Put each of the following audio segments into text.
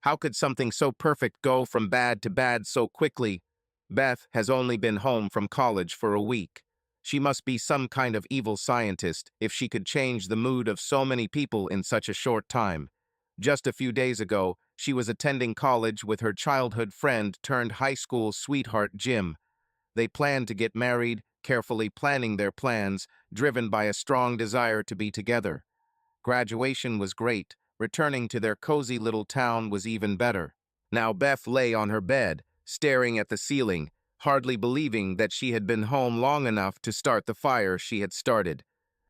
How could something so perfect go from bad to bad so quickly? Beth has only been home from college for a week. She must be some kind of evil scientist if she could change the mood of so many people in such a short time. Just a few days ago, she was attending college with her childhood friend turned high school sweetheart Jim. They planned to get married, carefully planning their plans, driven by a strong desire to be together. Graduation was great. Returning to their cozy little town was even better. Now Beth lay on her bed, staring at the ceiling, hardly believing that she had been home long enough to start the fire she had started.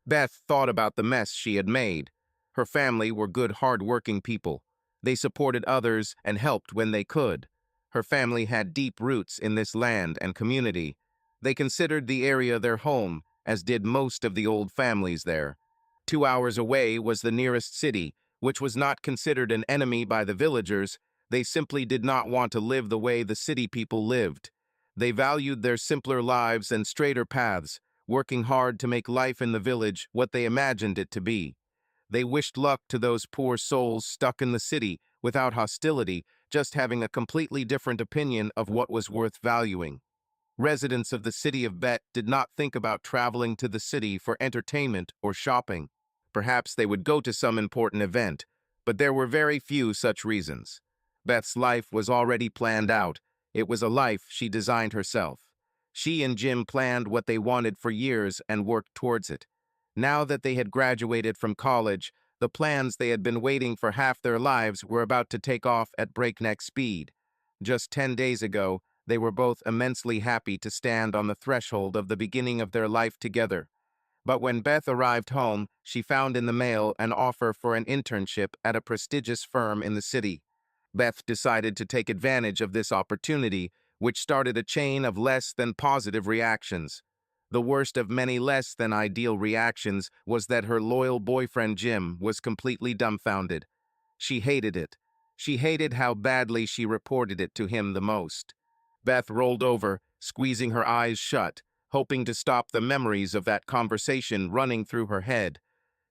Beth thought about the mess she had made. Her family were good, hard-working people. They supported others and helped when they could. Her family had deep roots in this land and community. They considered the area their home, as did most of the old families there. 2 hours away was the nearest city, which was not considered an enemy by the villagers. They simply did not want to live the way the city people lived. They valued their simpler lives and straighter paths, working hard to make life in the village what they imagined it to be. They wished luck to those poor souls stuck in the city without hostility, just having a completely different opinion of what was worth valuing. Residents of the city of Bet did not think about traveling to the city for entertainment or shopping. Perhaps they would go to some important event, but there were very few such reasons. Beth's life was already planned out. It was a life she designed herself. She and Jim planned what they wanted for years and worked towards it. Now that they had graduated from college, the plans they had been waiting for half their lives were about to take off at breakneck speed. Just 10 days ago, they were both immensely happy to stand on the threshold of the beginning of their life together. But when Beth arrived home, she found in the mail an offer for an internship at a prestigious firm in the city. Beth decided to take advantage of this opportunity, which started a chain of less than positive reactions. The worst of many less than ideal reactions was that her loyal boyfriend Jim was completely dumbfounded. She hated it. She hated how badly she reported it to him the most. Beth rolled over, squeezing her eyes shut, hoping to stop the memories of that conversation running through her head.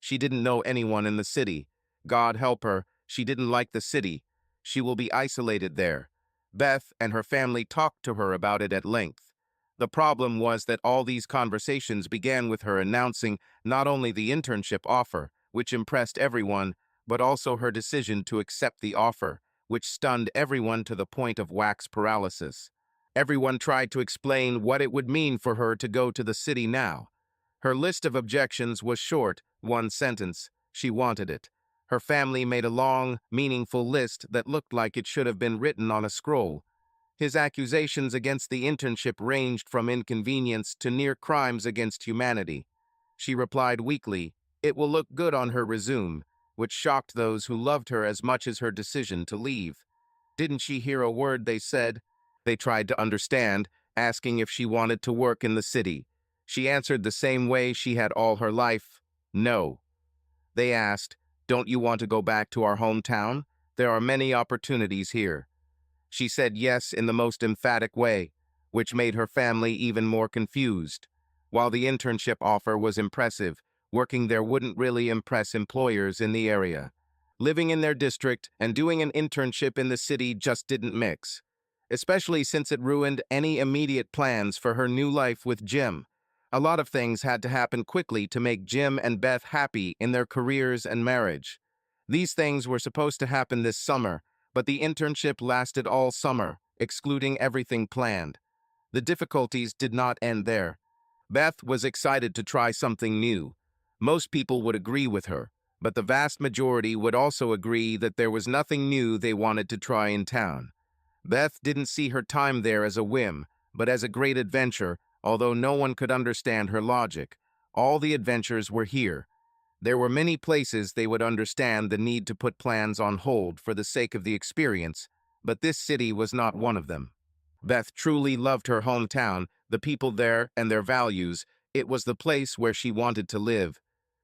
She didn't know anyone in the city. God help her, she didn't like the city. She will be isolated there. Beth and her family talked to her about it at length. The problem was that all these conversations began with her announcing not only the internship offer, which impressed everyone, but also her decision to accept the offer, which stunned everyone to the point of wax paralysis. Everyone tried to explain what it would mean for her to go to the city now. Her list of objections was short, one sentence. She wanted it. Her family made a long, meaningful list that looked like it should have been written on a scroll. His accusations against the internship ranged from inconvenience to near crimes against humanity. She replied weakly, "It will look good on her resume," which shocked those who loved her as much as her decision to leave. Didn't she hear a word they said? They tried to understand, asking if she wanted to work in the city. She answered the same way she had all her life, no. They asked, "Don't you want to go back to our hometown? There are many opportunities here." She said yes in the most emphatic way, which made her family even more confused. While the internship offer was impressive, working there wouldn't really impress employers in the area. Living in their district and doing an internship in the city just didn't mix, especially since it ruined any immediate plans for her new life with Jim. A lot of things had to happen quickly to make Jim and Beth happy in their careers and marriage. These things were supposed to happen this summer, but the internship lasted all summer, excluding everything planned. The difficulties did not end there. Beth was excited to try something new. Most people would agree with her, but the vast majority would also agree that there was nothing new they wanted to try in town. Beth didn't see her time there as a whim, but as a great adventure, although no one could understand her logic. All the adventures were here. There were many places they would understand the need to put plans on hold for the sake of the experience, but this city was not one of them. Beth truly loved her hometown, the people there, and their values. It was the place where she wanted to live.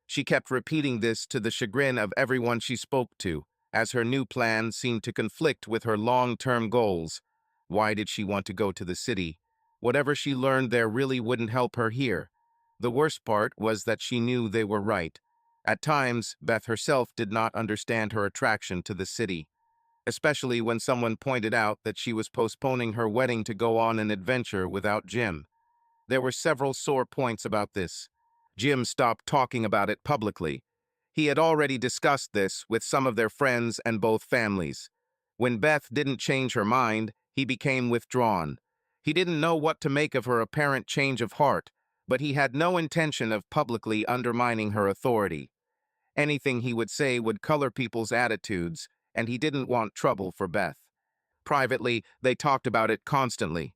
She kept repeating this to the chagrin of everyone she spoke to, as her new plan seemed to conflict with her long-term goals. Why did she want to go to the city? Whatever she learned there really wouldn't help her here. The worst part was that she knew they were right. At times, Beth herself did not understand her attraction to the city. especially when someone pointed out that she was postponing her wedding to go on an adventure without Jim. There were several sore points about this. Jim stopped talking about it publicly. He had already discussed this with some of their friends and both families. When Beth didn't change her mind, he became withdrawn. He didn't know what to make of her apparent change of heart, but he had no intention of publicly undermining her authority. Anything he would say would color people's attitudes, and he didn't want trouble for Beth. Privately, they talked about it constantly.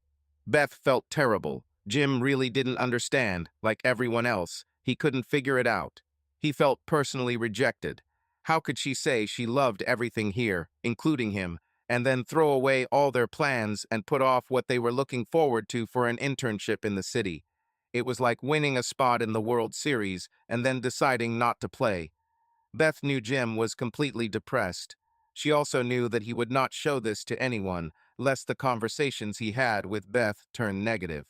Beth felt terrible. Jim really didn't understand, like everyone else. He couldn't figure it out. He felt personally rejected. How could she say she loved everything here, including him, and then throw away all their plans and put off what they were looking forward to for an internship in the city? It was like winning a spot in the World Series and then deciding not to play. Beth knew Jim was completely depressed. She also knew that he would not show this to anyone, lest the conversations he had with Beth turn negative.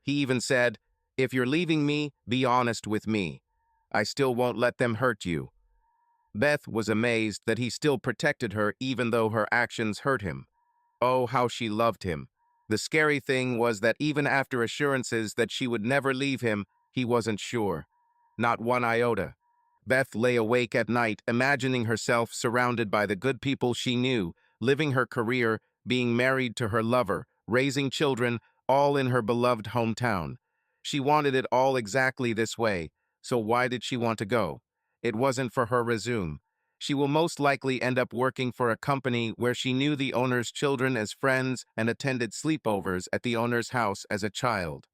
He even said, "If you're leaving me, be honest with me. I still won't let them hurt you." Beth was amazed that he still protected her even though her actions hurt him. Oh, how she loved him. The scary thing was that even after assurances that she would never leave him, he wasn't sure. Not one iota. Beth lay awake at night, imagining herself surrounded by the good people she knew, living her career, being married to her lover, raising children, all in her beloved hometown. She wanted it all exactly this way, so why did she want to go? It wasn't for her resume. She will most likely end up working for a company where she knew the owner's children as friends and attended sleepovers at the owner's house as a child.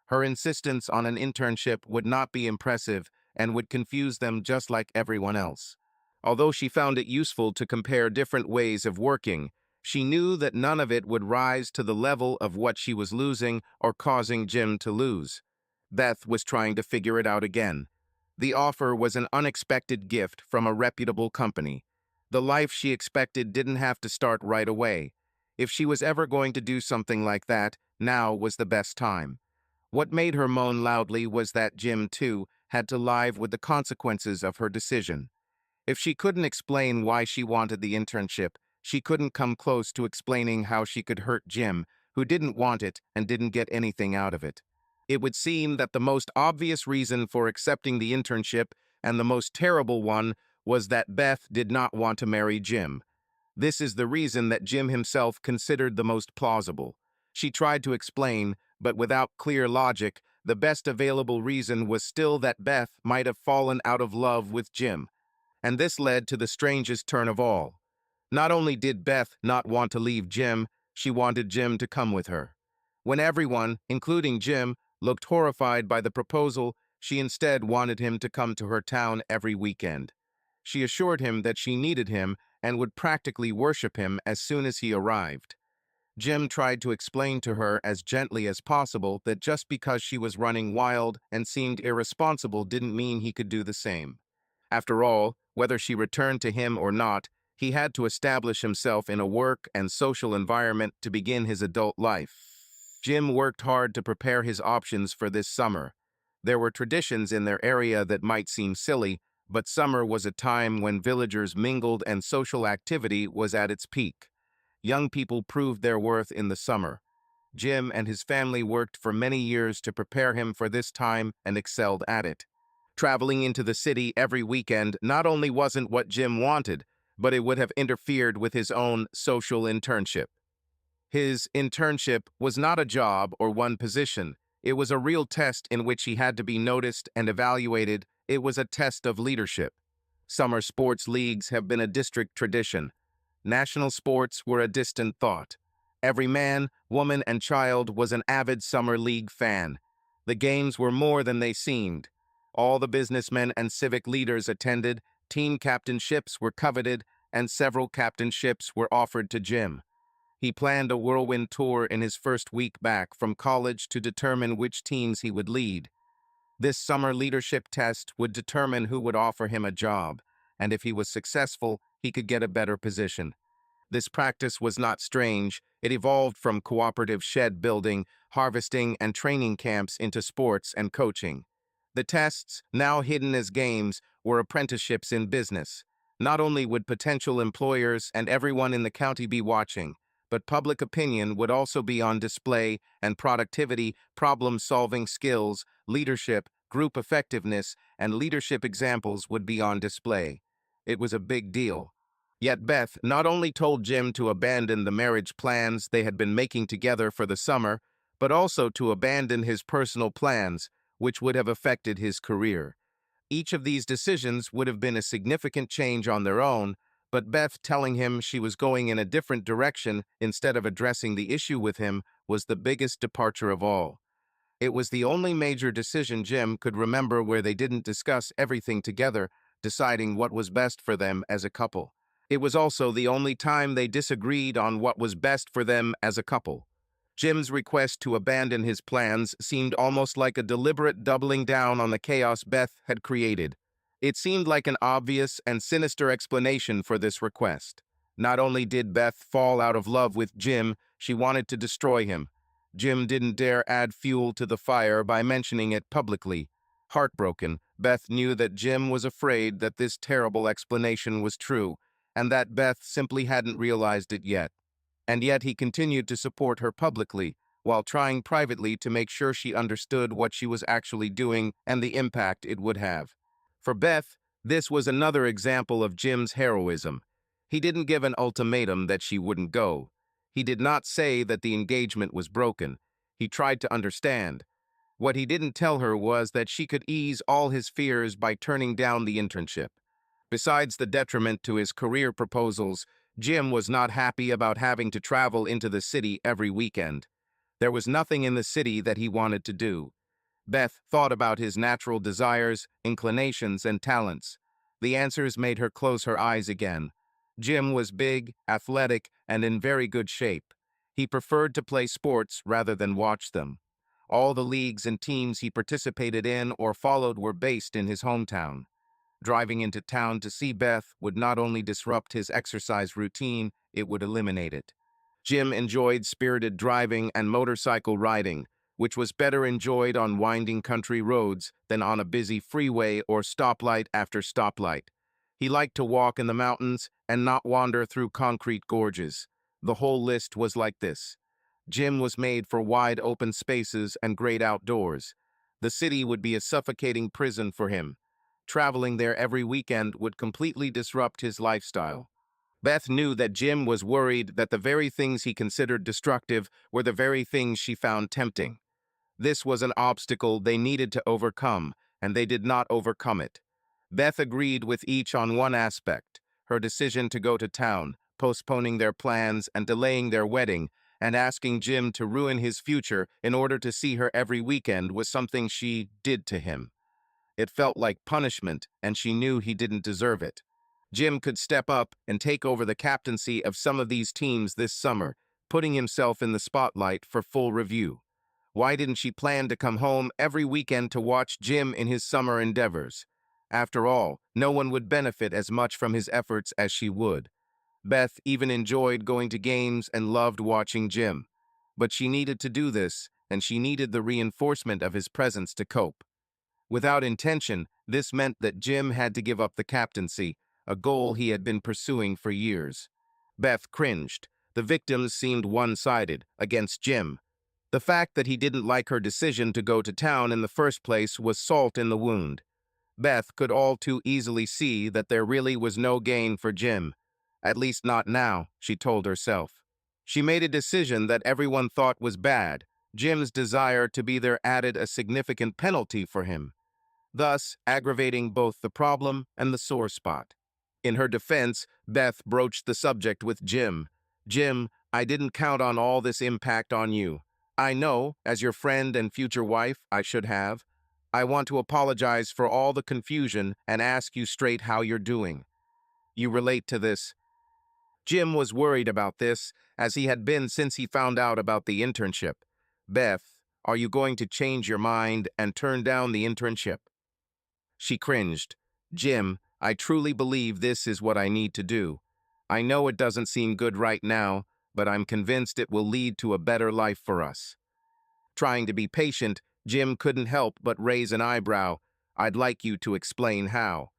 Her insistence on an internship would not be impressive and would confuse them just like everyone else. Although she found it useful to compare different ways of working, she knew that none of it would rise to the level of what she was losing or causing Jim to lose. Beth was trying to figure it out again. The offer was an unexpected gift from a reputable company. The life she expected didn't have to start right away. If she was ever going to do something like that, now was the best time. What made her moan loudly was that Jim, too, had to live with the consequences of her decision. If she couldn't explain why she wanted the internship, she couldn't come close to explaining how she could hurt Jim, who didn't want it and didn't get anything out of it. It would seem that the most obvious reason for accepting the internship, and the most terrible one, was that Beth did not want to marry Jim. This is the reason that Jim himself considered the most plausible. She tried to explain, but without clear logic, the best available reason was still that Beth might have fallen out of love with Jim. And this led to the strangest turn of all. Not only did Beth not want to leave Jim, she wanted Jim to come with her. When everyone, including Jim, looked horrified by the proposal, she instead wanted him to come to her town every weekend. She assured him that she needed him and would practically worship him as soon as he arrived. Jim tried to explain to her as gently as possible that just because she was running wild and seemed irresponsible didn't mean he could do the same. After all, whether she returned to him or not, he had to establish himself in a work and social environment to begin his adult life. Jim worked hard to prepare his options for this summer. There were traditions in their area that might seem silly, but summer was a time when villagers mingled and social activity was at its peak. Young people proved their worth in the summer. Jim and his family worked for many years to prepare him for this time and excelled at it. Traveling into the city every weekend not only wasn't what Jim wanted, but it would have interfered with his own social internship. His internship was not a job or one position. It was a real test in which he had to be noticed and evaluated. It was a test of leadership. Summer sports leagues have been a district tradition. National sports were a distant thought. Every man, woman, and child was an avid summer league fan. The games were more than they seemed. All the businessmen and civic leaders attended, team captainships were coveted, and several captainships were offered to Jim. He planned a whirlwind tour in his first week back from college to determine which teams he would lead. This summer leadership test would determine who would offer him a job, and if he was successful, he could get a better position. This practice was not strange. It evolved from cooperative shed building, harvesting, and training camps into sports and coaching. The tests, now hidden as games, were apprenticeships in business. Not only would potential employers and everyone in the county be watching, but public opinion would also be on display, and productivity, problem-solving skills, leadership, group effectiveness, and leadership examples would be on display. It was a big deal. Yet Beth not only told Jim to abandon the marriage plans they had been making together for the summer, but also to abandon his personal plans, which would have affected his career. Each of these decisions would have been a significant change on their own, but Beth telling him she was going in a different direction instead of addressing the issue with him was the biggest departure of all. It was the only major decision Jim could remember where they didn't discuss everything together, deciding what was best for them as a couple. It was also the only time they disagreed on what was best for them as a couple. Jim's request to abandon his plans seemed almost like a deliberate doubling down on the chaos Beth had created. It seemed like an obvious and sinister explanation for this request. Not only did Beth fall out of love with Jim, she wanted to destroy him. Jim didn't dare add fuel to the fire by mentioning it publicly. Heartbroken, Beth knew that Jim was afraid that this terrible explanation was true, and that Beth simply hadn't realized it yet. And yet he continued to support her publicly, while trying privately to make sure she understood what she was actually doing and the impact it would have. For Beth, this was another example of Jim's heroism. He didn't give an ultimatum that she wouldn't go. He did not say that the engagement was broken. He tried to understand. What he didn't tell her was that she could ease all his fears by turning down the internship. Besides the detriment to his career proposals, Jim was not happy about having to travel into the city every weekend. There was nothing in the city that he wanted to do. Beth thought about his natural desires, inclinations, and talents. The answers made her close her eyes again. Jim was big, athletic, and in very good shape. He preferred to play sports rather than watch them. All the leagues and teams he participated in or followed were based in his hometown. Driving into town to see Beth would not only disrupt his exercise routine, it would eliminate it. Jim enjoyed spirited driving and motorcycle riding, which was better enjoyed on winding country roads than on a busy freeway or stoplight after stoplight. He liked to walk in the mountains and not wander through concrete gorges. The whole list was like this. Jim was made for wide open spaces and great outdoors. The city would be a suffocating prison for him. Traveling there every weekend would completely disrupt his lifestyle. Beth knew that Jim was worried that the very things he considered destructive were the very things she found tempting. This was an obstacle they needed to overcome, and they did not overcome it. Beth agreed with each on one aspect: her decision to go to town, postponing their plans and delaying their wedding, and asking Jim to ruin his future in order to see her every weekend was something she did to him. It felt like punishment, and she knew he didn't deserve it. Jim could step up and take over the captaincy of some of these teams this summer, putting himself in the spotlight for full review. Why didn't she plan to come home every weekend to watch Jim in his summer endeavors? After all, no one would benefit as much from his efforts as she would. Beth even enjoyed going to games and loved watching Jim. But she needed to do this, and she needed the reinforcement of his presence to cope. Without intention, this meant that Jim had to give up the captaincy, a goal he had been pursuing for years. Beth cringed. The victims seemed one-sided, against Jim. The fact that he didn't like her decision to go to town in the first place was salt in the wound. Beth could all too easily see that there really was no gain for Jim. At least not now, she told herself. She made a decision that everyone thought was bad. Jim's desire to be there added a significant penalty for him, thus aggravating both the problem and the sore spot. In her defense, Beth broached the subject with Jim. "Jim, I didn't count on all this impact on you. I know, as your friend and future wife, I should have. I want to apologize for all the confusion and ask you straight how you're doing. You relate to this." Jim was worried about this, as he had been since he found out about the internship. "Beth, are you going to change your mind and turn down the internship?" She cringed. "Jim, I truly believe this is what I need to do. I know it doesn't seem good right now, but I'm convinced it will lead to a better life for us." Trying to be patient, Jim couldn't help but raise an eyebrow. "I'd like you to explain how."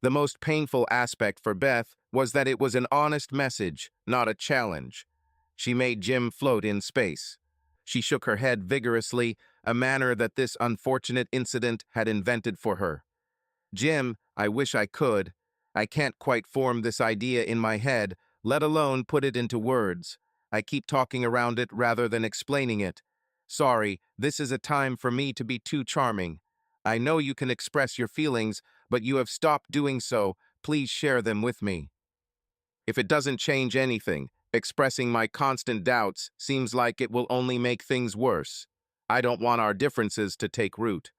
The most painful aspect for Beth was that it was an honest message, not a challenge. She made Jim float in space. She shook her head vigorously, a manner that this unfortunate incident had invented for her. Jim, I wish I could. I can't quite form this idea in my head, let alone put it into words. I keep talking around it rather than explaining it. Sorry, this is a time for me to be too charming. I know you can express your feelings, but you have stopped doing so. Please share them with me. If it doesn't change anything, expressing my constant doubts seems like it will only make things worse. I don't want our differences to take root.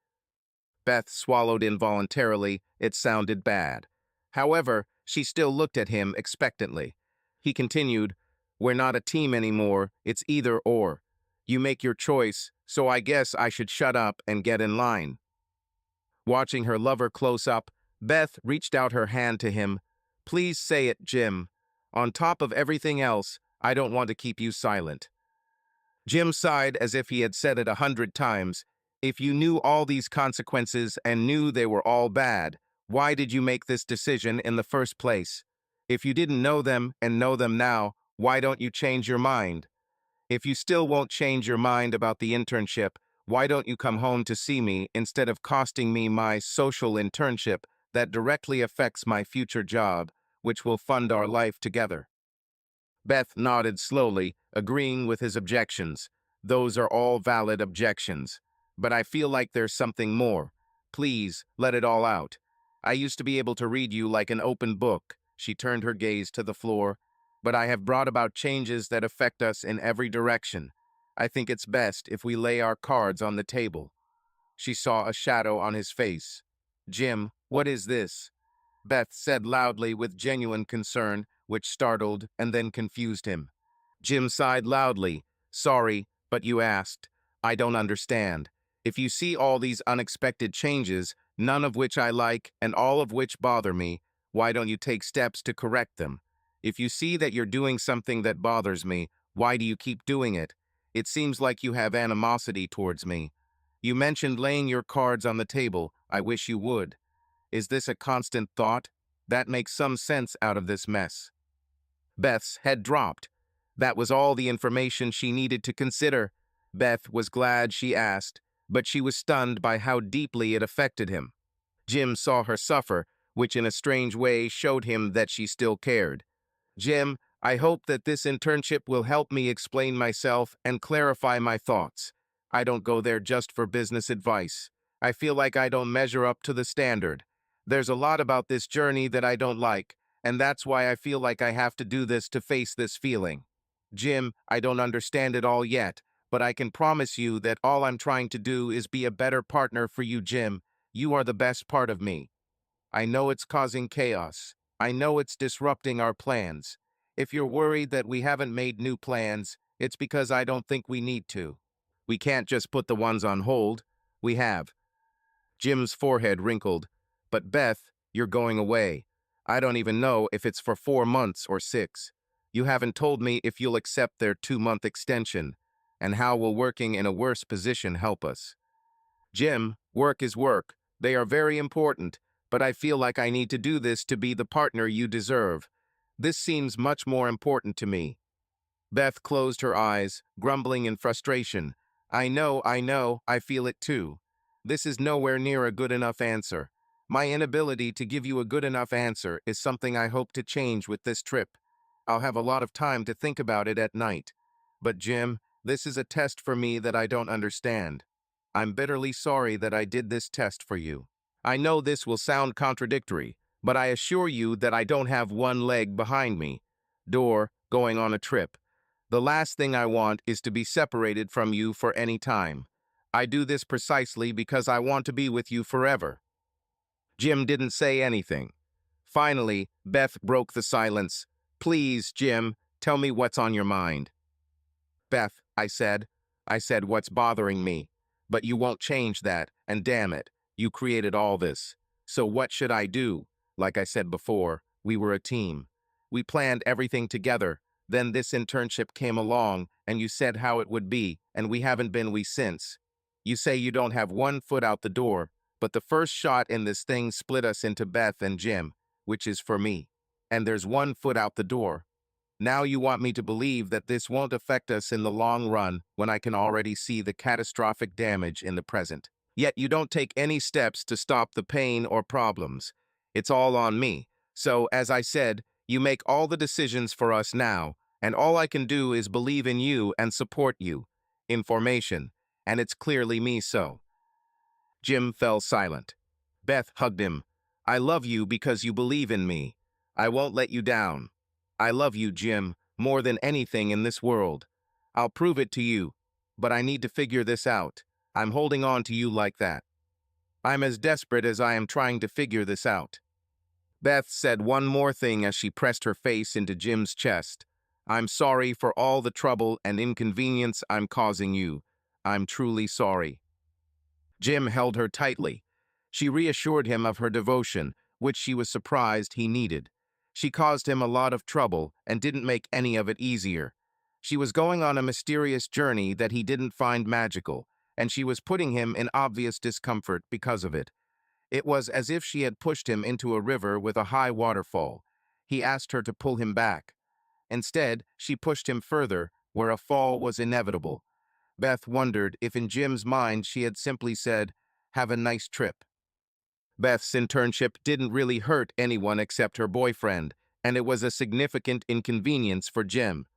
Beth swallowed involuntarily. It sounded bad. However, she still looked at him expectantly. He continued, "We're not a team anymore. It's either or. You make your choice, so I guess I should shut up and get in line." Watching her lover close up, Beth reached out her hand to him. "Please say it, Jim. On top of everything else, I don't want to keep you silent." Jim sighed as if he had said it 100 times. If you knew all these consequences and knew they were all bad, why did you make this decision in the first place? If you didn't know them and know them now, why don't you change your mind? If you still won't change your mind about the internship, why don't you come home to see me instead of costing me my social internship that directly affects my future job, which will fund our life together? Beth nodded slowly, agreeing with his objections. Those are all valid objections. But I feel like there's something more. Please, let it all out. I used to be able to read you like an open book. She turned her gaze to the floor. But I have brought about changes that affect us in every direction. I think it's best if we lay our cards on the table. She saw a shadow on his face. "Jim, what is this?" Beth said loudly with genuine concern, which startled and then confused him. Jim sighed loudly. "Sorry, but you asked. I don't understand. If you see all these unexpected changes, none of which I like and all of which bother me, why don't you take steps to correct them? If you see that you're doing something that bothers me, why do you keep doing it? It seems like you have animosity towards me. You mentioned laying your cards on the table. I wish you would. Is this a constant thought? That makes some sense out of this mess." Beth's head dropped. That was all the information she needed to consider. Beth was glad she asked, but she was stunned by how deeply it affected him. Jim saw her suffer, which in a strange way showed him that she still cared. "Jim, I hope that this internship will help me explain myself and clarify my thoughts. I don't go there just for business advice. I feel like I don't measure up to the standard. There's a lot about this journey that I don't like, and that's why I feel like I have to do this to face this feeling. Jim, I don't understand it all yet, but I can promise you that all I'm trying to do is be a better partner for you, Jim. You are the best part of me. I know it's causing chaos. I know it's disrupting our plans. If you're worried that we haven't made new plans, it's because I don't think we need to. We can't just put the ones on hold. We have." Jim's forehead wrinkled. "But Beth, you're going away. I don't even know if it's for 4 months or 6. You haven't told me if you'll accept their 2-month extension. And how will working in a worse position help us?" "Jim, work is work. They are very important, but I feel like I need to do this to be the partner you deserve. This seems much more important to me." Beth closed her eyes, grumbling in frustration. I know, I feel it too. This is nowhere near a good enough answer. My inability to give you a good enough answer is something I hope to change with this trip. I'll have a lot of time to think about it at night. But Jim, this is a test for me that I don't understand. I'm bitterly sorry that I did this test for you. I know this will sound contradictory, but I assure you that I don't have one leg behind me. Door, going on a trip. The last thing I want is to be separated from you for any time. I do this precisely because I want to be with you forever." Jim didn't say anything. Finally, Beth broke the silence. "Please, Jim, tell me what's on your mind." "Beth," I said what's bothering me. But you won't change that, and damn it, you created all this. So what should I do? Like I said before, we were a team. We planned everything together. Then this internship came along, and you said how it would be, and we haven't been we since. You say you don't have one foot out the door, but the first shot in this thing split us into Beth and Jim, which is for me. And there's one foot out the door. Now you want me to believe that this won't affect us in the long run when I can already see the catastrophic damage in the present. Yet you don't take any steps to stop the pain or problems. It's all on me. So, as I said, you make all the decisions for us now, and all I can do is believe in you and support you. Information. And it's clearly me so. Jim fell silent. Beth hugged him. I love you because you believe in me. I won't let you down. I love you, Jim, more than anything in this world. I'll prove it to you, but I need to figure this out. I'm holding on to you like that. I'm as desperate as I am trying to figure this out. Beth said one more thing as she pressed her face into Jim's chest. I'm sorry for all the trouble and inconvenience I'm causing you. I'm truly sorry. Jim held her tightly. She reassured him of her devotion, which she was surprised he needed. She caused him a lot of trouble and didn't make any of it easier. She was going on a mysterious journey that he didn't find magical, and she was putting him in obvious discomfort because of it. It was as if she had pushed him into a river with a high waterfall. He asked her to pull him back. Instead, she pushed him further, where a fall was inevitable. Beth wondered if in Jim's mind she had simply said, "Have a nice trip." Beth's internship didn't really hurt anyone except her boyfriend, and it was a significant inconvenience for Jim.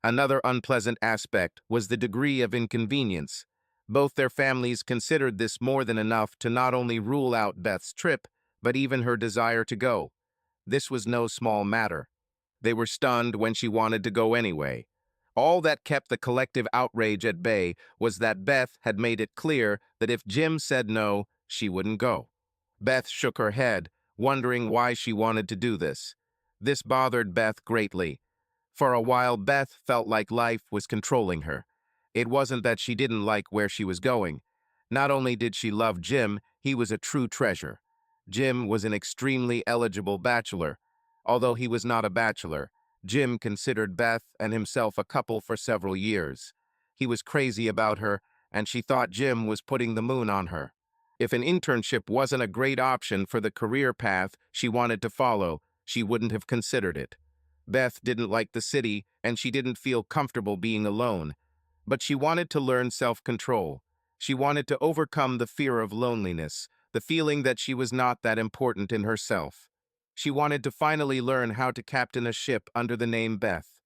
Another unpleasant aspect was the degree of inconvenience. Both their families considered this more than enough to not only rule out Beth's trip, but even her desire to go. This was no small matter. They were stunned when she wanted to go anyway. All that kept the collective outrage at bay was that Beth had made it clear that if Jim said no, she wouldn't go. Beth shook her head, wondering why she wanted to do this. This bothered Beth greatly. For a while, Beth felt like life was controlling her. It wasn't that she didn't like where she was going. Not only did she love Jim, he was a true treasure. Jim was an extremely eligible bachelor. Although he was not a bachelor, Jim considered Beth and himself a couple for several years. He was crazy about her, and she thought Jim was putting the moon on her. If an internship wasn't a great option for the career path she wanted to follow, she wouldn't have considered it. Beth didn't like the city, and she didn't feel comfortable being alone. But she wanted to learn self-control. She wanted to overcome the fear of loneliness, the feeling that she was not that important in herself. She wanted to finally learn how to captain a ship under the name Beth.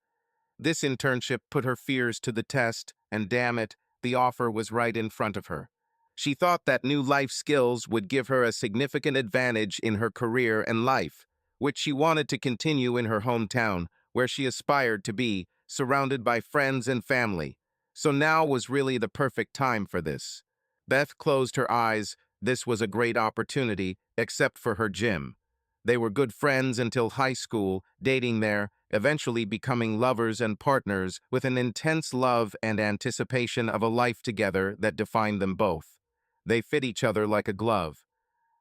This internship put her fears to the test, and damn it, the offer was right in front of her. She thought that new life skills would give her a significant advantage in her career and life, which she wanted to continue in her hometown, where she aspired to be, surrounded by friends and family. So now was really the perfect time for this. Beth closed her eyes. This was a great opportunity, except for her Jim. They were good friends until high school, dating there, eventually becoming lovers and partners with an intense love and anticipation of a life together that defined them both. They fit each other like a glove.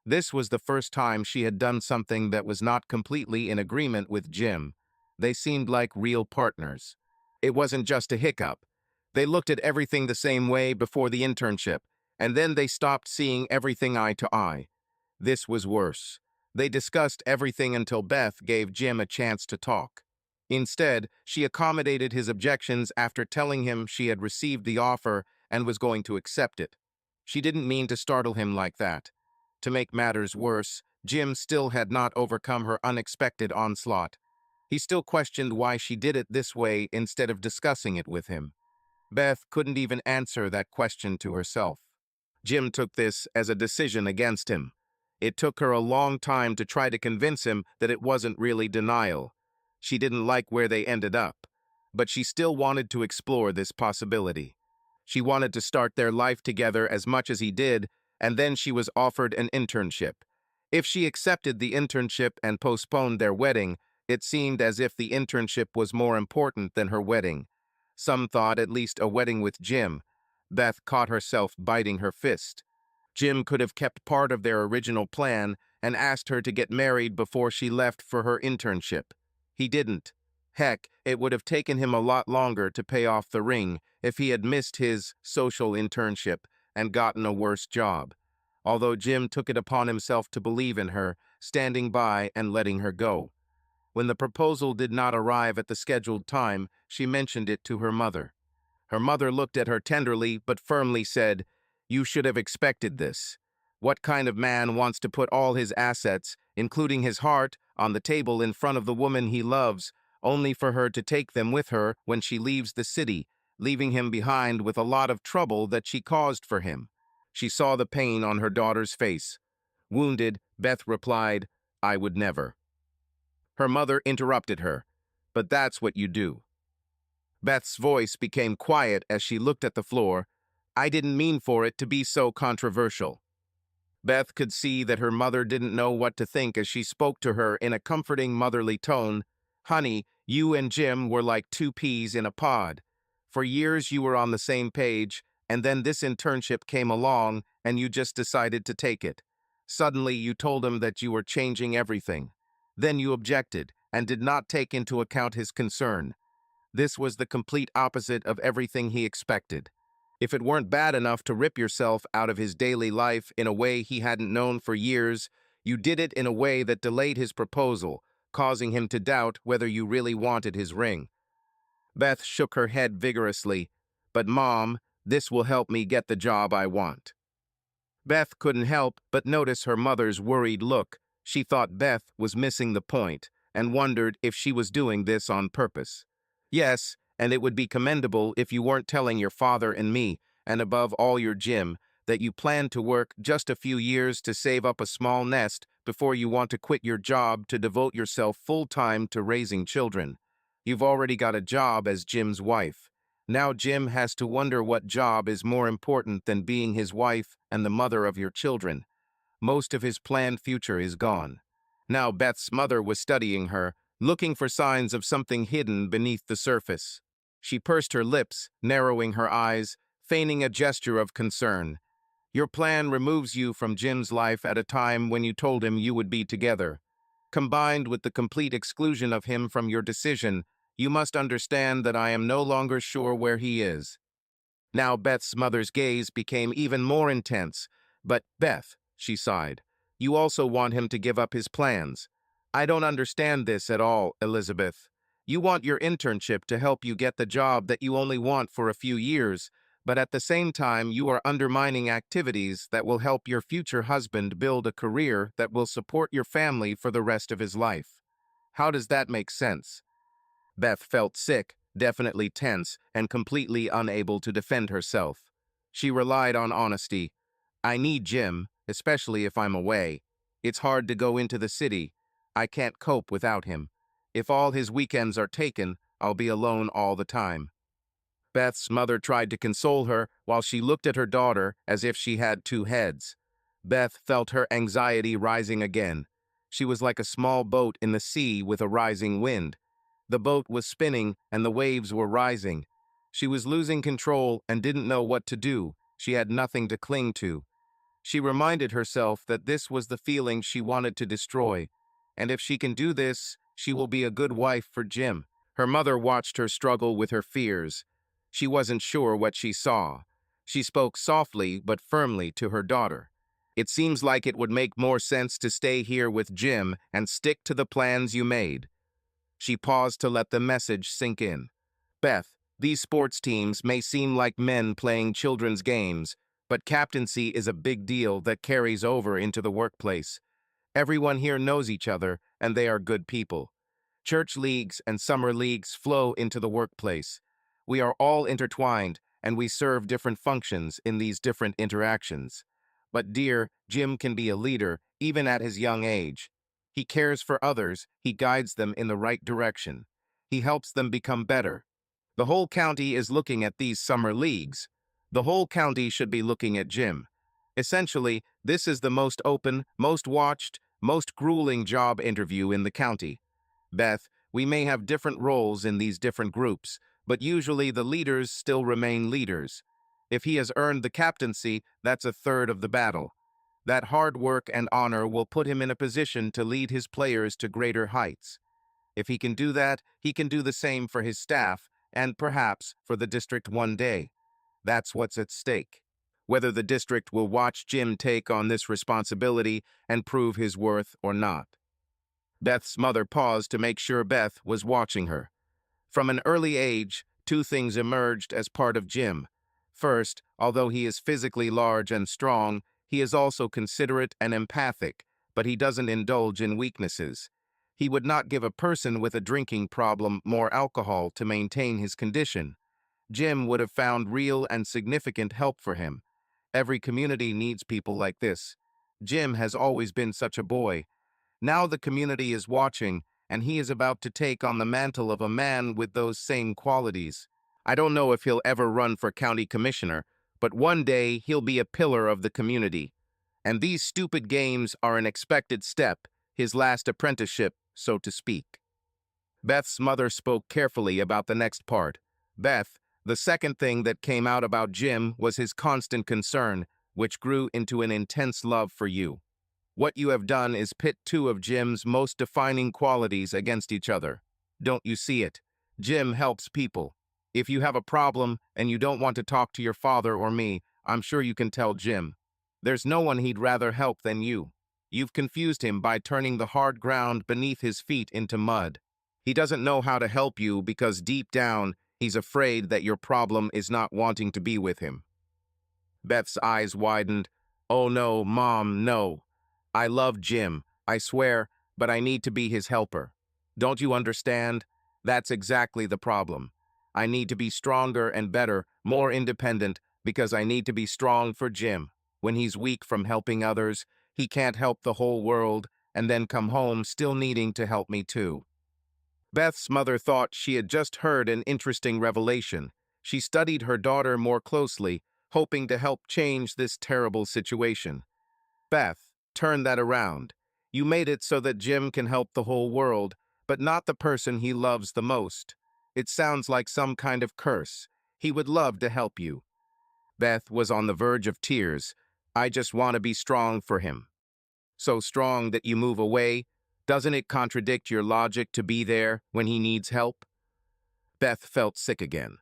This was the first time she had done something that was not completely in agreement with Jim. They seemed like real partners. It wasn't just a hiccup. They looked at everything the same way before the internship, and then they stopped seeing everything eye to eye. This was worse. They discussed everything until Beth gave Jim a chance to talk. Instead, she accommodated his objections after telling him she had received the offer and was going to accept it. She didn't mean to startle him like that. To make matters worse, Jim still had not overcome her unexpected onslaught. He still questioned why she did it this way instead of discussing it with him. Beth couldn't even answer that question to herself. Jim took this as a decision against him. It took her a long time to try to convince him that it wasn't really denial. She didn't like where they ended up, but she still wanted to explore this possibility. She wanted to start their life together as much as he did, and then she was offered an internship. If she accepted the internship and postponed their wedding, it seemed as if the internship was more important than her wedding. Some thought at least a wedding with Jim. Beth caught herself biting her fist. Jim could have kept part of their original plan and asked her to get married before she left for her internship. He didn't. Heck, it would have taken him a lot longer to pay off the ring if he had missed his social internship and gotten a worse job. although Jim took it upon himself to believe in her, standing by and letting her go. When the proposal did not arrive at the scheduled time, she mentioned it to her mother. Her mother looked at her tenderly but firmly said, "You should have expected this. What kind of man wants to put all his assets, including his heart, on the table in front of the woman he loves, only for her to take them with her when she leaves the city, leaving him behind with a lot of trouble that she caused for him?" She saw the pain on her daughter's face. Wounded, Beth replied, "I would never." Her mother interrupted her. "But that's what you do." Beth's voice became quiet as she looked at the floor. "I didn't mean for it to be so controversial." Beth could see that her mother didn't know what to think as she spoke to her in a comforting motherly tone. "Honey, you and Jim were like two peas in a pod. For years you were on the same page, and then this internship came along and you just decided to take it. Suddenly you told him that you were changing everything. Then you objected and did not take into account his concern. This was the complete opposite of everything he expected. If it weren't bad enough to rip yourself out of his daily life in a way he hadn't known for years, you did it in a way that delayed his proposal, causing him to doubt whether you really wanted his ring." Beth shook her head vigorously. "But Mom, this will help me get the job I want." Beth couldn't help but notice her mother's worried look. She thought Beth was missing the point and wondered if she was doing this on purpose. "Yes, and it would be commendable if you weren't telling your father and me, and above all your Jim, that you plan to work just a few years to save up a small nest before you want to quit your job to devote yourself full-time to raising children. You've already got a job as Jim's wife. Now Jim has to wonder what job is more important than being his wife and the mother of your children. Most of his planned future is gone." Now Beth's mother was studying her, looking for signs of something hidden beneath the surface. She pursed her lips, narrowing her eyes, feigning a gesture of concern. "Your plan removes you from Jim's life at a time when you told him you would be together. Combined with the complete exclusion of him from your decision, you must understand that I am no longer sure where he is." Now Beth's mother's gaze became even more intense. "But, Beth," she sighed, "you also want him to give up his plans. I don't understand this at all, Elizabeth. You want your internship to help you get the job that you only want for a few years, but at the same time you are undermining activities that will help your future husband build a career that will support your family for the rest of his life. How does that make sense?" Beth felt sick, definitely tense, and completely unable to defend herself. She relied on honesty. "I need Jim, especially if I'm away. It's hard to go into the city. I can't cope without him. If all his weekends are taken, I'll be alone all the time." Beth's mother tried to console her while she looked at her daughter as if she had two heads. Beth felt her anxiety rising again. She was like a small boat in the sea with a rising wind. The boat was spinning and the waves were rising. She was losing control and didn't know what to do. She had nothing to cling to. She reminded herself that this was the feeling she wanted to destroy. And if she can do this, she will be a good wife for Jim. Her mother watched her struggle with her fears. She wasn't sure what she saw. She spoke softly but firmly to her daughter. "It seems like it would make more sense to stay here with Jim and stick to the plans you made." She paused to let the message sink in. "Beth, these sports teams may seem like men playing children's games, but captaincy is a big deal that carries over into the workplace. Everyone here knows each other, and they are good people. Church leagues and summer leagues flow into the workplace. We are all intertwined, and we serve different functions in these different interactions. But dear, Jim can be a leader, even at his young age. He cares for others, he guides them in the right direction. He helps them become better. The whole county is looking at these summer leagues. The whole county should be looking at Jim. Essentially, this is the most open, most watched, most grueling job interview in the county. Beth, we may have different roles in these different groups, but usually the leaders still remain leaders. If he has earned the captaincy, that's a third of the battle. That hard work and honor will put him in a position to lead his players to greater heights. If he can do that, he can do the same for his staff, and perhaps for the district one day. That's what's at stake." whether the district will watch Jim take on this responsibility and prove his worth or not. Beth's mother paused to make sure Beth was watching her. From an early age, two things emerged as part of Jim. First, although he is physically large and strong, he is also considerate and empathic, but he doesn't indulge in weaknesses. He would not give a person with a drinking problem more alcohol to maintain his condition. Jim would have found real and significant help for him. Every community needs people like this. Jim has always been such a boy. Now the community is watching, and he is about to take on the mantle of a man with those same qualities. I don't know if he'll ever run for county commissioner, but one day he'll be a pillar of the community. And these stupid games are an expected step, his last apprenticeship, so to speak. Beth's mother spoke carefully about the next part. Beth, the second thing that came out about Jim was his constant concern, which grew into an intense love for you. What you have done is pit two of Jim's most defining qualities against each other. Don't you see it? Jim helps people. If you have a problem and you don't want to talk to your father or me, I'm sure you can tell Jim. There's no one he'd rather help than you. You've confused him by turning the hard ground beneath his feet into mud. He doesn't know how to help you because deep down, he's afraid that your problem is not wanting to be with him. Beth's eyes widened. Oh no, Mom, no. I love Jim, I swear, but I need to be his helper. Don't you understand? That's exactly the problem. I need to be stronger and better, more independent, because I need to be strong for Jim. When he's weak from helping others, he can't help the whole world, and then come home still needing to help me too. Beth's mother thought she had just heard an interesting revelation. She studied her daughter more closely, hoping to help change this terrible situation. Beth, turn that around. You made it so that Jim can help the whole world, but not the person he loves the most. It sounds like some kind of curse. He would love to help you. Beth was on the verge of tears. I just want to be strong for him. So strong that you move away? Doesn't it contradict your logic to be there when he needs help? Beth felt sick again.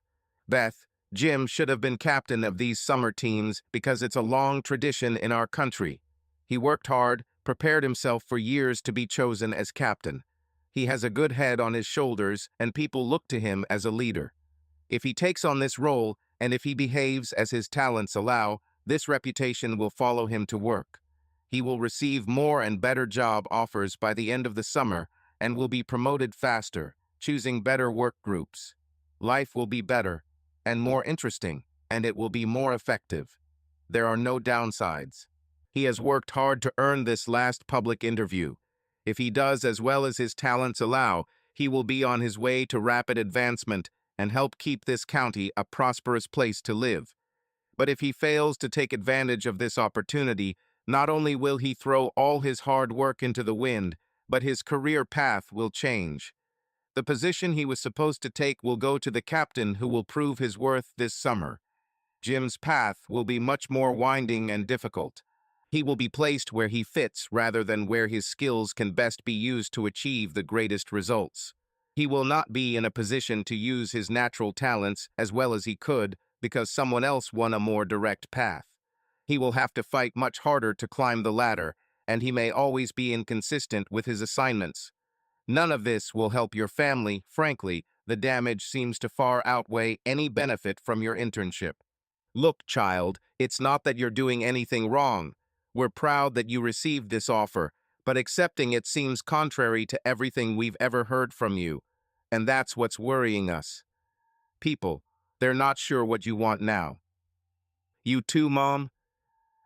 Beth, Jim should have been captain of these summer teams because it's a long tradition in our country. He worked hard, prepared himself for years to be chosen as captain. He has a good head on his shoulders, and people look to him as a leader. If he takes on this role, and if he behaves as his talents allow, this reputation will follow him to work. He will receive more and better job offers by the end of the summer and will be promoted faster, choosing better work groups. Life will be better and more interesting, and it will be more effective. There are no downsides. He has worked hard to earn this last public interview. If he does as well as his talents allow, he will be on his way to rapid advancement and help keep this county a prosperous place to live. But if he fails to take advantage of this opportunity, not only will he throw all his hard work into the wind, but his career path will change. The position he was supposed to take will go to the captain who will prove his worth this summer. Jim's path will be much more winding and difficult. He will be placed where he fits rather than where his skills can best be used to achieve the greatest results. He will not be in a position to use his natural talents as well as he could because someone else won a more direct path. He will have to fight much harder to climb the ladder, and he may always be inconsistent with his assignments. None of this will help your family. Frankly, the damage seems to far outweigh any benefit from your internship. Look, child, it's not that you're doing anything wrong. We're proud that you received this offer, but accepting it seems contrary to everything we've ever heard from you, and that's what's worrying us. People, they're not sure what you want now. You too, Mom?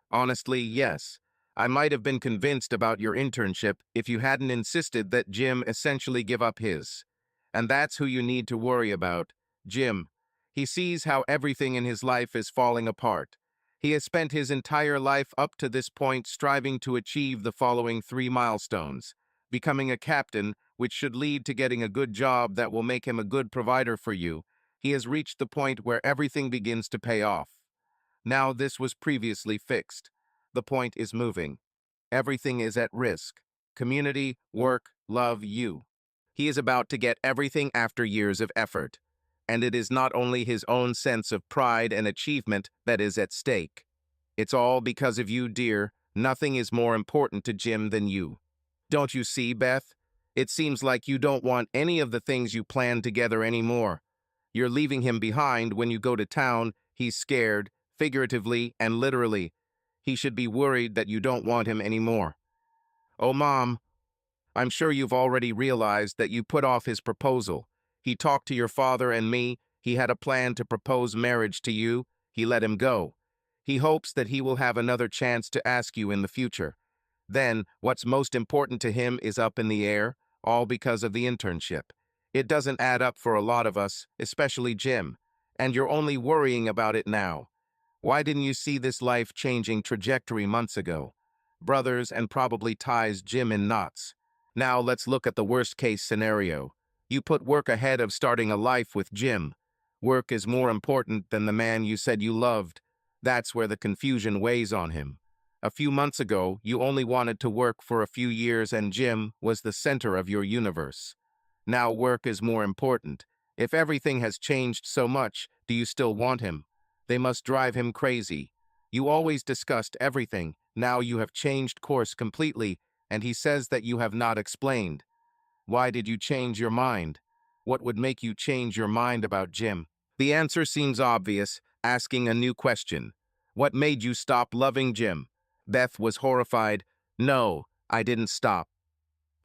Honestly, yes. I might have been convinced about your internship if you hadn't insisted that Jim essentially give up his. And that's who you need to worry about, Jim. He sees how everything in his life is falling apart. He has spent his entire life up to this point striving to achieve the following 3 milestones. Becoming a captain, which should lead to getting a good job that will make him a good provider for you. He has reached the point where everything begins to pay off. Now this was previously fixed. The point is moving. Everything is at risk. Community, work, love, you. He is about to get everything after years of effort. And it is not only his own sense of pride and achievement that is at stake. It's all because of you, dear. Nothing is more important to Jim than you. Don't you see, Beth? It seems like you don't want any of the things you planned together anymore. You're leaving him behind when you go to town. He's scared, figuratively and literally. He should be worried that you don't want him anymore. Oh, Mom, I'm sure you've already realized that you put off his proposal. He talked to your father and me. He had a plan to propose marriage to you. He let him go. He hopes that he will have another chance to ask you in the future. Then, what's most important to him is up in the air, all because of the internship. It doesn't add up for a lot of us, especially Jim. And you're only worrying about it now. Why didn't you see this life-changing trajectory months ago? Brothers and probably ties Jim in knots. Now let's look at the worst-case scenario. You put work ahead of starting a life with Jim. Work is more important than the man you said you loved. That's where the confusion weighs on him. A few months ago, you only wanted to work for a few years and Jim was the center of your universe. Now work is more important. If everything has changed so much, do you still want him? They must drive him crazy. You always discussed everything. Now you have changed course completely, and he says that you have not explained. Why did you change your mind? What would make you change your mind about Jim? The answer seems obvious, asking a new question. What made you stop loving Jim? Beth was horrified. No, I didn't stop.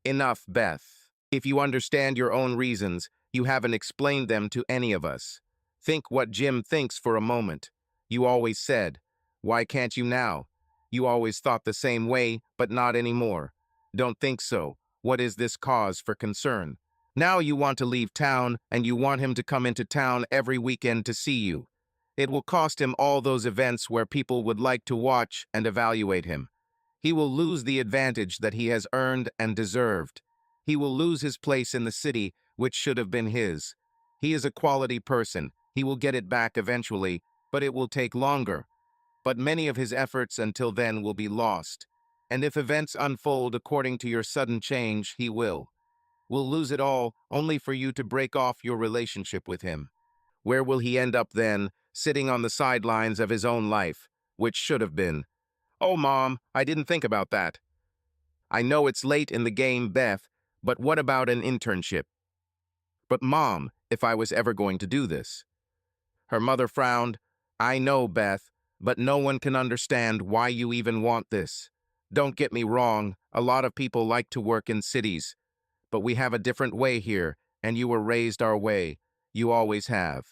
Enough, Beth. If you understand your own reasons, you haven't explained them to any of us. Think what Jim thinks for a moment. You always said, why can't you now? You always thought the same way, but not anymore. Don't think so. What is this cause for concern? Now you want to leave town, and you want him to come into town every weekend to see you. It will cost him all those events where people would like to watch and evaluate him. He will lose the advantage that he has earned and deserved. He will lose his place in the city, which should have been his. He is a quality person. He will get it back eventually, but it will take longer. But many of his efforts until then will be lost. And if events unfold according to your sudden change, he will lose it all, only for you to break off your relationship with him. Where will he end up then, sitting on the sidelines of his own life, which should have been? Oh, Mom, I didn't think about that. I know it's late in the game, Beth, but what about an internship? But Mom, if I was ever going to do this. Her mother frowned. I know, Beth, but no one can understand why you even want this. Don't get me wrong, a lot of people like to work in cities, but we have a different way here, and you were raised our way. You always have.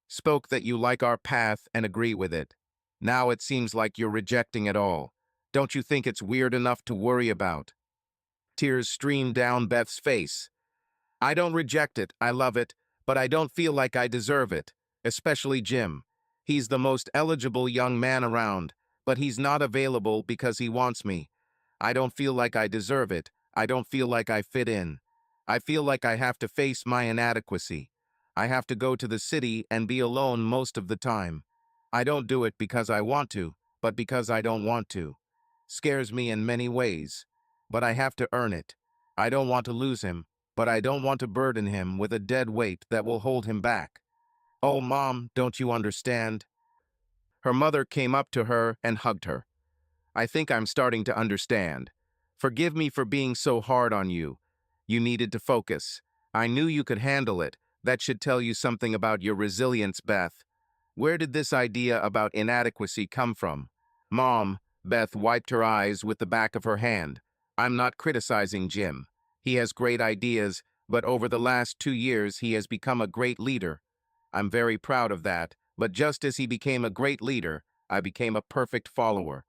Spoke that you like our path and agree with it. Now it seems like you're rejecting it all. Don't you think it's weird enough to worry about? Tears streamed down Beth's face. I don't reject it, I love it, but I don't feel like I deserve it, especially Jim. He's the most eligible young man around, but he's not available because he wants me. I don't feel like I deserve it. I don't feel like I fit in. I feel like I have to face my inadequacy. I have to go to the city and be alone most of the time. I don't do it because I want to, but because I don't want to. Scares me in many ways, but I have to earn it. I don't want to lose him, but I don't want to burden him with a dead weight that will hold him back. Oh, Mom, don't you understand? Her mother came up to her and hugged her. I think I'm starting to understand. Forgive me for being so hard on you. You needed to focus. I knew you could handle it. That should tell you something about your resilience, Beth. Where did this idea about inadequacy come from? Mom, Beth wiped her eyes with the back of her hand. I'm not criticizing Jim. He has great ideas, but over the last 2 years he has become a great leader. I'm very proud of that, but just as he became a great leader, I became a perfect follower.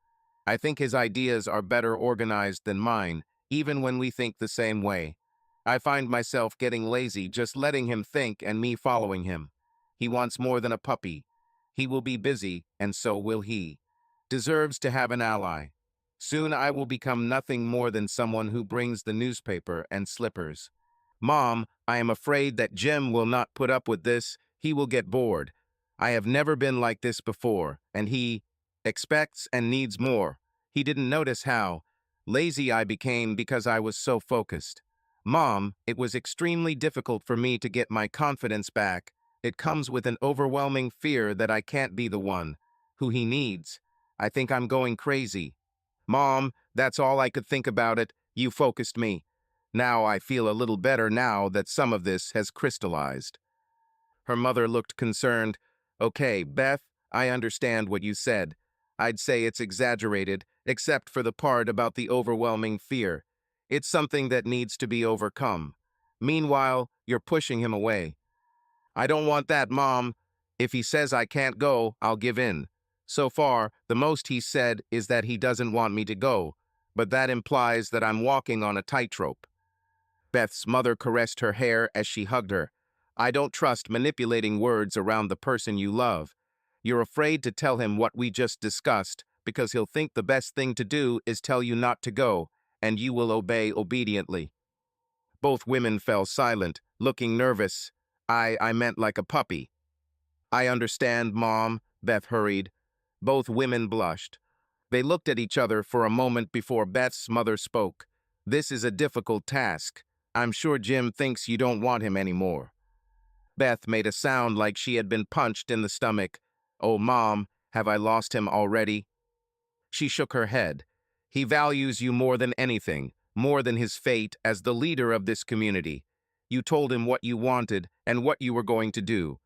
I think his ideas are better organized than mine, even when we think the same way. I find myself getting lazy just letting him think and me following him. He wants more than a puppy. He will be busy, and so will he. Deserves to have an ally. Soon I will become nothing more than someone who brings the newspaper and slippers. Mom, I am afraid that Jim will not put up with this. He will get bored. I have never been like this before, and he expects and needs more. He didn't notice how lazy I became because I was so focused. Mom, it was extremely difficult for me to get my confidence back. It comes with an overwhelming fear that I can't be the one who he needs. I think I'm going crazy. Mom, that's all I could think about it. You focused me. Now I feel a little better now that some of this has crystallized. Her mother looked concerned. Okay, Beth, I understand what you said. I'd say it's exaggerated, except for the part about the overwhelming fear. It's something that needs to be overcome. Meanwhile, you're pushing him away. I don't want that, Mom. If he says I can't go, I'll give in. So far, the most he's said is that he doesn't want me to go, but that implies that I'm walking on a tightrope. Beth's mother caressed her hair as she hugged her. I don't trust manipulating words around the person you love. You're afraid to tell him what we just discussed because he'll think the best thing to do is tell you not to go, and you will obey obediently. Both women fell silent, looking nervous. I meant like a puppy. I understand, Mom, Beth hurried. Both women blushed. They looked at each other for a moment before Beth's mother spoke. This is a difficult task. I'm sure Jim thinks you don't want him anymore. Beth made a sound like she had been punched in the stomach. Oh, Mom, have I lost him already? She shook her head. He values you more than anything, more than his fate as the leader of this community. You told him what you wanted and what you were going to do.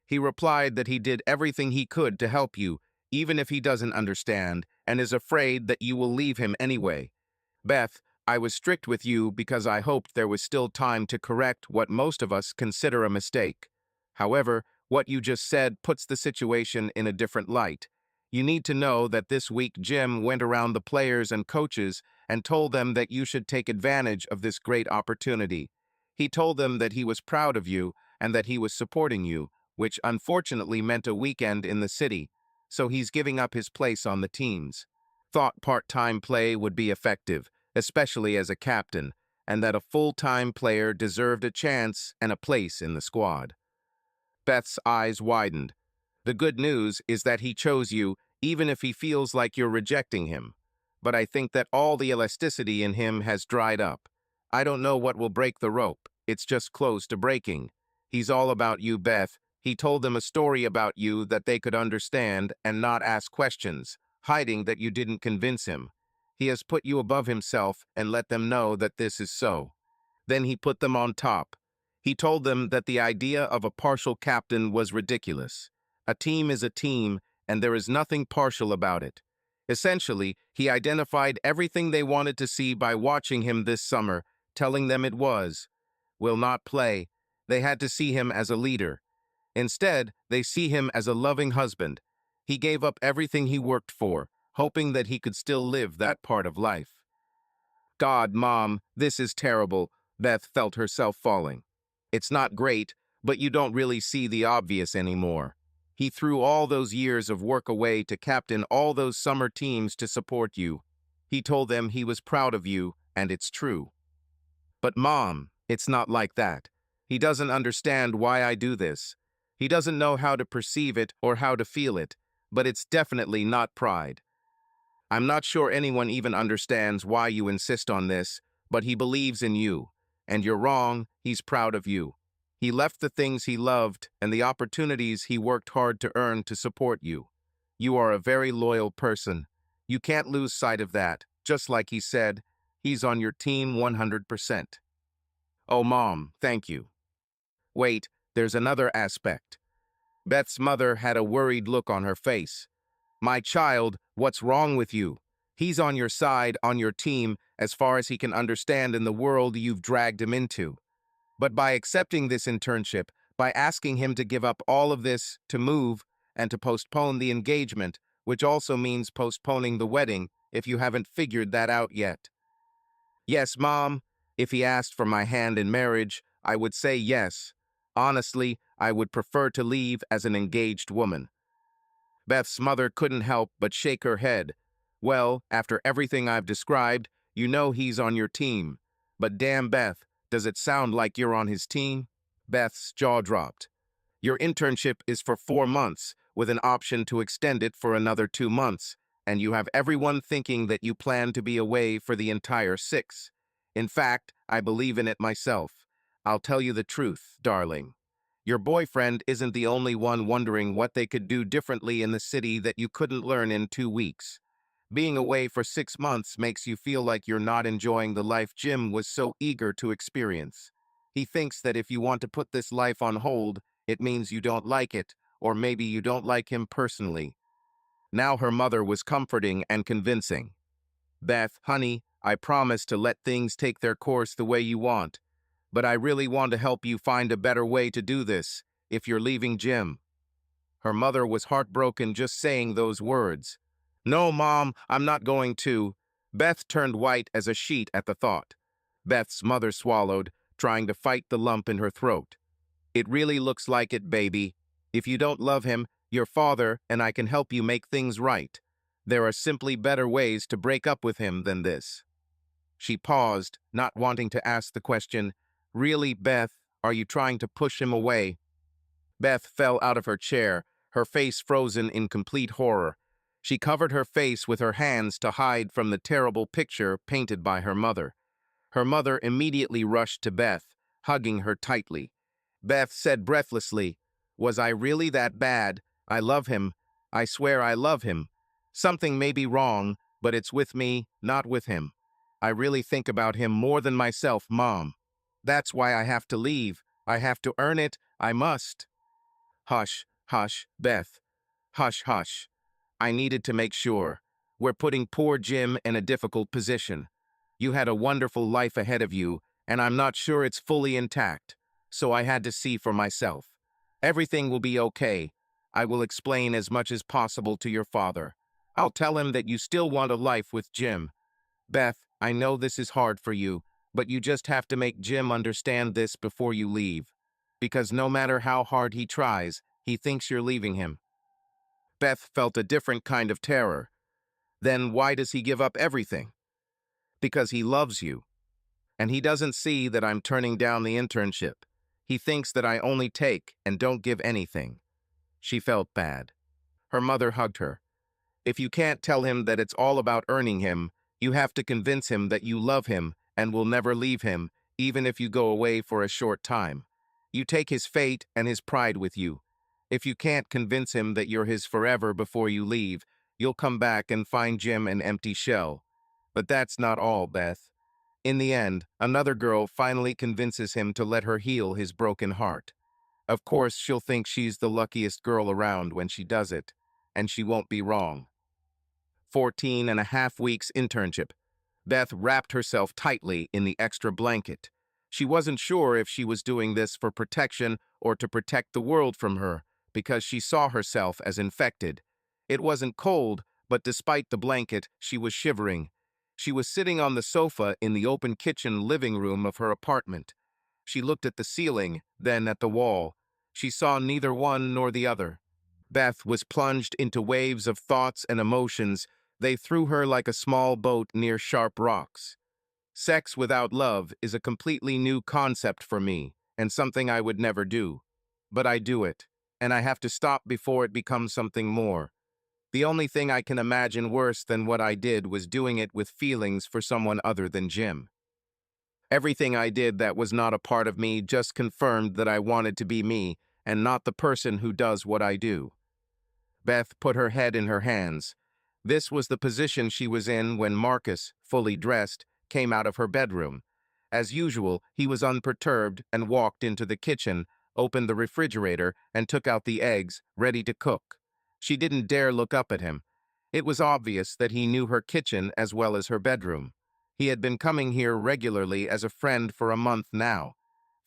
He replied that he did everything he could to help you, even if he doesn't understand, and is afraid that you will leave him anyway. Beth, I was strict with you because I hoped there was still time to correct what most of us consider a mistake. However, what you just said puts the situation in a different light. You need to know that this week Jim went around the players and coaches and told them that you should take advantage of this great opportunity. He told them that he was proud of you and that he was supporting you, which unfortunately meant a weekend in the city, so he's giving up his place on the teams. Thought part-time play would be effective, especially as a captain, and that a full-time player deserved a chance and a place in the squad. Beth's eyes widened. The good news is that he chose you, even if he feels like you're rejecting him. But I think that all the elasticity in him has dried up. I don't know what will break the rope. It's just close to breaking. He's all about you, Beth. He told them a story about you that they could understand and not ask questions, hiding that you didn't convince him. He has put you above himself and let them know that this is so. Then he put them on top. He told them that the idea of a partial captain was ridiculous. A team is a team, and there is nothing partial about it. Essentially, he identified everything they wanted to see by watching him this summer, telling them it was. Will not play. They had to see him as a leader. Instead, they see him as a loving husband. He gave up everything he worked for, hoping that he could still live that part of life. God, Mom, this is terrible. Beth felt herself falling. It's not great, but you don't really see the obvious anymore. He threw all those years of work away to captain all those summer teams to support you. He told them he was proud of you, and it's true. But Mom, it's not like that. He doesn't understand why I do this. He doesn't know how to perceive it or how to feel it, but it's definitely not pride. I'm not sure anyone even understands why you insist on this, but he believes in you. And you're wrong, he's proud of you. He left the things he loved and the opportunities he worked hard to earn to support you. You are a very loyal person. You can't lose sight of that. Just like he said, he's on your team 100%. Oh, Mom, thank you. Wait, there's another aspect. Beth's mother had a worried look on her face. My child, what's wrong with you? He's on your side, on your team, as far as he can understand in the world you've dragged him into. But by accepting this internship, by asking him to give up all of this, to move, and to postpone the engagement, which also means postponing the wedding, if you haven't figured that out yet. Yes, Mom, if he asked for my hand in marriage, I would say yes. Honestly, I would prefer to leave as an engaged woman. Beth's mother couldn't help but shake her head. Well, after everything I've described, you know he's on your team. But damn, Beth, does it sound like you're on his team? Beth's jaw dropped. Your internship is for 4 months, with an option to extend it for another 2 months, and you have everyone thinking that you plan to be away for the entire 6. In fact, I believe in it myself. I'll tell you the truth, darling. Your boyfriend isn't the only one wondering what they could do differently in the city that you couldn't learn in 2 weeks. Being away for 6 months makes you feel like you're not enjoying the life Jim was so eager to experience. He thinks that if you want to put this life on hold, it means you don't like it, or maybe you don't like him personally. Now her mother was comforting and convincing. Beth, honey, I promise to let things take their course the way you want. But I really want to help you find a better way to do this, if you're leaving Jim. Her mother was heartbroken just saying those words. No, Mom, I'm not going to. Beth turned white as a sheet at the thought. Beth's mother swallowed, trying to fight the lump in her throat. It really looks like it, baby. If you don't love him, your father and I can help you make things right. There are simply better ways to break up with him than this. She paused, not wanting to ask the question, really, Beth, are you trying to push him away? Beth fell out of her chair, her face frozen in complete horror. She covered her face with her hands to hide from the terrible picture painted by her mother. Her mother immediately rushed to Beth, hugging her tightly. Beth said breathlessly, "Was I really that bad? I love him. I swear I love him. Something may be wrong, but it's with me, not with him. I really think about him more than myself, Mom. That's why I have to leave. I have to earn it. I must." Hush, hush, Beth. Hush, hush. I needed to make sure. We're putting poor Jim in a difficult position. You had a wonderful life ahead of you, and I'm not sure it's fully intact, so I had to see for myself. Everything will be okay. I will explain as much as possible to your father. I'll tell him that you still want a life with Jim. Beth, I know this is hard for you, but you just have to make Jim understand this before you leave. Because no matter how hard he tries, he thinks you're leaving him. Beth felt a different kind of terror. Then why does he give up everything? Because he loves you. And he doesn't see that I'm turning down the internship. He thinks that I only take and don't give anything. She felt bad. Her mother hugged her. If you can't tell him that it's all about earning him, you have to convince him that you love him and will never leave him, even if you go away for a short time. You take his fate and his pride with you. If you can't convince him that you're his forever before you leave, you'll come back and find Jim an empty shell. But that's not all, Beth. In the end, another girl finally convinces him to let her heal his broken heart. Of course, she'll think she's the luckiest girl around when she does it, and she won't be wrong. 14.5 weeks internship. Beth wrapped herself tightly in the extra blanket. She wasn't sure if she was doing this for protection or to protect the world from her, because she saw herself as infected. It wasn't cold, but despite the blanket, she was shivering. She was sitting on the sofa in the open kitchen living room of her apartment. She looked at the ceiling, then at the wall. She saw neither one nor the other. Beth was plunged into waves of thoughts and emotions. They threw her like a small boat near sharp rocks. Sex without love is a completely new concept for me, and something I would never do. But I do it, and I have to stop before it becomes something more. The only thing I can imagine worse than what I did was doing it with feelings for someone other than Jim. Everything I did that was not a part of me just confirmed that I wanted to be me, and not the person who does what I do. Beth put her head in her hands. This was the position she was in when Marcus, fully dressed, came out of her bedroom. As usual, he was unperturbed and walked into the kitchen, opened the refrigerator, and took out the eggs, ready to cook. She didn't dare look up at him. It was obvious that he knew her kitchen as well as her bedroom. He had been coming here regularly as a friend for a month now.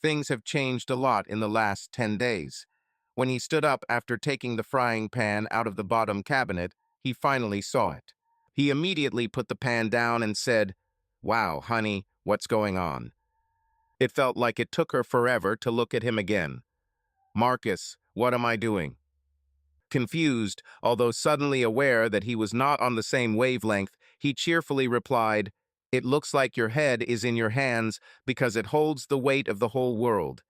Things have changed a lot in the last 10 days. When he stood up after taking the frying pan out of the bottom cabinet, he finally saw it. He immediately put the pan down and said, "Wow, honey, what's going on?" It felt like it took her forever to look at him again. "Marcus, what am I doing?" Confused, although suddenly aware that he was not on the same wavelength, he cheerfully replied, "It looks like your head is in your hands because it holds the weight of the whole world."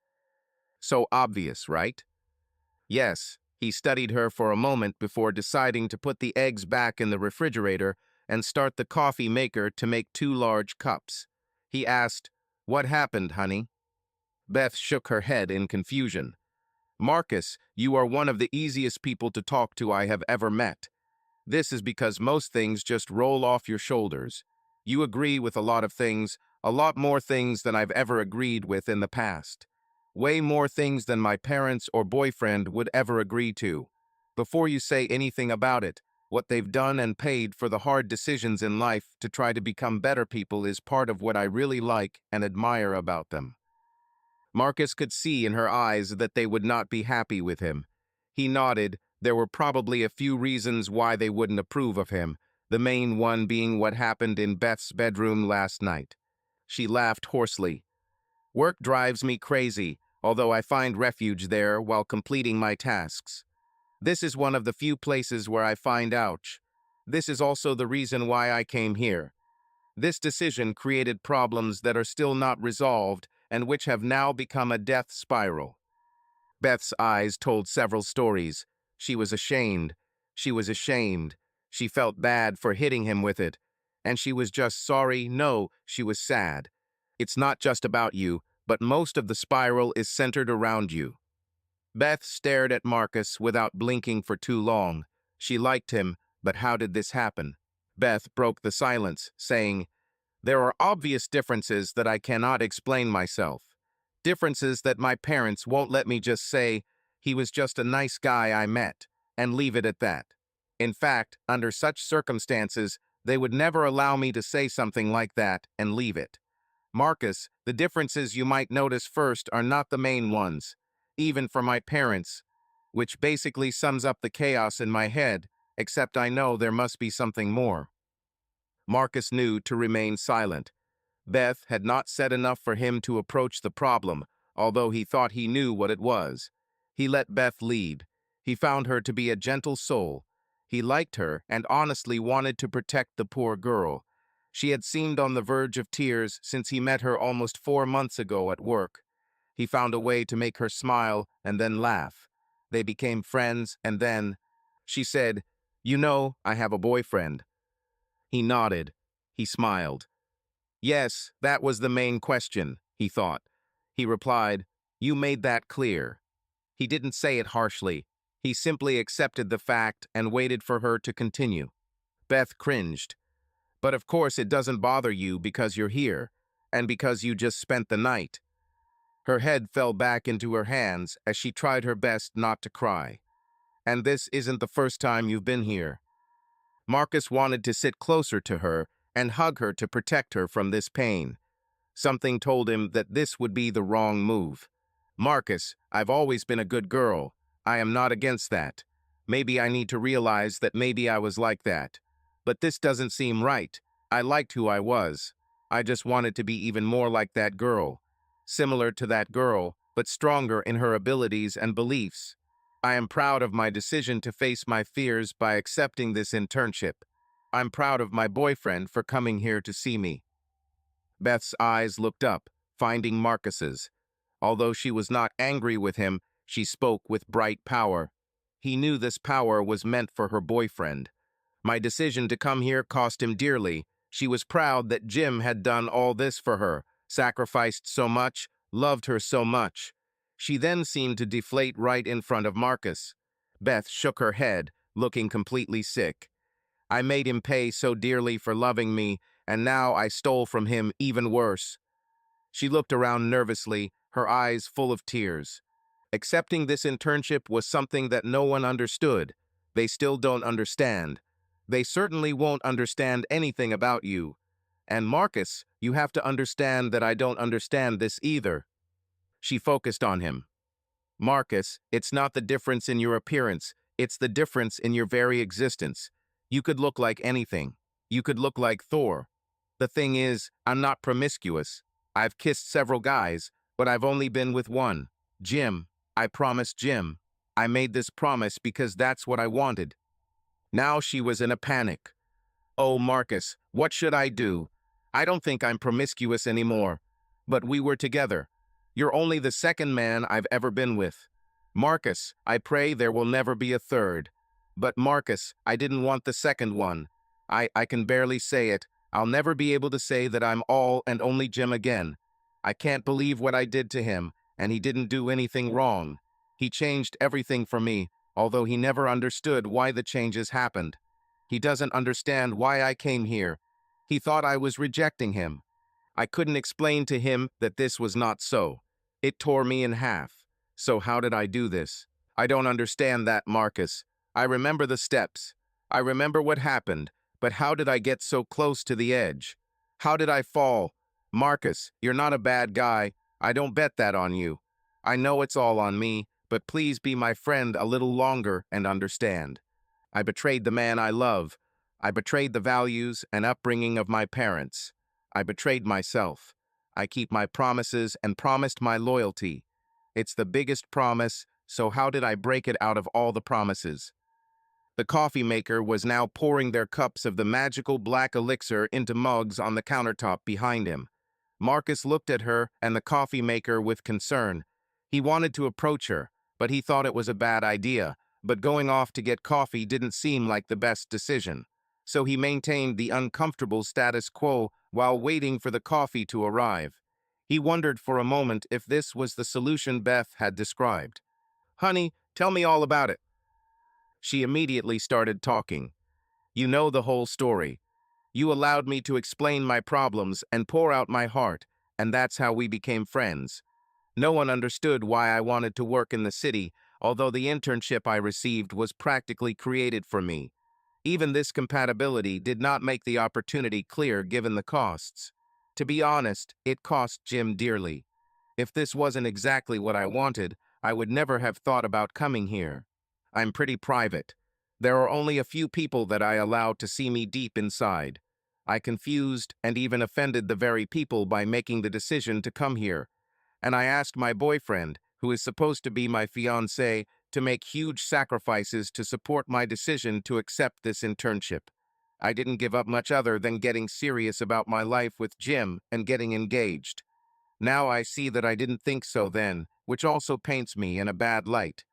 So obvious, right? Yes, he studied her for a moment before deciding to put the eggs back in the refrigerator and start the coffee maker to make 2 large cups. He asked, "What happened, honey?" Beth shook her head in confusion. Marcus, you are one of the easiest people to talk to I have ever met. This is because most things just roll off your shoulders. You agree with a lot of things, a lot more things than I've ever agreed with in the past. Way more things than my parents or boyfriend would ever agree to. Before you say anything about it, what they've done and paid for the hard decisions in life to try to become better people is part of what I really like and admire about them. Marcus could see in her eyes that they would not be happy with him. He nodded. There were probably a few reasons why they wouldn't approve of him, the main one being what happened in Beth's bedroom last night. She laughed hoarsely. Work drives me crazy, although I find refuge there while completing my tasks. This is one of the few places where I find ouch. This is also the reason why I came here. This decision created problems that are still not resolved and which have now become a death spiral. Beth's eyes told several stories. She was ashamed. She was ashamed. She felt bad for hitting him with it. And she was just sorry. No, she was sad. It's not just about you, but most of the spiral is centered around you. Beth stared at Marcus without blinking for too long. She liked him, but how did this happen? Beth broke the silence, saying, "There are obvious differences that I cannot explain myself. Differences that my parents won't let me just say, he was just a nice guy I met, and leave it at that. In fact, under such circumstances, they would never allow me to say something like that and leave it. Marcus, the differences you might notice first are not the main ones, even for my parents, which basically sums up the chaos in my head, except I know there must be something more." Marcus knew to remain silent. Beth had not said enough for him to approach the problem, although he thought he knew what it was. He let Beth lead. He found her to be a gentle soul. He liked her and honestly wanted to protect the poor girl. She had seemed on the verge of tears since he met her almost 4 months ago at work. He found a way to make her smile and then laugh. They became friends, and then she said, "You know, I have a boyfriend." He nodded. He smiled. Yes, that was the main question, he thought. He replied, "You made that clear." He didn't say it harshly. He simply accepted the fact and waited for her to continue. Beth cringed. "But of course it doesn't bother you because you're here, and because you just spent the night." Her head fell back into her hands as she tried her best not to cry. "And this isn't the first time you've been here." Marcus wanted to sit closer to her and hug her to protect her from this pain. Something told him that this would be the wrong move. "Marcus, I've always been a good girl. I am not against that. Maybe I need to realize that maybe I was like that. But this doesn't seem right. I liked who I was. I just wanted to be even more like that girl. Similar to that girl, but stronger in her abilities and beliefs. I am proud of my decision to face my fears by accepting this internship. I'm proud of my boyfriend for coming here to see me." Beth's eyes looked up, finding Marcus's. Although she was not angry with him, she spoke with bright power. He knew this power was meant for her boyfriend. "My decision to come here cost him dearly. She was proud that Jim had done all this for her, sacrificed so much, loved her so much." She then seemed to deflate right in front of Marcus. Beth shook her head, looking completely sick. "I made him pay so dearly for loving me, and now I stole from him even worse." She looked around nervously, her eyes full of tears. Accepting this internship was something that no one understood. They still don't understand. They certainly won't understand anything about you. And Marcus, you have to understand that I don't understand this either. She focused on him. "Marcus, it's not the difference in your appearance, it's the difference in your very existence. You could look like anything. You could look like Thor. The thing is, I'm not promiscuous. I've kissed several guys, but I've only been with one. Jim. I promised Jim. I made this promise because that's what I wanted." Now she was in a panic. "Oh, Marcus, what should I do? I don't think I'm promiscuous anymore. But we were together. You're only the second man I've ever been with. Marcus, I pray there will never be a third. But Marcus, I didn't want the second one. I can barely say it. I'll never be able to say that I'm all and only Jim again. I can't believe what I did to him, and he didn't do anything wrong. He changed everything for me, although he never understood why the changes happened. He doesn't understand why I came here. He thought I was rejecting him. I couldn't explain to him that this was not so. It tore me in half. So how did I do this? I don't understand that, Marcus. I remember the steps. I remember what happened, but how did I get so close to the edge? How did I fall? Marcus, you're not a bad guy. I don't bet that on you. I know it's all on me, but please be my friend a little longer and understand. I betrayed the man I love. I betrayed the values and upbringing of my parents. I betrayed myself. I keep my promises and promised my loyalty. It's the biggest promise, so how did I break it out of all the promises? The coffee maker was now pouring their cups of the magical black elixir into mugs on the countertop behind him. Marcus looked at her and the coffee maker with concern. He wanted to approach her, but he thought it was a bad idea, but going off to get coffee didn't seem like the best decision. So he maintained the uncomfortable status quo while waiting for the coffee to arrive. He wondered for a moment if this was the solution Beth had described. "Honey, tell me all about it." She immediately started talking. "You know the whole story. You allowed me to explain my problems and pour out my heart, and that's how we became friends. No one understood why I wanted to work in the city, although the internship I received was practically created for me. Even this compatibility did not make the opportunity clear given the costs. To be honest, it cost Jim dearly. If this wasn't exactly what I wanted, I would never have thought about coming here. I'm pretty private. There are only a few people that I allow to see me deep inside. I confused and even offended the very people by making the decision to come here. And I asked my boyfriend, who is supposed to be my fiancé, to make huge sacrifices to support my decision to accept this internship. I didn't give up much other than getting serious about my life with Jim and getting engaged. Now I see that I didn't think so then, which also paints me in a bad light.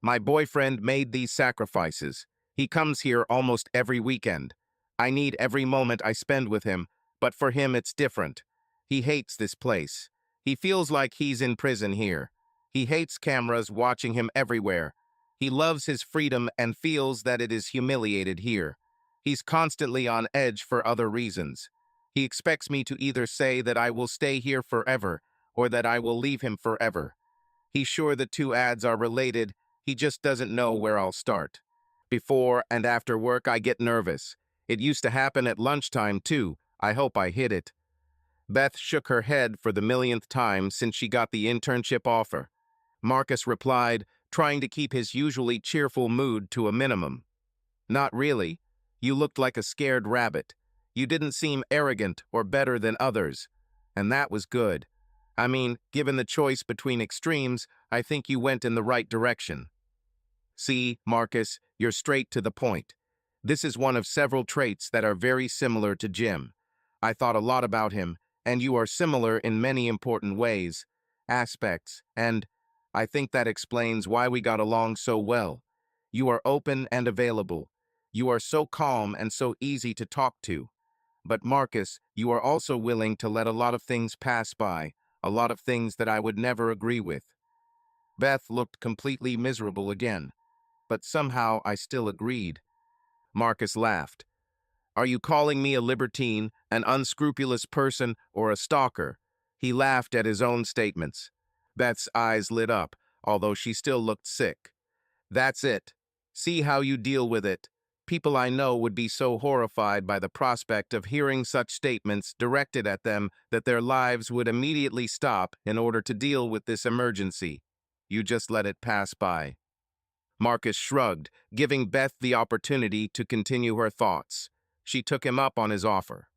My boyfriend made these sacrifices. He comes here almost every weekend. I need every moment I spend with him, but for him it's different. He hates this place. He feels like he's in prison here. He hates cameras watching him everywhere. He loves his freedom and feels that it is humiliated here. He's constantly on edge for other reasons. He expects me to either say that I will stay here forever or that I will leave him forever. He's sure the two ads are related, he just doesn't know where I'll start. Before and after work, I get nervous. It used to happen at lunchtime, too. I hope I hit it. Beth shook her head for the millionth time since she got the internship offer. Marcus replied, trying to keep his usually cheerful mood to a minimum. "Not really. You looked like a scared rabbit. You didn't seem arrogant or better than others. And that was good. I mean, given the choice between extremes, I think you went in the right direction." See, Marcus, you're straight to the point. This is one of several traits that are very similar to Jim. I thought a lot about him, and you are similar in many important aspects, and I think that explains why we got along so well. You are open and available. You are so calm and so easy to talk to. But Marcus, you are also willing to let a lot of things pass by, a lot of things that I would never agree with. Beth looked completely miserable again, but somehow I still agreed. Marcus laughed. "Are you calling me a libertine, an unscrupulous person, or a stalker?" He laughed at his own statements. Beth's eyes lit up, although she still looked sick. "That's it. See how you deal with it. People I know would be so horrified by the prospect of hearing such statements directed at them that their lives would immediately stop in order to deal with this emergency. You just let it pass by." Marcus shrugged, giving Beth the opportunity to continue her thoughts. She took him up on his offer.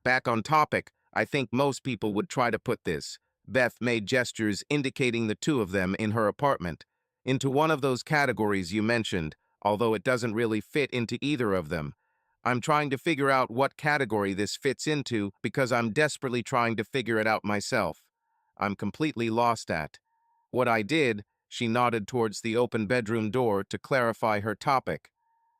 "Back on topic, I think most people would try to put this." Beth made gestures indicating the two of them in her apartment, "into one of those categories you mentioned, although it doesn't really fit into either of them. I'm trying to figure out what category this fits into because I'm desperately trying to figure it out myself. I'm completely lost at what I did." She nodded towards the open bedroom door to clarify her topic.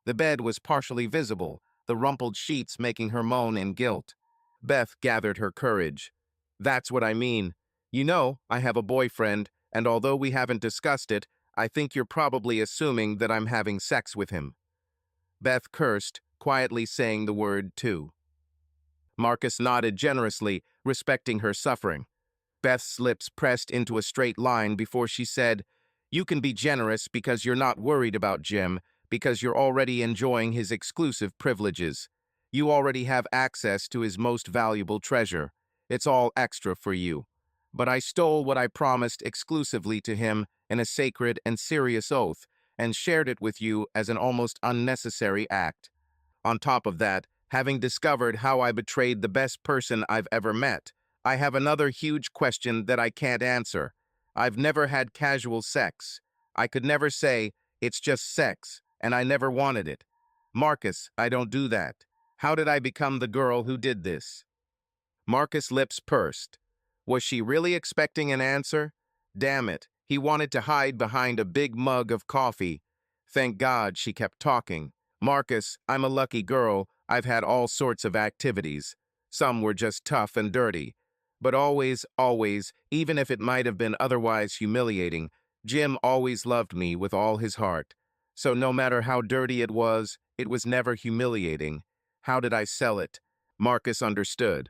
The bed was partially visible, the rumpled sheets making her moan in guilt. Beth gathered her courage. "That's what I mean. You know, I have a boyfriend, and although we haven't discussed it, I think you're probably assuming that I'm having sex with him. Beth cursed, quietly saying the word too. Marcus nodded generously, respecting her suffering. Beth's lips pressed into a straight line before she said, "You can be generous because you're not worried about Jim, because you're already enjoying his exclusive privileges. You already have access to his most valuable treasure. It's all extra for you. But I stole what I promised exclusively to him in a sacred and serious oath, and shared it with you as an almost unnecessary act. On top of that, having discovered how I betrayed the best person I've ever met, I have another huge question that I can't answer. I've never had casual sex. I could never say, it's just sex, and I never wanted it. Marcus, I don't do that. How did I become the girl who did this?" Marcus' lips pursed. Was she really expecting an answer? Damn it, he wanted to hide behind a big mug of coffee. Thank God she kept talking. "Marcus, I'm a lucky girl. I've had all sorts of activities. Some were just tough and dirty. But always, even if it might have been otherwise humiliating, Jim always loved me with all his heart. So no matter how dirty it was never humiliating. How did I sell it?" Marcus understood.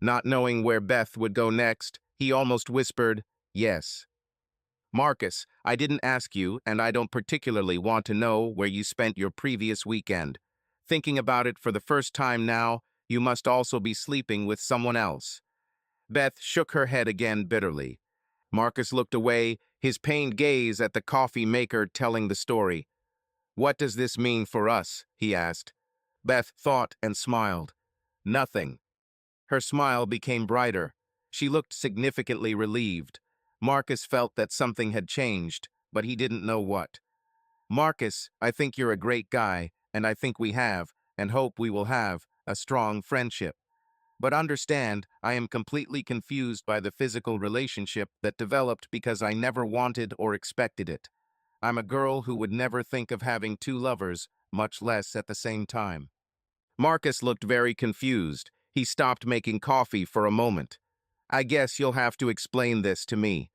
Not knowing where Beth would go next, he almost whispered, "Yes." "Marcus, I didn't ask you, and I don't particularly want to know where you spent your previous weekend. Thinking about it for the first time now, you must also be sleeping with someone else." Beth shook her head again bitterly. Marcus looked away, his pained gaze at the coffee maker telling the story. "What does this mean for us?" he asked. Beth thought and smiled. "Nothing." Her smile became brighter. She looked significantly relieved. Marcus felt that something had changed, but he didn't know what. "Marcus, I think you're a great guy, and I think we have, and hope we will have, a strong friendship. But understand, I am completely confused by the physical relationship that developed because I never wanted or expected it. I'm a girl who would never think of having two lovers, much less at the same time." Marcus looked very confused. He stopped making coffee for a moment. "I guess you'll have to explain this to me."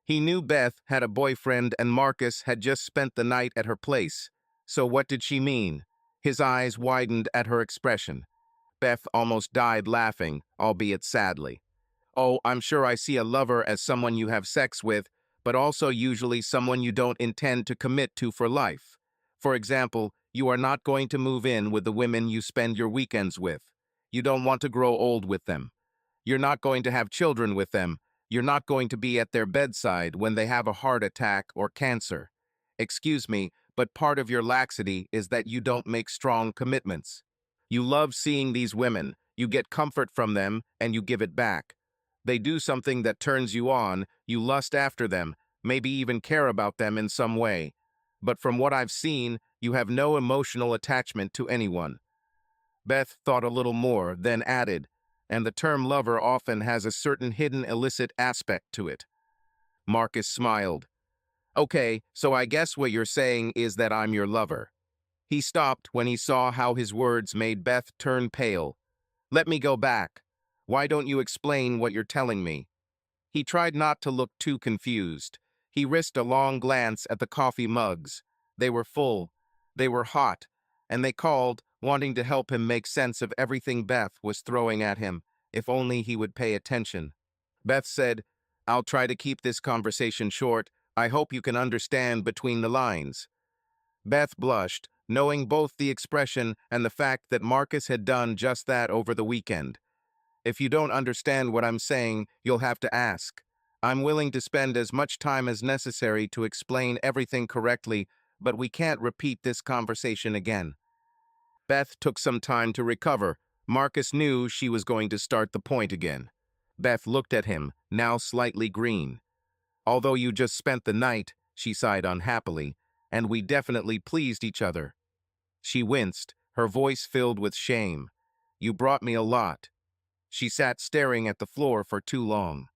He knew Beth had a boyfriend and Marcus had just spent the night at her place. So what did she mean? His eyes widened at her expression. Beth almost died laughing, albeit sadly. "Oh, I'm sure I see a lover as someone you have sex with, but also usually someone you don't intend to commit to for life. For example, you are not going to move in with the women you spend your weekends with. You don't want to grow old with them. You're not going to have children with them. You're not going to be at their bedside when they have a heart attack or cancer. Excuse me, but part of your laxity is that you don't make strong commitments. You love seeing these women, you get comfort from them, and you give it back. They do something that turns you on, you lust after them, maybe even care about them in some way. But from what I've seen, you have no emotional attachment to anyone." Beth thought a little more, then added, "And the term lover often has a certain hidden illicit aspect to it." Marcus smiled. "Okay, so I guess what you're saying is that I'm your lover." He stopped when he saw how his words made Beth turn pale. "Let me go back. Why don't you explain what you're telling me?" He tried not to look too confused. He risked a long glance at the coffee mugs. They were full. They were hot. And they called, wanting to help him make sense of everything Beth was throwing at him, if only he would pay attention. Beth said, "I'll try to keep this conversation short. I hope you can understand between the lines." Beth blushed, knowing both the expression and the fact that Marcus had done just that over the weekend. "If you don't understand what I'm saying, you'll have to ask. I'm willing to spend as much time as necessary to explain everything correctly, but we can't repeat this conversation again." Beth took some time to recover. Marcus knew she was going to start the point again. Beth looked at him, now slightly green. "Although you just spent the night," she sighed unhappily, "and we definitely pleased each other." She winced, her voice filled with shame. "You brought me a lot." She sat staring at the floor for too long.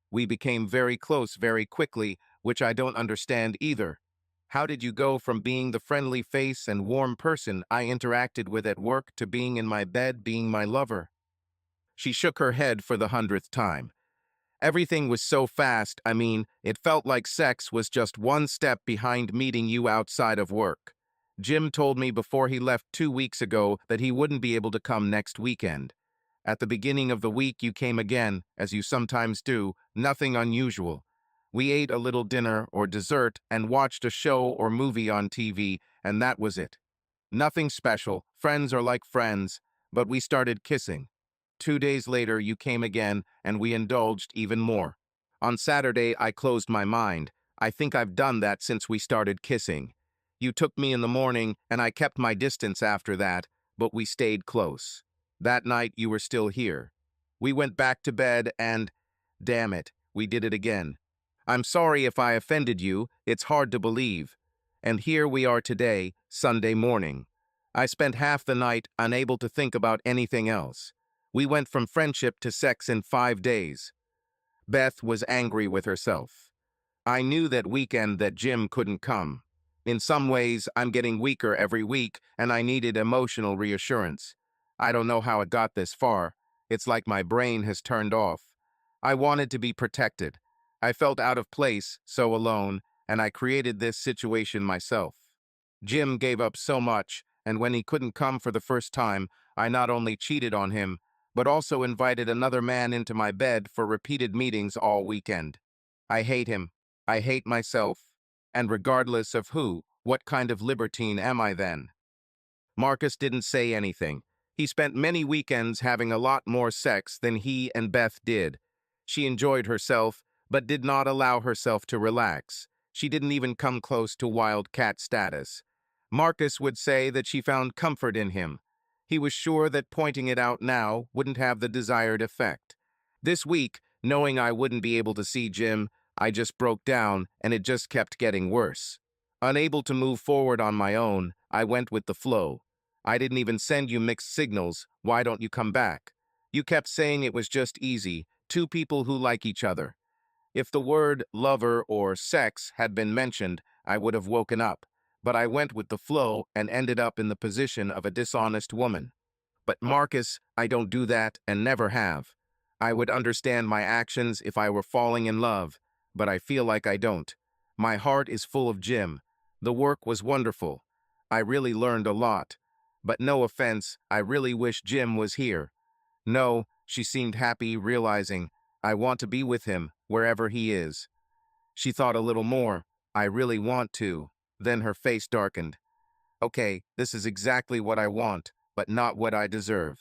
"We became very close very quickly, which I don't understand either. How did you go from being the friendly face and warm person I interacted with at work to being in my bed being my lover?" She shook her head for the 100th time. Everything was so fast, it felt like sex was just one step behind meeting you outside of work. Jim told me before he left 2 weeks ago that he wouldn't be able to come next weekend. At the beginning of the week, you came again, as you sometimes do, nothing unusual. We ate a little dinner or dessert and watched a show or movie on TV, and that was it. Nothing special, friends are like friends, but we started kissing. 2 days later, you came again, and we indulged even more. On Saturday, I closed my mind. I think I've done that since we started kissing. You took me in the morning, and I kept my distance after that, but we stayed close. That night, you were still here. We went back to bed, and, damn it, we did it again. I'm sorry if I offended you, it's hard to believe. And here we are today, Sunday morning. I spent half the night unable to think about anything else. We went from friendship to sex in 5 days. Beth was angry with herself. I knew that weekend that Jim couldn't come. In some ways, I'm getting weaker every week, and I needed emotional reassurance. I don't know how it got this far. It's like my brain has turned off. I wanted to be protected. I felt out of place, so alone, and I created this situation myself. Jim gave up so much, and when he couldn't come for the first time, I not only cheated on him, but also invited another man into my bed for repeated meetings all weekend. I hate him. I hate myself. And regardless of who, what kind of libertine am I then? Marcus didn't say anything. He spent many weekends having a lot more sex than he and Beth did. She enjoyed herself, but did not allow herself to relax. She didn't even come close to wildcat status. Marcus would say that she found comfort in him. He was sure that pointing it out now wouldn't have the desired effect. This week, knowing I wouldn't be able to see Jim, I just broke down, and it just kept getting worse. Unable to move forward on my own, I went with the flow. I didn't even send you mixed signals, why don't you come back? You kept saying it was just easy, two people who like each other. If the word lover or sex had been mentioned, I would have woken up, but I went with the flow and ended up in the position of a dishonest woman. But Marcus, I don't do that and never have. I would understand my actions if I were falling in love, but I feel like I don't. My heart is full of Jim. The work was wonderful. I really learned a lot. But no offense, I really wish Jim was here. No, she seemed happy, realizing, I want to be with him, wherever he is. She thought a little more. I really want to. Then her face darkened. Okay, this is exactly what I want, but not what I deserve.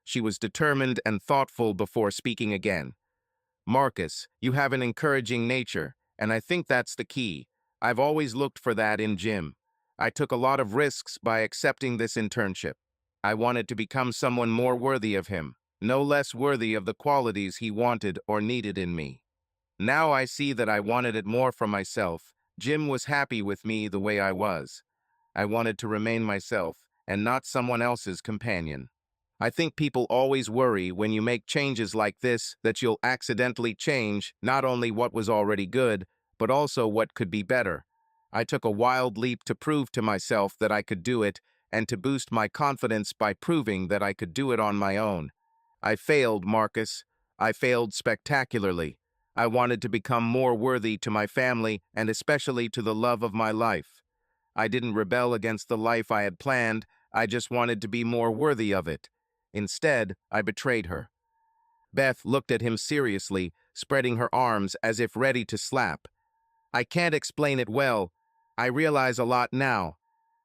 She was determined and thoughtful before speaking again. Marcus, you have an encouraging nature, and I think that's the key. I've always looked for that in Jim. I took a lot of risks by accepting this internship. I wanted to become someone more worthy of him, no less worthy of the qualities he wanted or needed in me. Now I see that I wanted it more for myself. Jim was happy with me the way I was. I wanted to remain myself and not someone else's companion. I think people always worry when you make changes like this that you'll accidentally change not only what was already good, but also what could be better. I took a wild leap to prove to myself that I could do it and to boost my confidence by proving that I could do it on my own. I failed, Marcus. I failed spectacularly. I wanted to become more worthy to my family and especially to the love of my life. I didn't rebel against the life I had planned, I just wanted to be more worthy of it. Instead, I betrayed her. Beth looked at him seriously, spreading her arms as if ready to slap. I can't explain it well. I realize a lot now.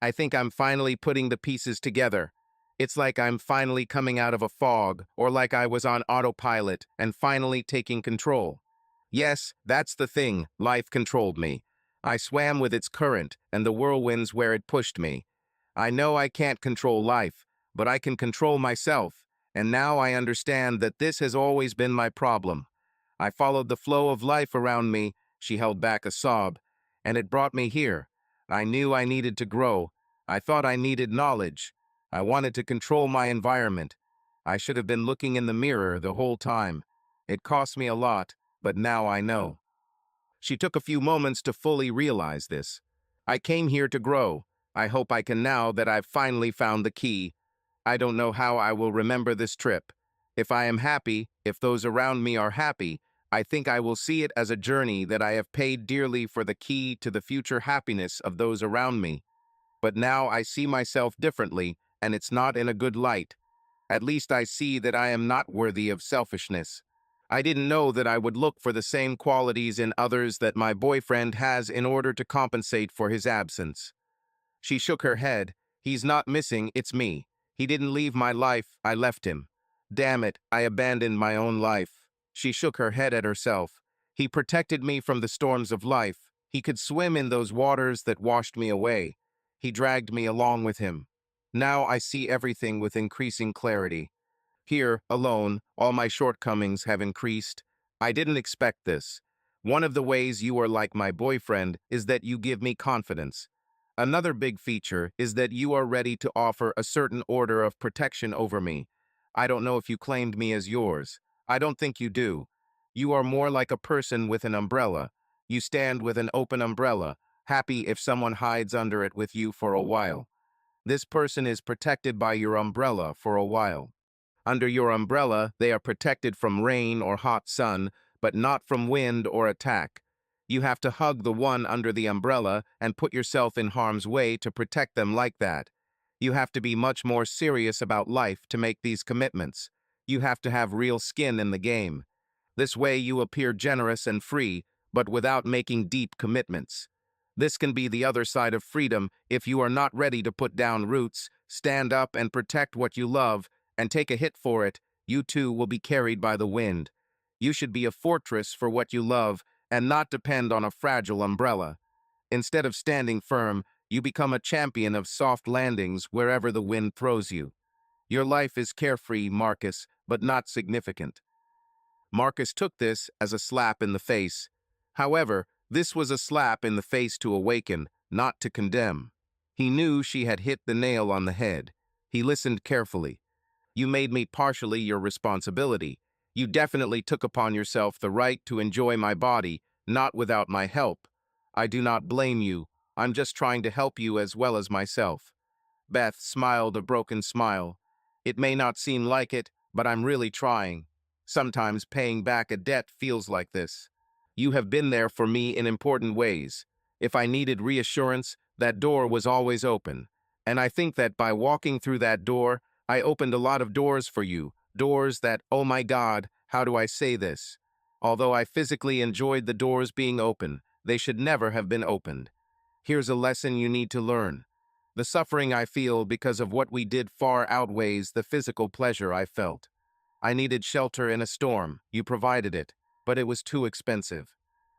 I think I'm finally putting the pieces together. It's like I'm finally coming out of a fog, or like I was on autopilot and finally taking control. Yes, that's the thing, life controlled me. I swam with its current and the whirlwinds where it pushed me. I know I can't control life, but I can control myself, and now I understand that this has always been my problem. I followed the flow of life around me, she held back a sob, and it brought me here. I knew I needed to grow. I thought I needed knowledge. I wanted to control my environment. I should have been looking in the mirror the whole time. It cost me a lot, but now I know. She took a few moments to fully realize this. I came here to grow. I hope I can now that I've finally found the key. I don't know how I will remember this trip. If I am happy, If those around me are happy, I think I will see it as a journey that I have paid dearly for the key to the future happiness of those around me. But now I see myself differently, and it's not in a good light. At least I see that I am not worthy of selfishness. I didn't know that I would look for the same qualities in others that my boyfriend has in order to compensate for his absence. She shook her head. He's not missing, it's me. He didn't leave my life, I left him. Damn it, I abandoned my own life. She shook her head at herself. He protected me from the storms of life. He could swim in those waters that washed me away. He dragged me along with him. Now I see everything with increasing clarity. Here, alone, all my shortcomings have increased. I didn't expect this. One of the ways you are like my boyfriend is that you give me confidence. Another big feature is that you are ready to offer a certain order of protection over me. I don't know if you claimed me as yours. I don't think you do. You are more like a person with an umbrella. You stand with an open umbrella, happy if someone hides under it with you for a while. This person is protected by your umbrella for a while. Under your umbrella, they are protected from rain or hot sun, but not from wind or attack. You have to hug the one under the umbrella and put yourself in harm's way to protect them like that. You have to be much more serious about life to make these commitments. You have to have real skin in the game. This way you appear generous and free, but without making deep commitments. This can be the other side of freedom if you are not ready to put down roots, stand up and protect what you love, and take a hit for it. You too will be carried by the wind. You should be a fortress for what you love and not depend on a fragile umbrella. Instead of standing firm, you become a champion of soft landings wherever the wind throws you. Your life is carefree, Marcus, but not significant. Marcus took this as a slap in the face. However, this was a slap in the face to awaken, not to condemn. He knew she had hit the nail on the head. He listened carefully. You made me partially your responsibility. You definitely took upon yourself the right to enjoy my body, not without my help. I do not blame you. I'm just trying to help you as well as myself. Beth smiled a broken smile. It may not seem like it, but I'm really trying. Sometimes paying back a debt feels like this. You have been there for me in important ways. If I needed reassurance, that door was always open. And I think that by walking through that door, I opened a lot of doors for you, doors that, oh my God, how do I say this? Although I physically enjoyed the doors being open, they should never have been opened. Here's a lesson you need to learn. The suffering I feel because of what we did far outweighs the physical pleasure I felt. I needed shelter in a storm. You provided it, but it was too expensive.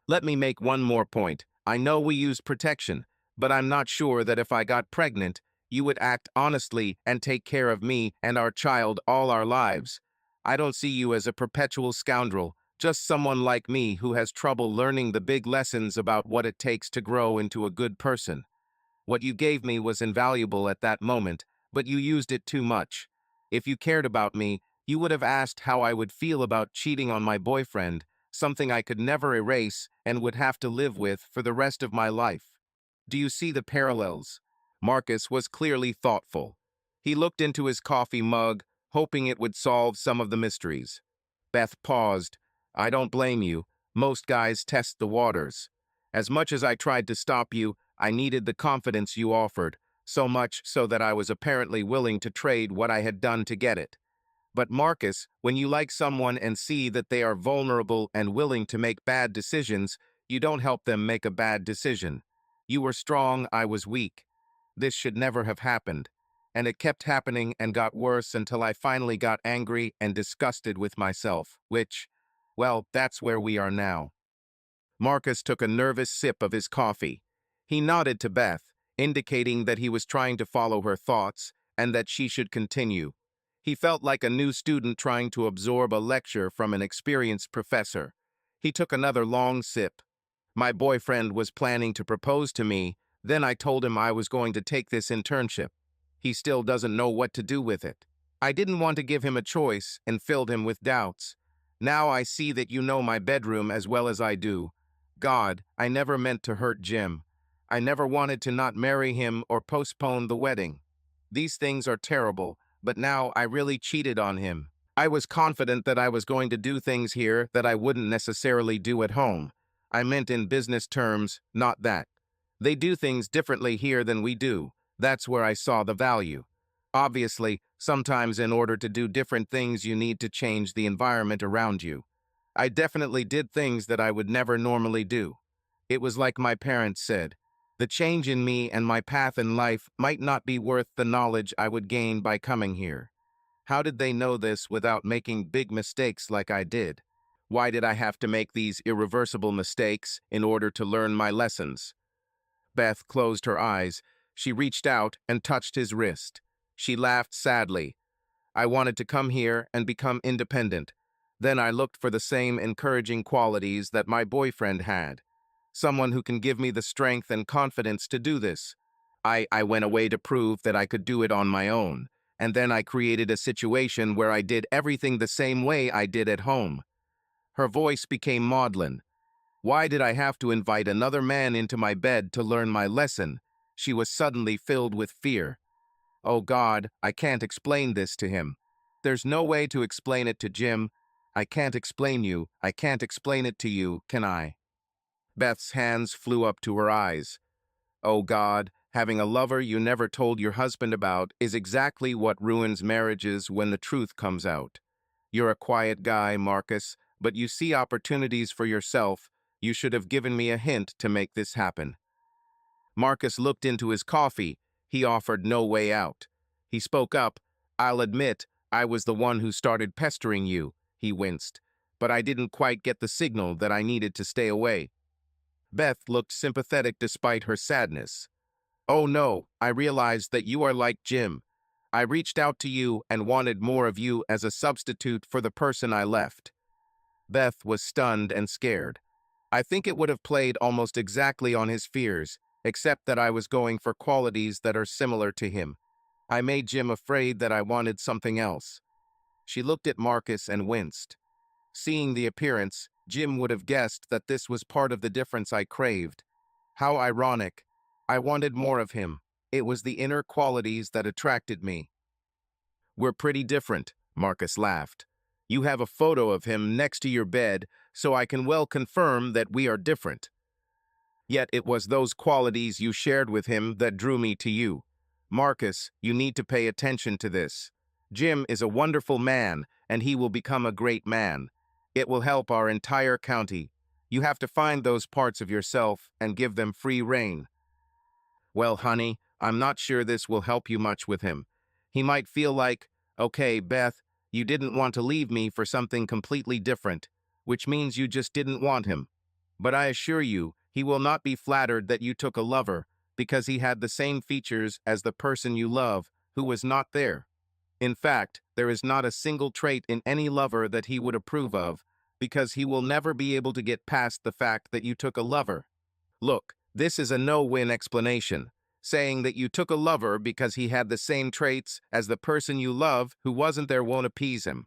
Let me make one more point. I know we use protection, but I'm not sure that if I got pregnant, you would act honestly and take care of me and our child all our lives. I don't see you as a perpetual scoundrel, just someone like me who has trouble learning the big lessons about what it takes to grow into a good person. What you gave me was invaluable at that moment, but you used it too much. If you cared about me, you would have asked how I would feel about cheating on my boyfriend, something I could never erase and would have to live with for the rest of my life. Do you see the parallels? Marcus was clearly thoughtful. He looked into his coffee mug, hoping it would solve some of the mysteries. Beth paused. I don't blame you. Most guys test the waters. As much as I tried to stop you, I needed the confidence you offered, so much so that I was apparently willing to trade what I had done to get it. But Marcus, when you like someone and see that they are vulnerable and willing to make bad decisions, you don't help them make a bad decision. You were strong, I was weak. This should never have happened. And it kept happening and got worse until I finally got angry and disgusted with myself, which, well, that's where we are now. Marcus took a nervous sip of his coffee. He nodded to Beth, indicating that he was trying to follow her thoughts and that she should continue. He felt like a new student trying to absorb a lecture from an experienced professor. He took another long sip. My boyfriend was planning to propose to me, then I told him I was going to take this internship. He still doesn't know what to do with it. I didn't want to give him a choice and filled him with doubts. Now I see that you know my bedroom as well as I do. God, I never meant to hurt Jim. I never wanted to not marry him or postpone the wedding. These things are terrible, but now I really cheated on him. I was confident that I was going to do things here that I wouldn't necessarily do at home. I meant in business terms, not that. They do things differently here than we do. That's where I saw the value. Obviously, sometimes in order to do different things, you need to change the environment around you. I definitely did things that I would never normally do. It was like my parents said, the change in me and my path in life might not be worth the knowledge I would gain by coming here. How did they know this without making big mistakes like I did? Why did I have to make these irreversible mistakes in order to learn my lessons? Beth closed her eyes. She reached out and touched his wrist. She laughed sadly. I wanted to come here and become independent. Then I looked for the same encouraging qualities that my boyfriend had. Someone who can give me the strength and confidence to do this. I went away to prove that I could do it on my own. And then I created a situation where I did everything the same way I did at home. Her voice became maudlin. Why did I have to invite another man into my bed to learn my lesson? She was suddenly filled with fear. Oh God, I can't explain this to him. There's no way to explain it to Jim. I can't explain you. I can't explain it to you, can I? Beth's hands flew up to her eyes. Oh God, having a lover you never told your husband about is exactly what ruins marriages when the truth comes out. You're a quiet guy, Marcus, but you see opportunities for yourself. You should have given me a hint to make this happen. Marcus looked into his coffee. He offered no way out. He spoke up. I'll admit, I was the one who started pestering you, he winced. But I didn't quite get the signal that I needed to stay away. Beth looked sympathetic despite her sadness. Oh no, I realized that you are like Jim. I reached out to you and wanted more of you as a substitute for the person I left. Beth was stunned and scared. I think it would have played almost exactly on his fears, except that I was going for qualities that are similar to him. I made Jim afraid that I wanted something else. She looked at Marcus and winced. Seeing the appearance, Jim would have guessed that this was part of the difference I craved. How ironic. I wanted more of him. It was the inner qualities that attracted me. We're pretty different, Marcus laughed. You have a photo of him next to your bed, so I can well confirm that we are different. Yet it was those qualities you shared with him that drew me to you. Marcus, you need to pay attention to this. Jim is a wonderful man, and he will become a great man. It will help our entire county. You have to find those parts of yourself and give them free rein. Well, honey, I'm not sure this will help you much with him. He might feel like, okay, Beth, you didn't want to leave me for something completely different, which means you just didn't want him. But I assure you, he will not be flattered that you took a lover, because he had the same features as the person you love, who was not there. In fact, there is not a single trait in any lover that he would approve of, because he will never be able to get past the fact that you took a lover. Look, this is a no-win explanation, saying that you took a lover because he had the same traits as the person you love who wasn't there won't appease him.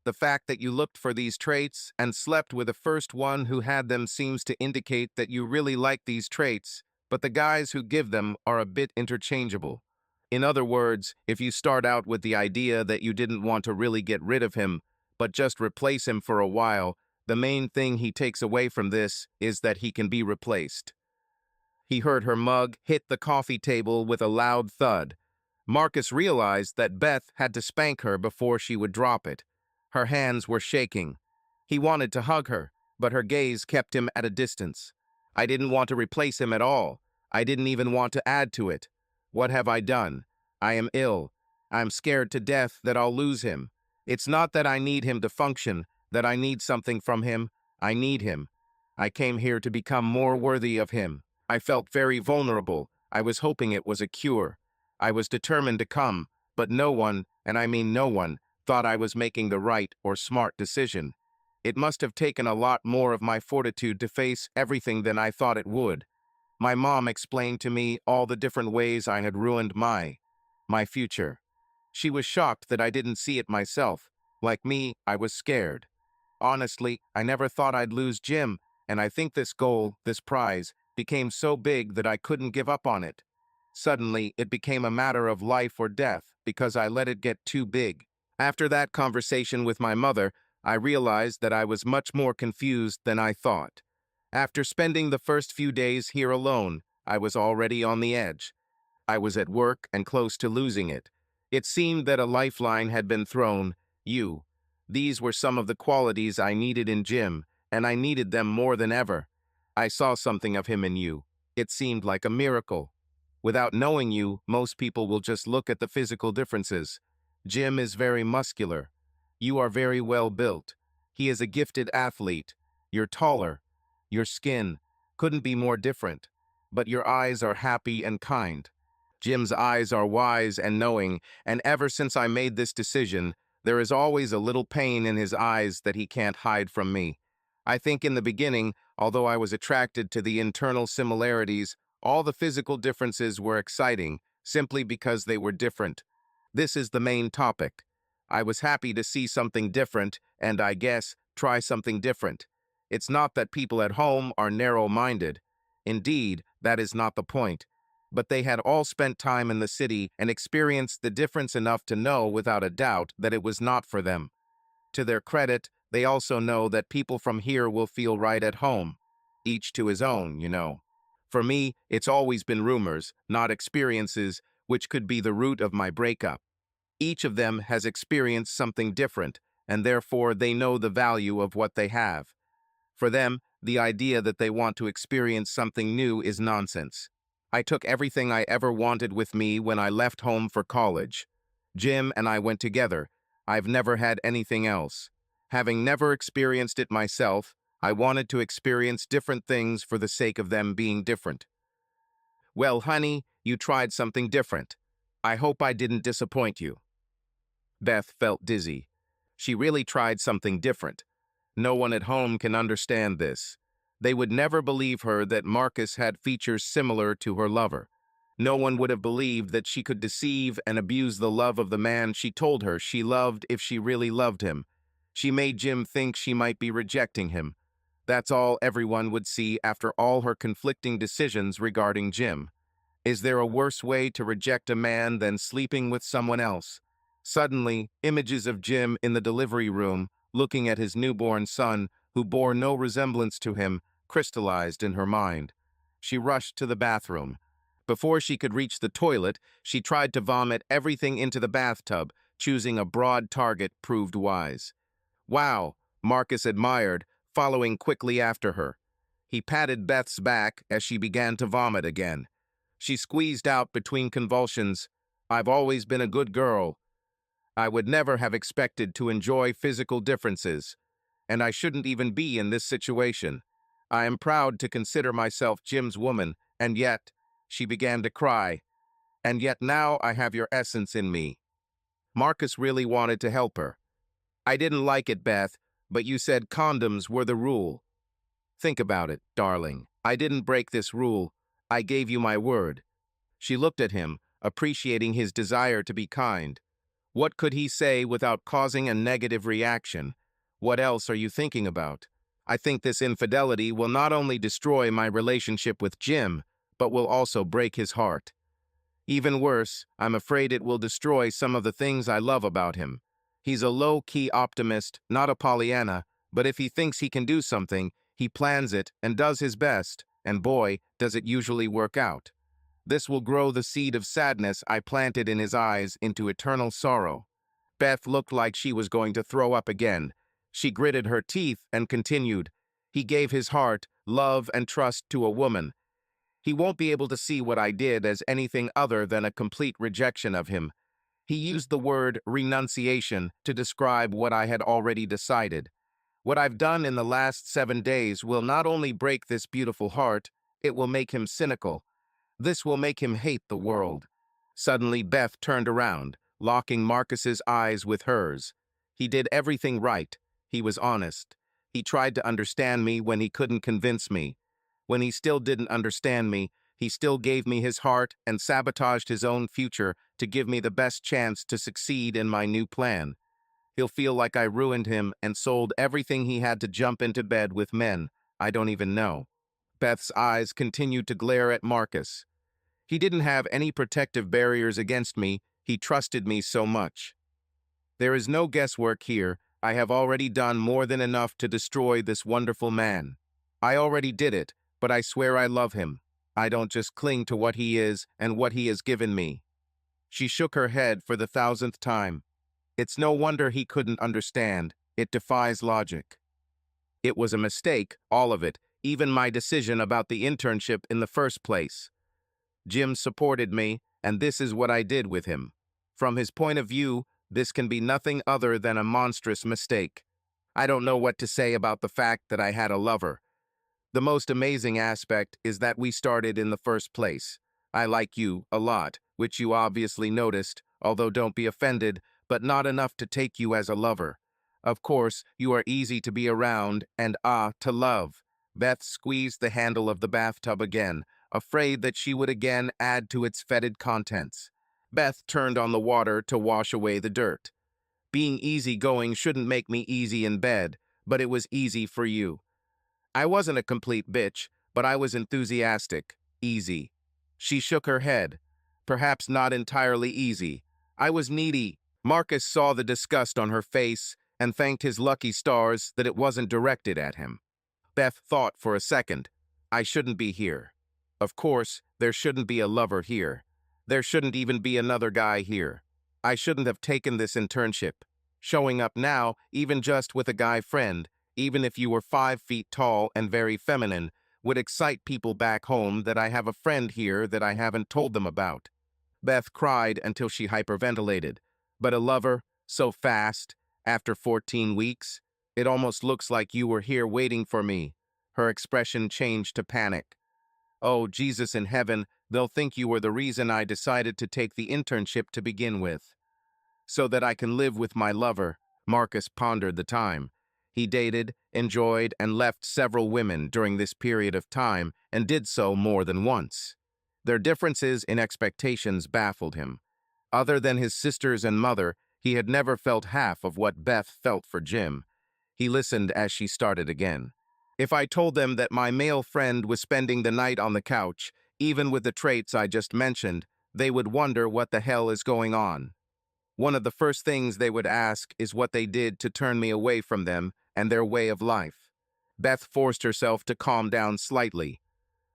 The fact that you looked for these traits and slept with the first one who had them seems to indicate that you really like these traits, but the guys who give them are a bit interchangeable. In other words, if you start out with the idea that you didn't want to really get rid of him, but just replace him for a while, the main thing he takes away from this is that he can be replaced. He heard her mug hit the coffee table with a loud thud. Marcus realized that Beth had to spank her before she would drop it. Her hands were shaking. He wanted to hug her, but her gaze kept him at a distance. I didn't want to replace him at all. I didn't even want to add to it. What have I done? I am ill. I'm scared to death that I'll lose him. It's not that I need him to function, that I need something from him. I need him. I came here to become more worthy of him. I felt very vulnerable. I was hoping it was a cure. I was determined to come, but no one, and I mean no one, thought I was making the right or smart decision. It must have taken a lot more of my fortitude to face everything than I thought it would. My mom explained to me all the different ways I had ruined my future. She was shocked that I didn't see it myself. Like me, I was scared. Honestly, I never thought I'd lose Jim, and I think this goal, this prize, became so big that I couldn't give up on it. Suddenly, it became a matter of life or death because I let it get too big. After that conversation with my mother, I realized that I was much more confused than I thought. After spending the first few days here alone, I was already on the edge. I was at work and close to losing it. It seemed that a lifeline had been thrown. You. These were some of the qualities I needed in Jim, and I needed them more than ever. I saw something of him in you. It seemed like a miracle. Without knowing you, most people will just look at the physical differences. Jim is very muscular. You are very well built. He is a gifted athlete. You're taller. Your skin couldn't be more different. But your eyes are happy and kind. Jim's eyes are wise and knowing, and ever since I made this decision, there is always a little pain in his eyes that he can't hide from me. I think in the beginning, although I was attracted to the internal similarities, all the physical differences were exciting, simply because they were different. This is the main topic. I was happy to see something different, and I guess, try something different. It's not that people at home are narrow-minded. Indeed, that is not the point. But they had all spent time in the city and experienced the difference enough to know without a doubt that it was not for them. To their credit, they also know that people from here will feel right at home. Each to his own, you know. For me, it's always been rumors, not experiences, which could be the root of my breakup. Each of them has experienced something different, and therefore they know the value of what they have. For them, the idea that they want to experience something new is nonsense. I took everything I ever wanted with me when I left home for college. Jim and I went together. I've never had anything else. Having never experienced it myself, I wanted to experience different things for the sake of them being different. Well, honey, you tried something different. I hope I didn't disappoint you. Beth felt dizzy. She really tried something different. No one at home can understand this. They would never believe her that Marcus had features similar to her lover. No one would have believed that she could deceive and abuse the love of the man she told her she loved if she really loved him. She made Jim think she might be rejecting him. That's all everyone would see after all her conflicting decisions regarding Jim. Is there a worse way to reject a man than sleeping with someone else? Suddenly, images of Jim in the delivery room, looking at his newborn son, who bore no resemblance to him, crystallized in her mind. She rushed to the bathroom. Before she could reach the toilet, she tried to vomit everything into the bathtub. Choosing a broad target proved wise. Wow, Marcus admired, following quickly after her. He patted Beth's back as she began to vomit again. She squeezed out between convulsions, "I've always been a good girl. I would never have expected to enjoy physical differences, and I shouldn't even be in this situation. I am proud to consider myself Jim's woman, and yet," she began to cry, "and yet now I have your essence in me." Marcus really wanted to help her. "I didn't like it, Beth, but you said condoms were the rule. Think about it, darling. I didn't break this rule. I gave you my word." She looked at him, appreciating his desire to be kind. What could he say without causing a negative reaction? "What else are you thinking about? I think this infidelity will not only destroy my relationship with Jim, but will also break his heart. Even worse, I'm afraid it will destroy some of the things I love about him. He's a low-key optimist, not a Pollyanna, but if he thinks he can do something, he plans it and does his best, and boy, does it usually work out. This will grow the seed of sadness I planted in his eyes into eternal sorrow." Beth looked like she was going to throw up again. She gritted her teeth and continued, "He gave his heart, love, and trust to a woman. He won't be able to see what I did as anything other than a complete rejection of him. He used the word renunciation to describe what I had already decided. What I've done in the last 7 days will not only break this beautiful heart, it will make him cynical. This will make him hate the world." Suddenly, Beth turned around, locking Marcus's eyes with hers. He did everything right. He was honest. He tried to understand me when he couldn't convince me. When he still didn't understand me, he still gave me his heart and sabotaged his own future to give me the best chance to succeed in my new plan. He'll feel like I ruined him and sold everything he had to jump into bed with men I don't even know. Beth's eyes continued to glare at Marcus. He didn't have any protective barriers against me. He trusted me so much. There is no guesswork here. I have already done more than enough to destroy this wonderful man. I already did it, but I swear I love him. I don't just cling to what he is and what he has given me. She shook her head for the thousandth time. It's no wonder he couldn't understand. It defies logic. It was a mistake, all of it, even my decision about the internship in the first place. Jim supported me, and this is what I did with him. From his point of view, this can be nothing other than a monstrous mistake. I don't know what to say about the fact that I had a lover. The most amazing aspect is that we started in the first place. I like you a lot, which you obviously noticed, although don't be offended, but not enough to take you as a lover. Of course, you are easy to be around and to love. Beth squeezed the handle of the bathtub again, afraid that she would again add to its fetid contents. Beth turned on the water to wash away the dirt. Being easygoing shouldn't make me easy in bed, but it was easy for you. I wasn't a complete bitch, but I was enthusiastic, easy. She shook her head. Perhaps not entirely easy. I was needy. Marcus saw the disgust on her face and thanked his lucky stars that it wasn't directed at him. Beth thought for a second. I shouldn't be here. Of course, there shouldn't be a lover here. There shouldn't even be another guy here. I shouldn't have taken this internship. Showing up now, even just with a guy friend, even if you were 5 feet tall and very feminine, would excite people back home that I have a friend here that I haven't told them about. Beth cried until she hyperventilated. But a lover, so fast, after 14 weeks? It almost looks like you were here waiting for me. Her expression changed to panic. Oh, Jesus in heaven, they'll think you were the reason I decided to take the internship to begin with. So that I can live with my lover. Marcus pondered the time. He dated, enjoyed, and left several women during this period of time, and did so more than once. Their differences in expectations baffled him. Other than his sisters and mother, he had never felt half of what Beth felt for Jim. He listened as she started again. If I told them that my male friend was spending the night on the couch, even with the traits I just mentioned, they would wonder what the hell is going on. One of the first things they would ask is what they did to turn me away from them and their way of life. Beth forced herself to calm down slightly.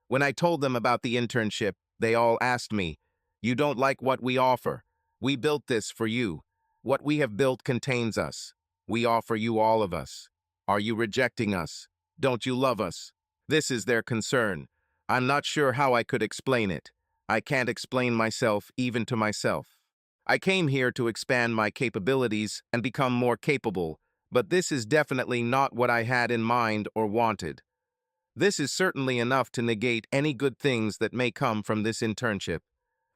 When I told them about the internship, they all asked me, "You don't like what we offer? We built this for you. What we have built contains us. We offer you all of us. Are you rejecting us? Don't you love us?" This is their concern. I'm not sure how I could explain it. I can't explain myself even to myself. I came here to expand my capabilities and become more capable, but this is definitely not what I had in mind or wanted. This is certainly enough to negate any good things that may come from this internship.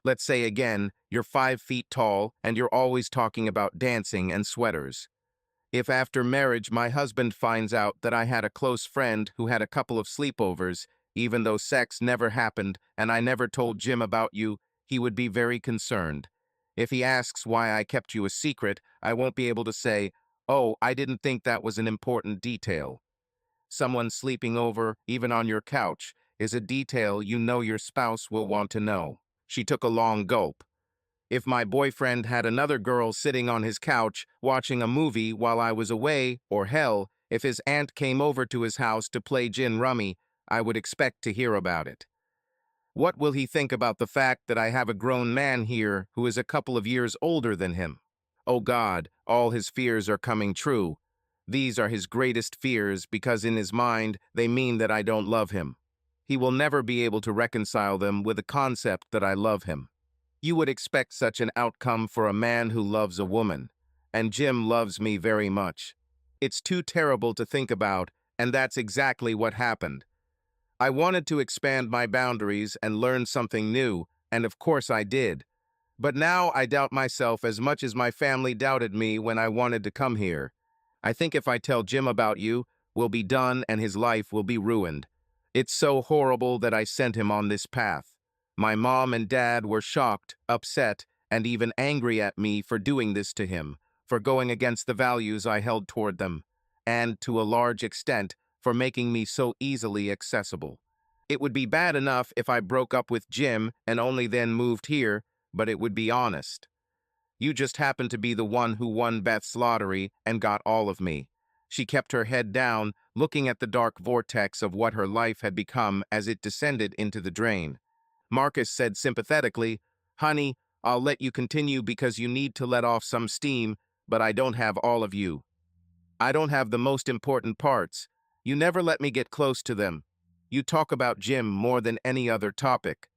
Let's say again, you're 5 feet tall and you're always talking about dancing and sweaters. If after marriage my husband finds out that I had a close friend who had a couple of sleepovers, even though sex never happened and I never told Jim about you, he would be very concerned. If he asks why I kept you a secret, I won't be able to say, "Oh, I didn't think that was an important detail." Someone sleeping over, even on your couch, is a detail you know your spouse will want to know. She took a long gulp. If my boyfriend had another girl sitting on his couch watching a movie while I was away, or hell, if his aunt came over to his house to play gin rummy, I would expect to hear about it. What will he think about the fact that I have a grown man here who is a couple of years older than him? Oh God, all his fears are coming true. These are his greatest fears because in his mind they mean that I don't love him. He will never be able to reconcile them with the concept that I love him. You would expect such an outcome for a man who loves a woman, and Jim loves me very much. It's too terrible to think about, and that's exactly what happened. I wanted to expand my boundaries and learn something new, and of course I did. But now I doubt myself as much as my family doubted me when I wanted to come here. I think if I tell Jim about you, we'll be done and his life will be ruined. It's so horrible that I sent him on this path. My mom and dad were shocked, upset, and even angry at me for doing this to him, for going against the values I held toward them, and, to a large extent, for making me so easily accessible. It would be bad enough if I broke up with Jim and only then moved here, but it would be honest. You just happened to be the one who won Beth's lottery and got all of me." She kept her head down, looking at the dark vortex of what her life had become as it descended into the drain. Marcus said sympathetically, "Honey, I'll let you continue because you need to let off some steam, but I don't have all of you. I don't have the most important parts. You never let me get close to them. You talk about Jim more than any other topic.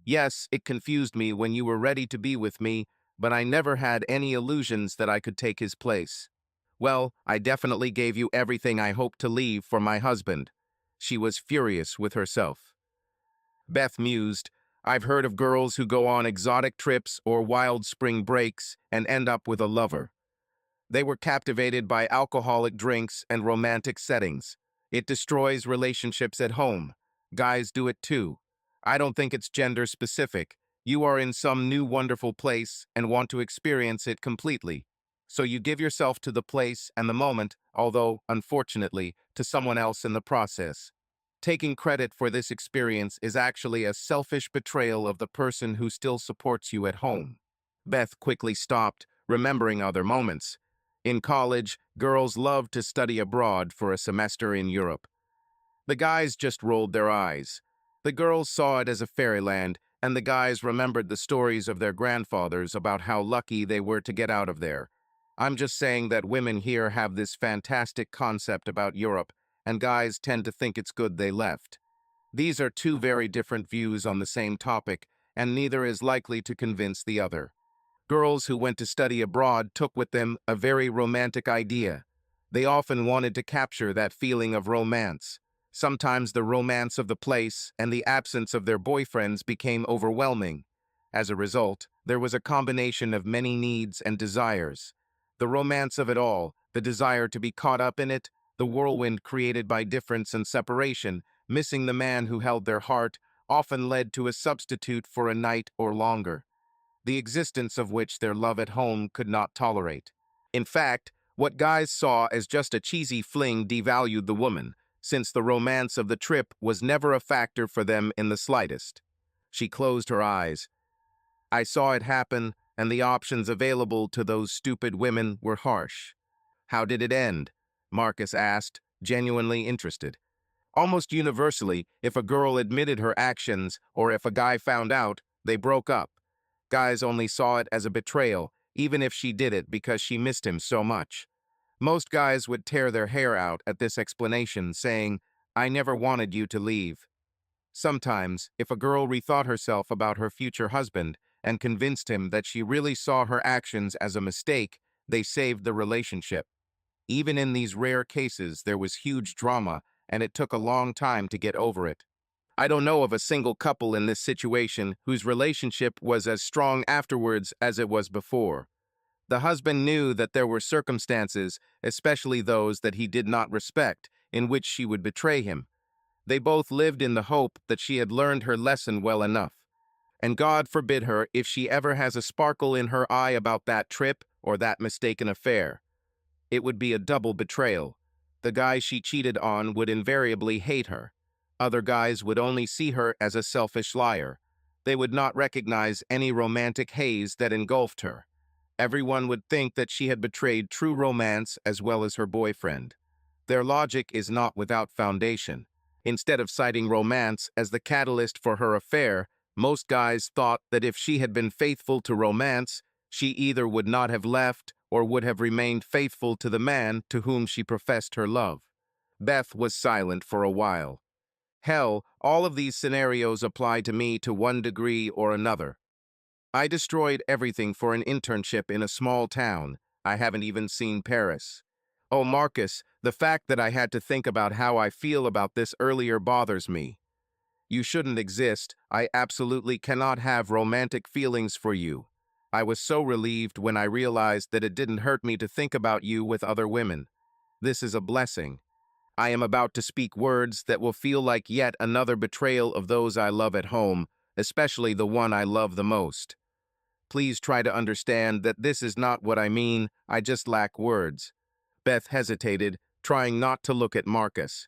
Yes, it confused me when you were ready to be with me, but I never had any illusions that I could take his place. Well, I definitely gave you everything I hoped to leave for my husband." She was furious with herself. Beth mused, "I've heard of girls who go on exotic trips or wild spring breaks and end up with a lover. They were captivated by alcoholic drinks and romantic settings. It destroys relationships at home. Guys do it too. I don't think it's gender specific. You are in some new wonderful place and want to experience it completely. So you give yourself to the place and the moment, although, unfortunately, to someone else in the process. Taking credit for this experience is actually a selfish betrayal of the person who still supports you at home." Beth quickly stopped, remembering other moments. In college, girls loved to study abroad for a semester in Europe. The guys just rolled their eyes. The girls saw it as a fairyland, and the guys remembered the stories of their grandfathers about how lucky they were to get out of there. I'm just saying that women here have this fantastic concept about Europe, and guys tend to think it's good they left. These are two very different views on the same topic, and neither is likely to convince the other. Girls who went to study abroad took with them a very romantic idea. They often wanted to capture that feeling of romance. Sometimes the romance of the place and the absence of their boyfriends became overwhelming. As a result, there was a combination of many needs and desires. The romance of it all, the desire to be caught up in it, the whirlwind created by difference and separation, missing the man who held their heart, often led to a substitute for a night or longer, the existence of which their love at home could not tolerate. In fact, what guys saw as just a cheesy fling devalued the woman, since the romance of the trip was never a factor for them in the slightest. She closed her eyes. I saw it happen, and the options available to those stupid women were harsh. How did it end? Marcus asked, genuinely interested. Almost universally, if a girl admitted her actions or if a guy found out, they broke up. Guys only saw it as a betrayal, even if she did it because she missed him so much. Most guys would tear their hair out at this explanation, saying, "I never wanted you to leave." Sometimes, if a girl rethought herself about her future husband and convinced him that she really saw her actions as a mistake, they saved the relationship. Even in these rare cases, there was huge drama, and it took a long time to get over it. I don't know of a single couple in this situation whose relationship was as strong afterwards as it was before. The husband knew that there were circumstances, especially those that he did not respect, in which she would betray him. They both lived in the hope that she had learned her lesson well enough. And God forbid her if she ever has a sparkle in her eye about that trip or that mistaken affair. It would be a double betrayal. The guy she cheated on would invariably hate her. Other guys would only see her as a selfish liar. They would not recognize any romantic haze that engulfed her. Everyone would think that she had betrayed true romance as well as her boyfriend. Their logic is not without foundation. Instead of citing romance as the catalyst for her affair, most guys thought that if she had been faithful to romance, she either would not have left or would have remained faithful to the man to whom she professed her love. Beth was silent for a while. Hell, all of these scenarios apply to me to one degree or another. I destroyed everything for an internship in a small town. I haven't even seen Paris. Oh, Marcus, the fact that I had to think about how I feel about this earlier bothers me. You shouldn't exist. I absolutely cannot have romantic feelings for you. I was so relieved when I realized that it didn't hurt me to think about you with other women. This is a blessing. I am about to speak words that will feel like yet another betrayal of those I love at home, especially the one I love the most. Please try to understand that this is not what I mean, I just lack words. Beth hesitated, trying not to look at Marcus.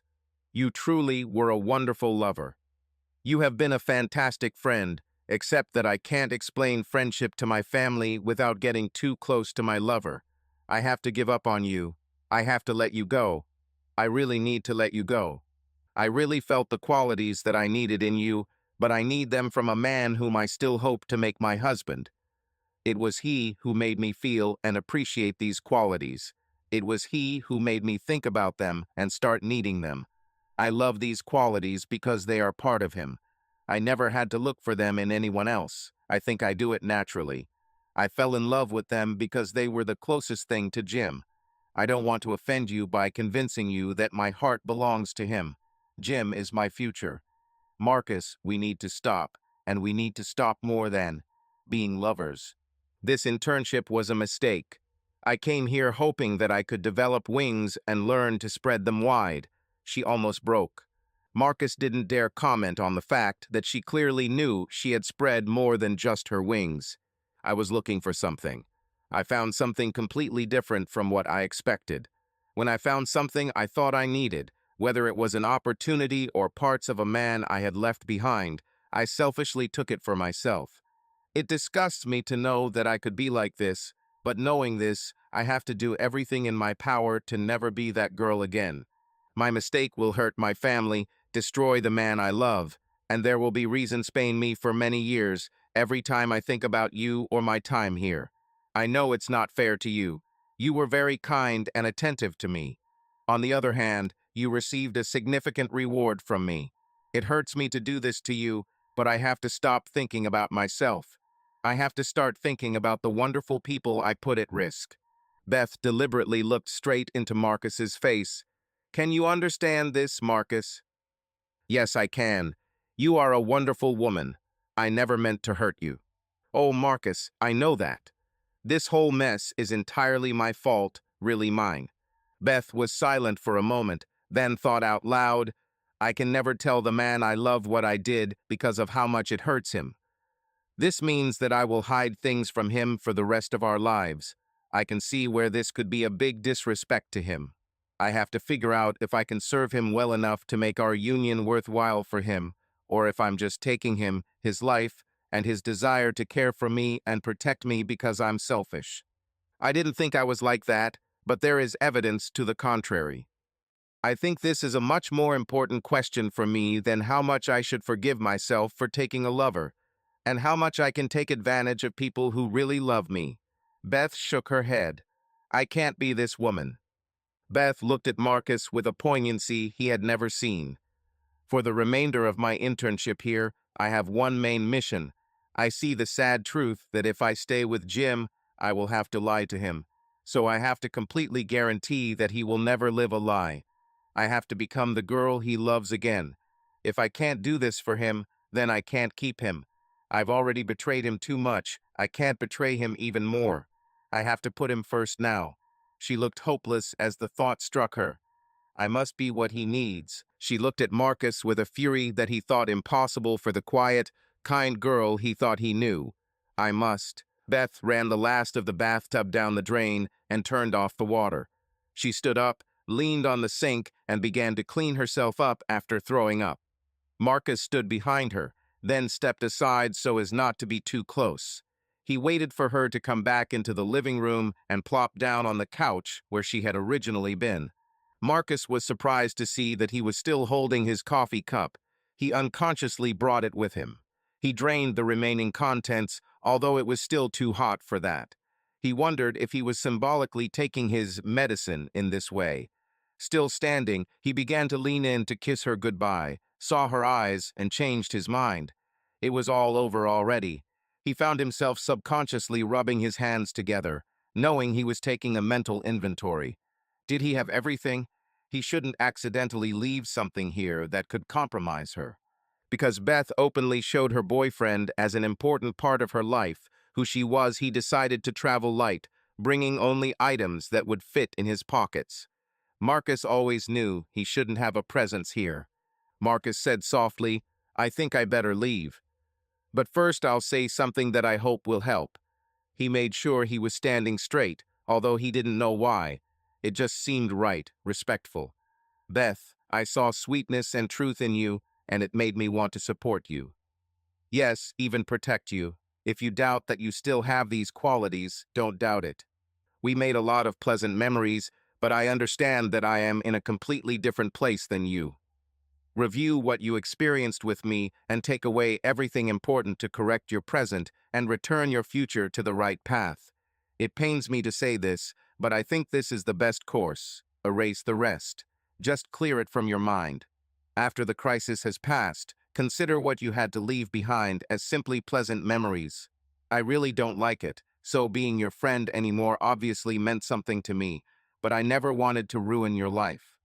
You truly were a wonderful lover. You have been a fantastic friend, except that I can't explain friendship to my family without getting too close to my lover. I have to give up on you. I have to let you go. I really need to let you go. I really felt the qualities that I needed in you, but I need them from a man whom I still hope to make my husband. It was he who made me feel and appreciate these qualities. It was he who made me think about them and start needing them. I love these qualities because they are part of him. I never had to look for them in anyone else. I think I do it naturally. I fell in love with them because they were the closest thing to Jim. I don't want to offend you by convincing you that my heart belongs to him. Jim is my future. Marcus, we need to stop, and we need to stop more than being lovers. This internship was a mistake. I came here hoping that I could develop wings and learn to spread them wide. She almost broke. Marcus didn't dare comment on the fact that she clearly knew she had spread more than just her wings. I was looking for something. I found something completely different from what I expected. When I found something I thought I needed, whether it was an opportunity or parts of a man I had left behind, I selfishly took it for myself. It disgusts me to know that I could be like this, but knowing this, I have to do everything in my power to never be that girl again. My mistake will hurt my family, destroy the man I love, and there will be reasons paying me for many years every time I think about you or my time here. I know it's not fair to you. You were very kind and attentive to me. On the other hand, you received a significant reward from me. It hurts me to do this to you, but I have to stop thinking about myself. I have to start thinking about the wonderful people I put at risk. Beth deliberately looked straight into Marcus's face. Can you understand this, Marcus? Yes, I can. You are a wonderful woman. I never meant to hurt you. Oh, Marcus, I know that. This whole mess is entirely my fault, really mine. Beth was silent for a moment, then thought out loud, I can never tell the man I love what I did because of how much it hurts him. This means that I will hide things from him for the rest of our lives. I can see where this could be a big disrespect to him. I have to figure out if I can serve him well enough to make our union worthwhile for him, or if I'm just taking him, his life, and his desire to care for me and protect me because I'm selfish. I didn't think I was like that, but there is evidence to the contrary. I think this is a much more important question for me than how much I should forgive myself for taking a lover, and how much I can take advantage of people who really love me. Beth shook her head. I can't be this woman. Beth looked at Marcus with a poignancy he had never seen. For the remainder of my internship here, I have one main mission. I see the sad truth that if I stay with Jim, I will have to lie to him. So I have to completely guarantee that he will never live a lie. I have to become the girl he loves again. If I can't do this for him, then I can't keep him. I've already betrayed him too much. I can't betray him even more. I have to put him first now. She looked hopeless as the thought struck her. I must be what he needs. She looked at Marcus with a fury that he thought impossible for the quiet, kind girl he thought he knew. I must. Beth ran the last of the bathtub down the drain and turned off the water. She stood up, leaned on the sink, and began to clean herself up after throwing up. Marcus stood behind her, then stepped aside so as not to be too close. He waited for her to come back into the living room and plop down on the couch where she had originally been. Marcus was surprised to see that he was still holding his coffee cup. He unconsciously brought it with him. He drained the remaining contents, although it was still too hot for that. He wondered if he was symbolically taking his medicine in this way. Still standing, he began to lean in to kiss her goodbye, saw her eyes, and changed his mind. It was all over already. He found himself subconsciously rubbing his hands together, knowing he was taking a mental inventory. Did he have everything? He shouldn't accidentally leave something here that could compromise her. Because Beth openly showed her boyfriend as an important part of her life, who she was, he decided to travel light, bringing only items that would fit in his pockets. Marcus always knew he shouldn't have a presence here. Marcus said softly, I think I better leave. But first I'll say something that I hope will help. He made sure he was standing straight, although he didn't know why. It just seemed right, respectful. Beth, I saw sweetness and truth in you, and it made me want to support you. Yes, even protect you. If you doubt that you still have these qualities, don't doubt it. We made a lot of pleasant memories, but I understand that I am in a completely different place than you. Review what you experienced with me and take away everything important to correct your present and return your future to the right path. It pains me to say this, but I think this is the best course. Erase the rest. Just clear it from your mind. After the crisis has passed, consider what you had to leave behind as simply pleasant memories. I really don't like it, so being your friend anymore obviously meant something to me, but I never wanted to ruin your life.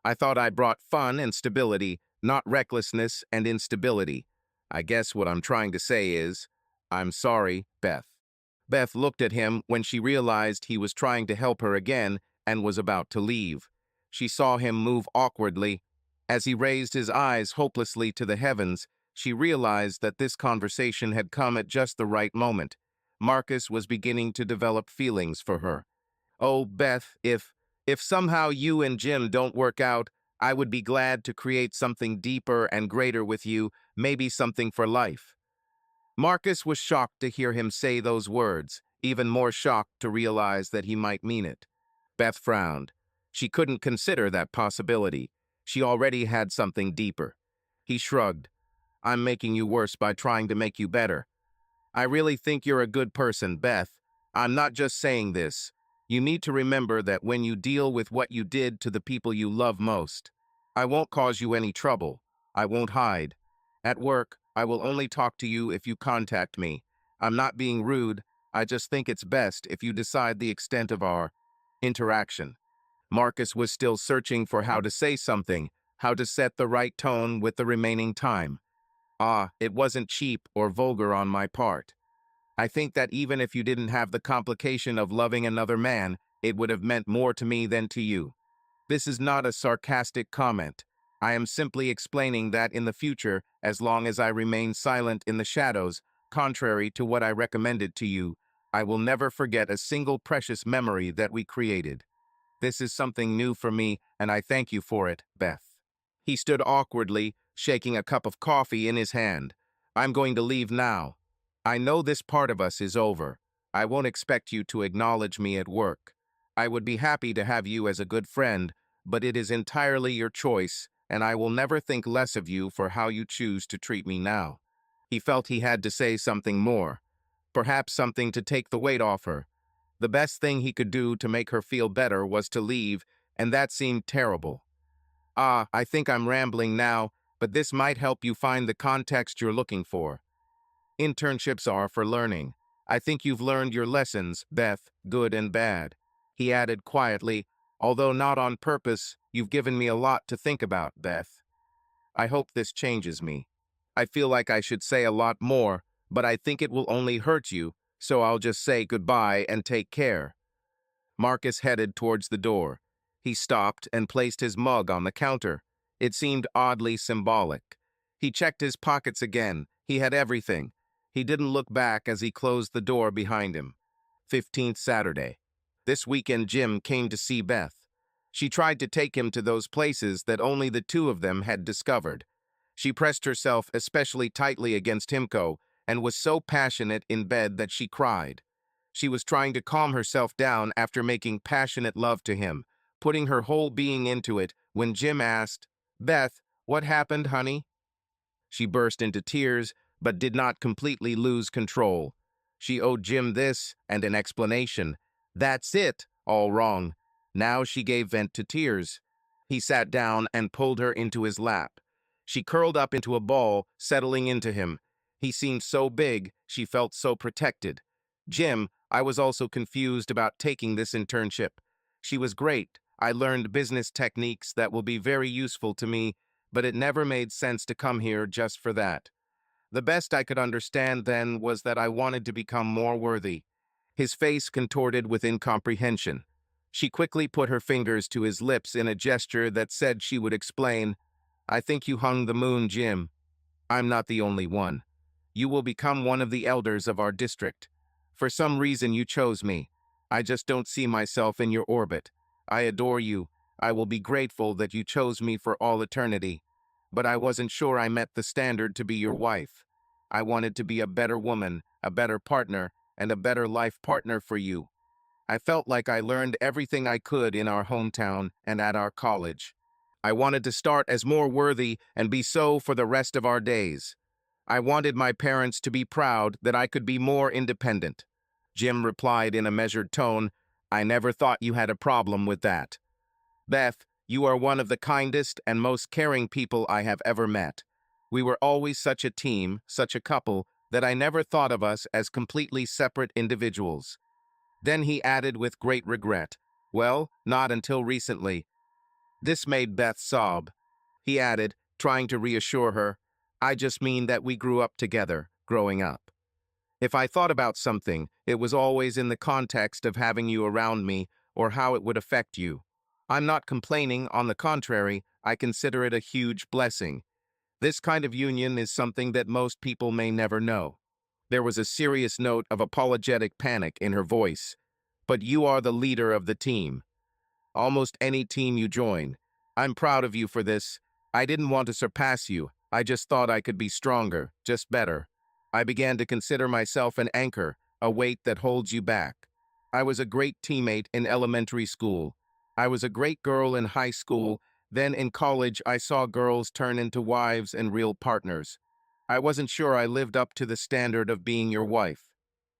I thought I brought fun and stability, not recklessness and instability. I guess what I'm trying to say is, I'm sorry, Beth. Beth looked at him when she realized he was trying to help her again and was about to leave. She saw him move awkwardly. As he raised his eyes hopelessly to the heavens, she realized that this conversation had come at just the right moment. Marcus was beginning to develop feelings for her. Oh, Beth, if somehow you and Jim don't work out, I would be glad to create something deeper and greater with you, maybe something for life. Marcus was shocked to hear him say those words, even more shocked to realize that he might mean it. Beth frowned. She couldn't consider that possibility. She already had something deeper. He shrugged. I'm making you worse by trying to make you better. I really think you're a good person, Beth. I'm not just saying this. You need to remember that when you deal with what you did to the people you love most, I won't cause you any trouble. I won't hide. At work, I will only talk to you if you contact me. I'm not being rude. I just think it's best if you decide the extent of our interaction. Marcus was still searching for how to say something, how to set the right tone with the remaining time. It wasn't cheap or vulgar on my part. I think that even if you didn't have the complication of loving another man, it would have meant more to me than to you. This is not a sarcastic comment. I am simply explaining that in the future, as long as I remain silent in the shadows, contrary to what I recommended to you, I will never forget a single precious memory that we created. This is something new for me, and I thank you for it, Beth. He stood awkwardly, shaking a cup of coffee in his hand. I'm going to leave now. I know this part of us is over. I won't expect you to acknowledge me at work. I would be happy to have you as a good friend, but it is entirely your choice, and I will never think less of you for how you choose to treat me now. He felt he had to say something more, perhaps something to take the weight off her. The best thing he could do to make her feel better was to leave, and that seemed terrible. I think I'm rambling now, but this might help you find the context you're looking for. Internships are for learning. I think you've learned your lessons, Beth, good and bad. He added quietly, although not on purpose, you've given me a lot to think about, Beth. I hope this changes me. I feel like I should say a lot more, but I think it will only hurt you, so I'll just say goodbye and take care. Marcus headed towards the door. He stopped and placed his mug on the counter. It seemed oddly symbolic. He checked his pockets again. He had everything. He didn't look back as he closed the door behind him. 15th Saturday. This weekend Jim came to see Beth. She tried to take him to those places that only the two of them had discovered. She pressed herself especially tightly against Himco and was so passionate in bed that she cried. She was trying to calm herself down after making passionate love to him, putting her whole being into it when Jim asked, Beth, what happened, honey? She burst into tears, but did not completely lose control. She owed Jim this and an explanation. That's it, all wrong. Now she gave vent to tears. He sat down and pulled her into his lap. She curled up into a ball, settling into him. He seemed so big, she felt so protected. Jim, I was also confused about taking this internship. She was great. I learned business techniques that will be very useful to me, but it never made sense to come here just for that. The best I could understand then was that I wanted to become more worthy. His face contorted with incomprehension. She quickly put her fingers to his lips in a gesture that said she would explain. I think you hung the moon, Jim. I'm not the only one. You will become one of the elders of our district. For some reason you chose me. I just don't see myself in your orbit. I adore you. I will be grateful that you chose me for all eternity. But I wasn't sure I met the standard to be your wife. I wanted to be a better woman, a better partner, and a better life partner for you. I felt like I learned everything I could in our hometown and at our college. I wanted to start as more worthy and be so for the rest of our days. I wanted my parents to be proud that I could be more independent. Jim replied in a measured tone, I never thought you had a problem with that. Beth, you are one of the kindest and most caring people I have ever met. We were always such a team, such a couple, that I never thought of us as completely separate individuals. Then he added with great regret, well, not until recently. This made Beth sob. He added, trying to reassure her, I just mean that we grew up together, growing up. If I thought about something, it was always in the context of having you around me or how it would affect you. I'm not complaining, on the contrary, I consider it a huge blessing. This kind of union is something that most people may never know. There was a serious note of apologetic panic in her voice. But you are the leader of the team. Almost any team you join. I'm proud of you for this. I didn't want to surpass you. I just thought I could be stronger, just better. I began to consider myself an anchor, a weight that holds you back. I was a great teammate in elementary school. I was a great girl in high school. Then in college, I saw girls turn into wives and real partners. I wasn't sure I lived up to the standard of being your wife.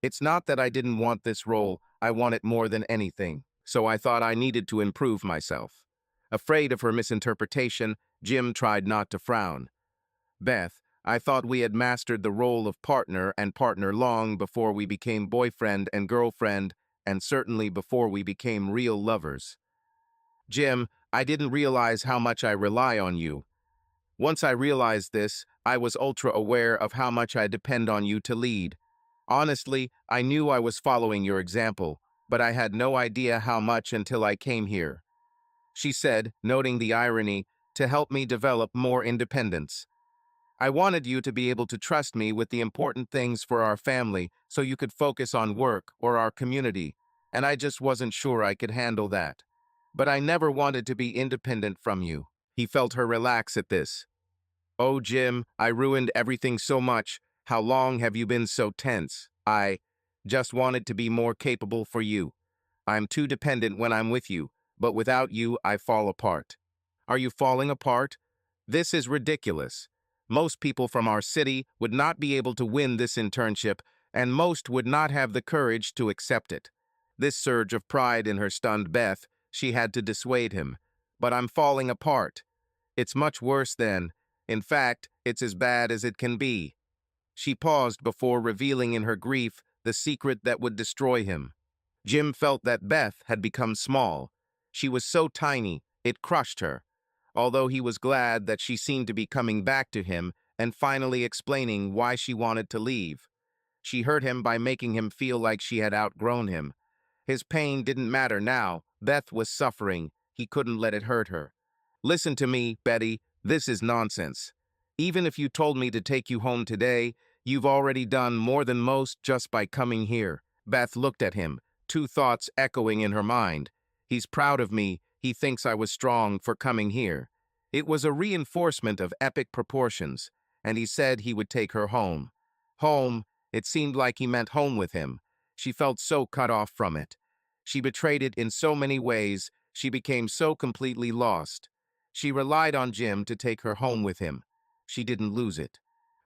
It's not that I didn't want this role, I want it more than anything, so I thought I needed to improve myself. Afraid of her misinterpretation, Jim tried not to frown. Beth, I thought we had mastered the role of partner and partner long before we became boyfriend and girlfriend, and certainly before we became real lovers. Jim, I didn't realize how much I rely on you. Once I realized this, I was ultra aware of how much I depend on you to lead. Honestly, I knew I was following your example, but I had no idea how much until I came here. She said, noting the irony, to help me develop more independence. I wanted you to be able to trust me with the important things for our family so you could focus on work or our community, and I just wasn't sure I could handle that. But I never wanted to be independent from you. He felt her relax at this. Oh, Jim, I ruined everything so much. How long have you been so tense? I just wanted to be more capable for you. I'm too dependent when I'm with you, but without you, I fall apart. Are you falling apart? This is ridiculous. Most people from our city would not be able to win this internship, and most would not have the courage to accept it. This surge of pride in her stunned Beth, she had to dissuade him. But I'm falling apart. It's much worse than, in fact, it's as bad as it can be. She paused before revealing in her grief the secret that would destroy him. Jim felt that Beth had become small. She was so tiny, it crushed her. Although he was glad that she seemed to be coming back to him and finally explaining why she wanted to leave. She hurt him by making him feel like she had outgrown him. His pain didn't matter now. Beth was suffering. He couldn't let it hurt her. Listen to me, Betty. This is nonsense. Even if you told me to take you home today, you've already done more than most just by coming here. Beth looked at him, two thoughts echoing in her mind. He's proud of me. He thinks I was strong for coming here. It was a reinforcement of epic proportions, and he said he would take her home. Home, it seemed like he meant home with him. She felt so cut off from it. She betrayed it in so many ways, she became so completely lost. She relied on Jim to take her home with him. She didn't lose it.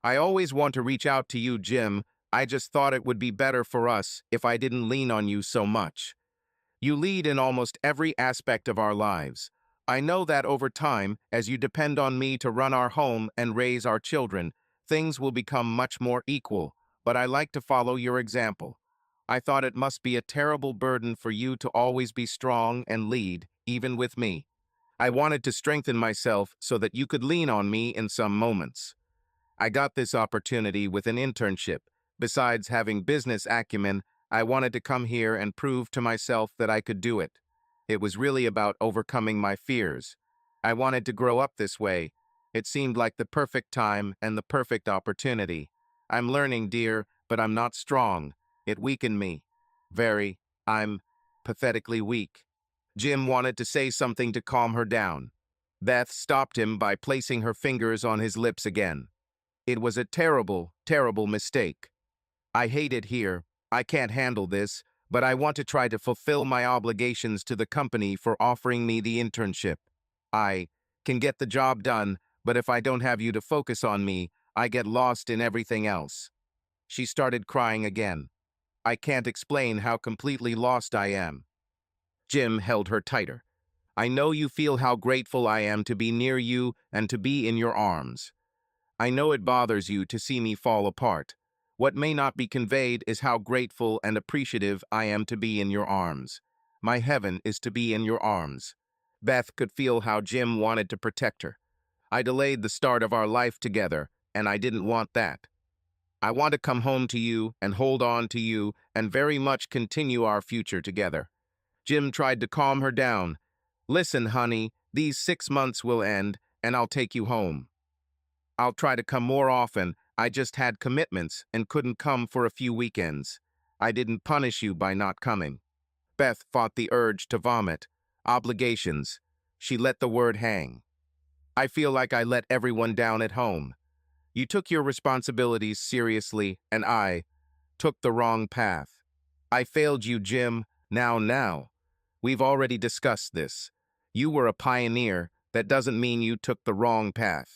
I always want to reach out to you, Jim. I just thought it would be better for us if I didn't lean on you so much. You lead in almost every aspect of our lives. I know that over time, as you depend on me to run our home and raise our children, things will become much more equal, but I like to follow your example. I thought it must be a terrible burden for you to always be strong and lead, even with me. I wanted to strengthen myself so that you could lean on me in some moments. I got this opportunity with an internship. Besides having business acumen, I wanted to come here and prove to myself that I could do it. It was really about overcoming my fears. I wanted to grow up this way. It seemed like the perfect time and the perfect opportunity. I'm learning, dear, but I'm not strong. It weakened me. Very. I'm pathetically weak. Jim wanted to say something to calm her down. Beth stopped him by placing her fingers on his lips again. It was a terrible, terrible mistake. I hate it here. I can't handle this, but I want to try to fulfill my obligations to the company for offering me the internship. I can get the job done, but if I don't have you to focus on me, I get lost in everything else. She started crying again. I can't explain how completely lost I am. Jim held her tighter. I know you feel how grateful I am to be near you and to be in your arms. I know it bothers you to see me fall apart. What may not be conveyed is how grateful and appreciative I am to be in your arms. My heaven is to be in your arms. Beth could feel how Jim wanted to protect her. I delayed the start of our life together, and I didn't want that. I want to come home to you and hold on to you and very much continue our future together. Jim tried to calm her down. Listen, honey, these 6 months will end, and I'll take you home. I'll try to come more often. I just had commitments and couldn't come for a few weekends. I didn't punish you by not coming. Beth fought the urge to vomit. Obligations. She let the word hang. I feel like I let everyone down at home. You took your responsibilities seriously, and I took the wrong path. I failed you, Jim. Now. We've already discussed this. You were a pioneer. That doesn't mean you took the wrong path.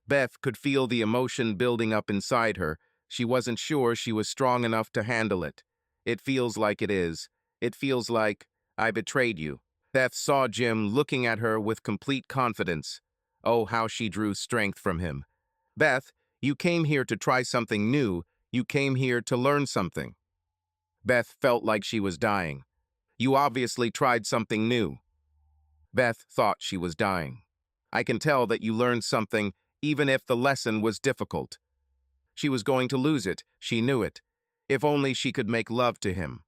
Beth could feel the emotion building up inside her. She wasn't sure she was strong enough to handle it. It feels like it is. It feels like I betrayed you. Beth saw Jim looking at her with complete confidence. Oh, how she drew strength from him. Beth, you came here to try something new. You came here to learn something. Beth felt like she was dying. You obviously tried something new. Beth thought she was dying. I can tell that you learned something, even if the lesson was difficult. She was going to lose it. She knew it. If only she could make love to him.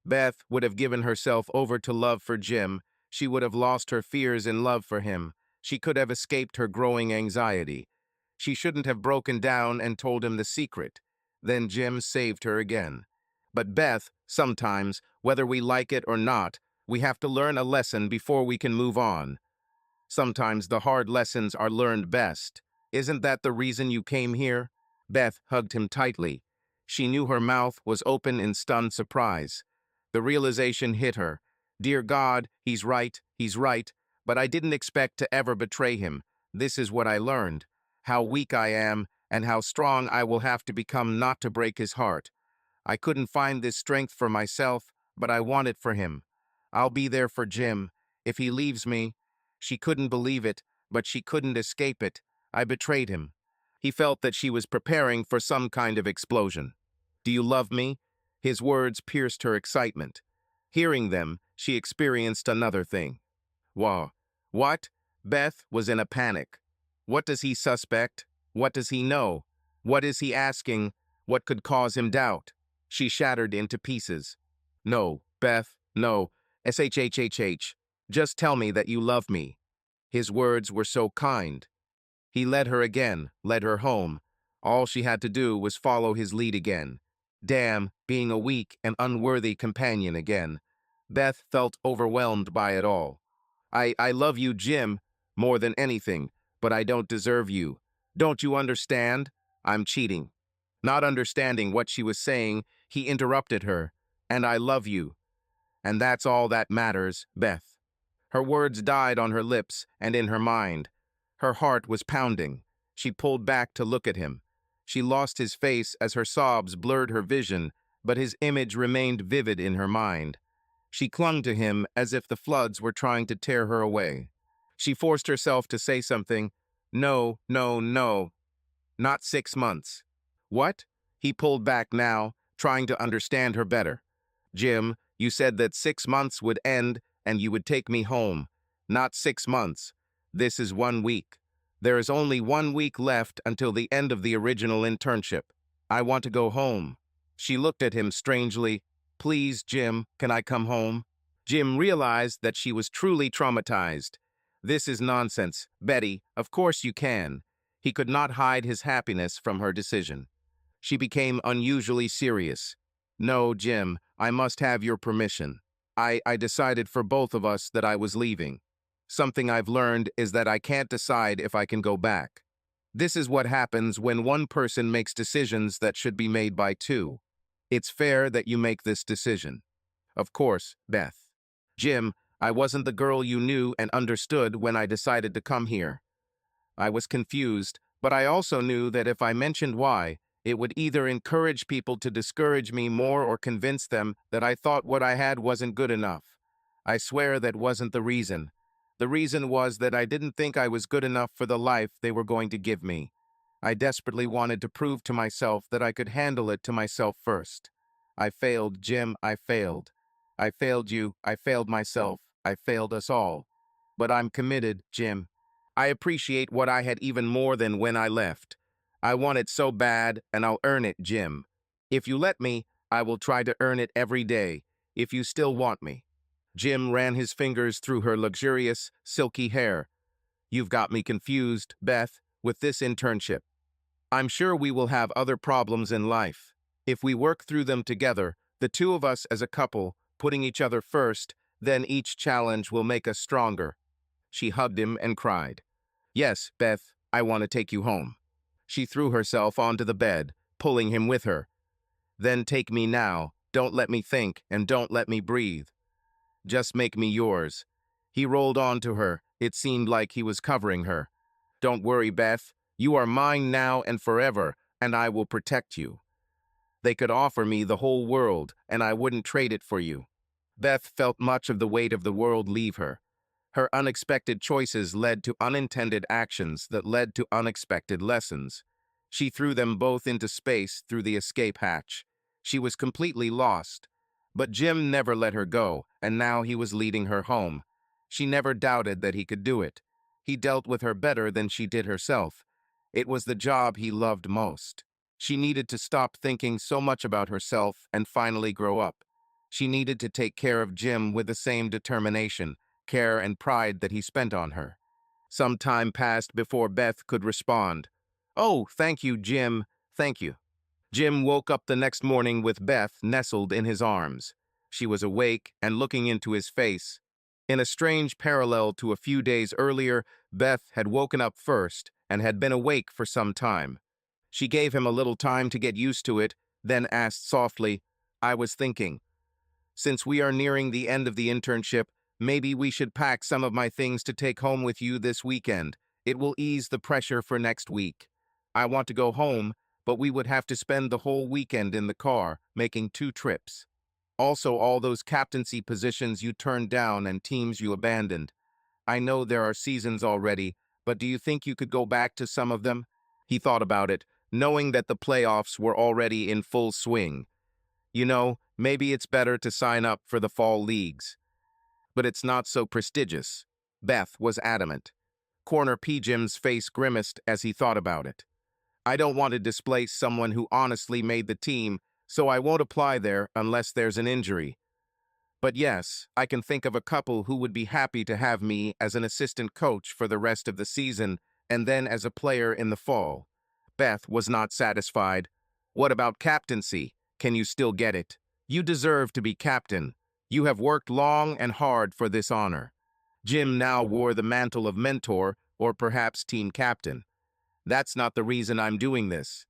Beth would have given herself over to love for Jim. She would have lost her fears in love for him. She could have escaped her growing anxiety. She shouldn't have broken down and told him the secret. Then Jim saved her again. But Beth, sometimes, whether we like it or not, we have to learn a lesson before we can move on. Sometimes the hard lessons are learned best. Isn't that the reason you came here? Beth hugged him tightly. She knew her mouth was open in stunned surprise. The realization hit her. Dear God, he's right, but I didn't expect to ever betray him. This is what I learned. How weak I am, and how strong I will have to become not to break his heart. I couldn't find this strength for myself, but I want it for him. I'll be there for Jim. If he leaves me, she couldn't believe it, but she couldn't escape it. I betrayed him. He felt that she was preparing for some kind of explosion. Do you love me? His words pierced her excitement. Hearing them, she experienced another thing. Wow. What? Beth was in a panic. What does he suspect? What does he know? What is he asking? What could cause him doubt? She shattered into pieces. No, Beth, no. SHHHH. Just tell me that you love me. His words were so kind. He led her again, led her home. All she had to do was follow his lead again. Damn, being a weak and unworthy companion again. Beth felt overwhelmed by it all. I love you, Jim, more than anything, but I don't deserve you. Don't you understand? I'm cheating. Not understanding what she was saying, he interrupted her. And I love you. And that's all that matters, Beth. Her words died on her lips and in her mind. Her heart was pounding. She pulled back to look at him. She lost his face as her sobs blurred her vision, but his image remained vivid in her mind. She clung to him as if the floods were trying to tear her away. She forced herself to say something. No, not 6 months. What? He pulled back now, trying to understand her better. Jim, you said that 6 months would end and you would take me home. Not 6 months. This is 1 week. There is only 1 week left until the end of the original internship. I want to go home. She looked at him strangely. Please, Jim, can I come home? Jim realized that she was truly traumatized. This is nonsense. Betty, of course you can. He could not hide his happiness from her decision. She became unusually serious. No, Jim, I must have your permission. I decided for both of us that I was leaving. Something I've learned is that I can't decide if I can go back. This is what happens when one person makes decisions that should be made by two. It's fair that you make this decision. Of course, Beth. Jim, I wasn't the girl you knew and understood when I decided to come here. I was confused, but I also knew that if I mentioned why, it would either encourage people to discourage me more or convince them that I thought what I had wasn't good enough. I swear that wasn't the reason. The reason was that I didn't think I was good enough for the life they were going to give me. I desperately wanted to prove to myself that I could handle it to myself first. I failed, Jim, I failed. I failed you, I failed myself, I failed us all. But I'm committed, Jim. I appreciate what I had even more than when I left. I want it so bad, and I'll earn it, Jim. If you let me, I will try to earn it every day, if you still want me. Jim ran his fingers through her luxurious, silky hair. You've got me confused, Beth, with this internship. I'm sure we will have other problems in life. If we work through them together, the two of us as a couple, putting each other first, then each challenge will make us stronger. She hugged him and cried. Yes, Beth, I want to take you home. She threw herself onto the bed, pulling him with her. Then take me now. Don't let me think, and don't let me breathe. Just make me yours. He rolled onto her. It seemed like he was covering her. Don't worry, Beth. You are mine now and forever, and I will protect you. They could offer me the whole world, and I wouldn't trade it for you. Beth felt much of the weight of the world leave her. Her unexpected choices led to unintended actions that led to unexpected lessons. She threw them both into space through the escape hatch. She was completely lost. But Jim never let her go, and now he was leading her home. She never doubted that he could do it. He dealt with her better than she did herself. It was the job he loved most. She needed to stop thinking so much about herself and finally grow up. She needed to take care of Jim with the same determination, care and pride that he spent on her. Some time passed before Beth could respond. Oh, thank you, Jim. Thank you. Jim woke up the next morning with Beth nestled in his arms. She was awake and looking into his face. In a strange parallel to a few days earlier, Beth had woken up first and had been awake for some time. She gave him a little time to get used to it, then asked softly, I was thinking, since we are nearing the end of the internship, maybe we should pack some of my things to take home with you this weekend. It will ease the pressure for next week. I want to go home, but we would have to spend the whole weekend in the car, making 2 trips. Also, all those captaincy positions you turned down and teams you abandoned. I know there are seasons already, but do you think you could go back to some of them? He thought about it, knowing that the playoffs were already in full swing. You know, maybe it's better to sign up for the fall leagues. But it's not so prestigious. Beth was adamant. Corner P. Jim's face grimaced as he thought about it. I don't want to displace someone who honestly made the team, so I won't apply there unless there's an injury. But yes, I can think of a couple who would be happy to have me as an assistant coach for the rest of the season and then as a player in the fall. Beth was not satisfied. What about captaincy? Can you still get it? You deserve to be captain. You have worked long and hard for this honor. Jim now wore the mantle of mentor or perhaps team captain. That's not the reason I'm doing this.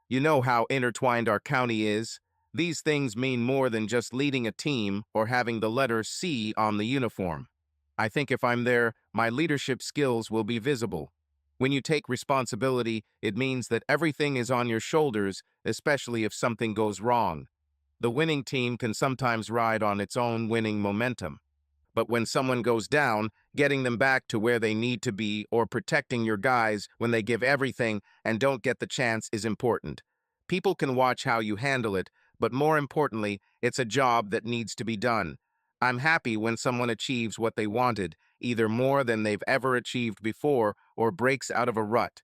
You know how intertwined our county is. These things mean more than just leading a team or having the letter C on the uniform. I think if I'm there, my leadership skills will be visible. When you take responsibility, it means that everything is on your shoulders, especially if something goes wrong. The winning team can sometimes ride on its own winning momentum. But when someone goes down, getting them back to where they need to be or protecting your guys when they give everything and don't get the chance is important. People can watch how you handle it, but more importantly, it's a job that needs to be done. I'm happy when someone achieves what they wanted, either more than they've ever achieved before or breaks out of a rut.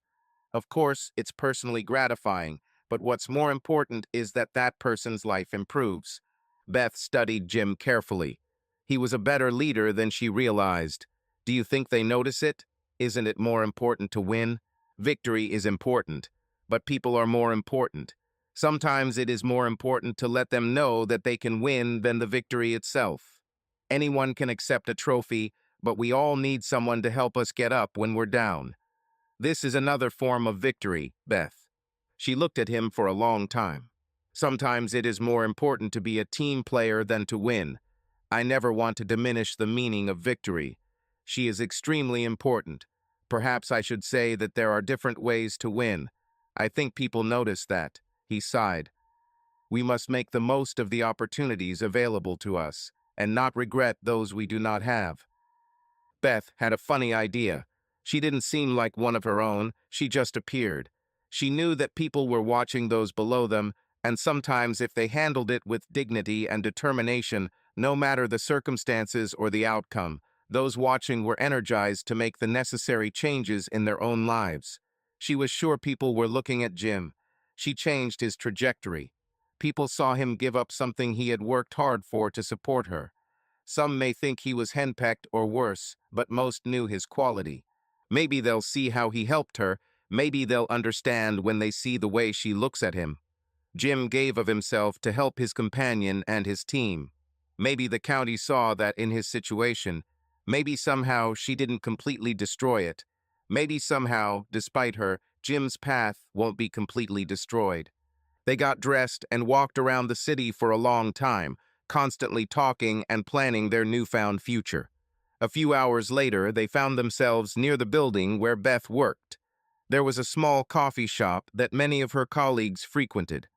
Of course, it's personally gratifying, but what's more important is that that person's life improves. Beth studied Jim carefully. He was a better leader than she realized. Do you think they notice it? Isn't it more important to win? Victory is important, but people are more important. Sometimes it is more important to let them know that they can win than the victory itself. Anyone can accept a trophy, but we all need someone to help us get up when we're down. This is another form of victory, Beth. She looked at him for a long time. Sometimes it is more important to be a team player than to win. I never want to diminish the meaning of victory. She is extremely important. Perhaps I should say that there are different ways to win. I think people notice that. He sighed. We must make the most of the opportunities available to us, and not regret those we do not have. Beth had a funny idea. She didn't seem like one of her own, she just appeared. She knew that people were watching those below them, and sometimes if they handled it with dignity and determination, no matter the circumstances or the outcome, those watching were energized to make the necessary changes in their own lives. She was sure people were looking at Jim. She changed his trajectory. People saw him give up something he had worked hard for to support her. Some may think he was henpecked or worse, but most knew his quality. Maybe they'll see how he helped her. Maybe they'll understand when they see the way she looks at him. Jim gave of himself to help his companion and his team. Maybe the county saw that in his situation. Maybe somehow she didn't completely destroy it. Maybe somehow, despite her, Jim's path won't be completely destroyed. They got dressed and walked around the city for a long time, constantly talking and planning their newfound future. A few hours later, they found themselves near the building where Beth worked. There was a small coffee shop that many of her colleagues frequented.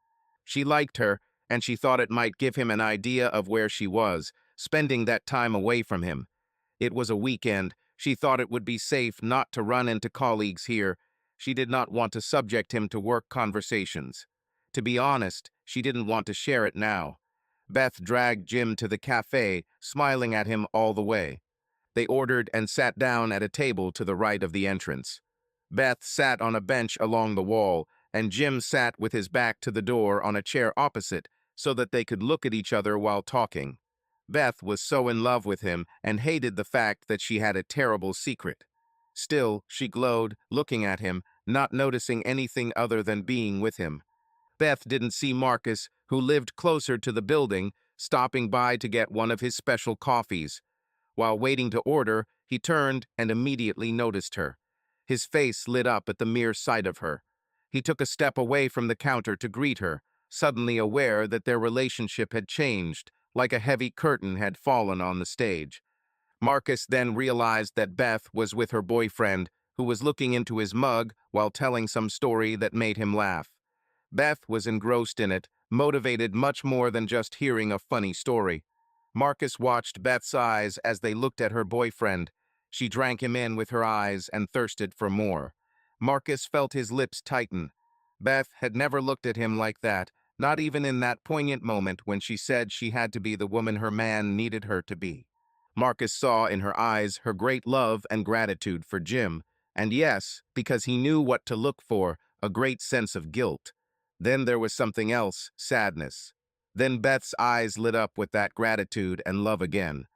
She liked her, and she thought it might give him an idea of where she was, spending that time away from him. It was a weekend. She thought it would be safe not to run into colleagues here. She did not want to subject him to work conversations. To be honest, she didn't want to share it now. Beth dragged Jim to the cafe, smiling at him all the way. They ordered and sat down at a table to the right of the entrance. Beth sat on a bench along the wall, and Jim sat with his back to the door on a chair opposite, so that they could look at each other while talking. Beth was so in love with him and hated the fact that she had a terrible secret. Still, she glowed, looking at him, not noticing anything other than being with him. Beth didn't see Marcus, who lived closer to the building, stopping by to get one of his special coffees. While waiting to order, he turned and immediately noticed her. His face lit up at the mere sight of her. He took a step away from the counter to greet her, suddenly aware that their relationship had changed, like a heavy curtain had fallen on the stage. Marcus then realized that Beth was with her boyfriend, who was looking into his mug while telling some story that made him laugh. Beth was engrossed in it, motivated much more than just hearing a funny story. Marcus watched Beth's eyes as they looked at her boyfriend. She drank him in with her eyes and thirsted for more. Marcus felt his lips tighten. Beth had never looked at him like that, not even in that poignant moment when she said she had to be the woman her man needed her to be. Marcus saw in her eyes her great love and gratitude for Jim, and yes, because he knew what to look for, a great sense of guilt. Then there was something else, sadness. Then Beth's eyes lit up with that gratitude and love again.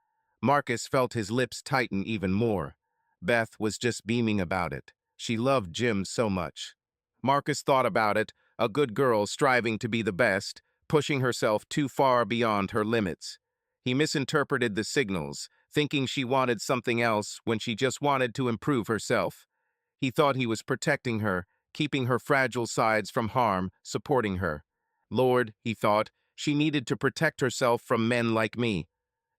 Marcus felt his lips tighten even more. Beth was just beaming about it. She loved Jim so much. Marcus thought about it, a good girl striving to be the best, pushing herself too far beyond her limits. He misinterpreted the signals, thinking she wanted something else when she just wanted to improve herself. He thought he was protecting her, keeping her fragile sides from harm, supporting her. Lord, he thought, she needed to protect herself from men like me.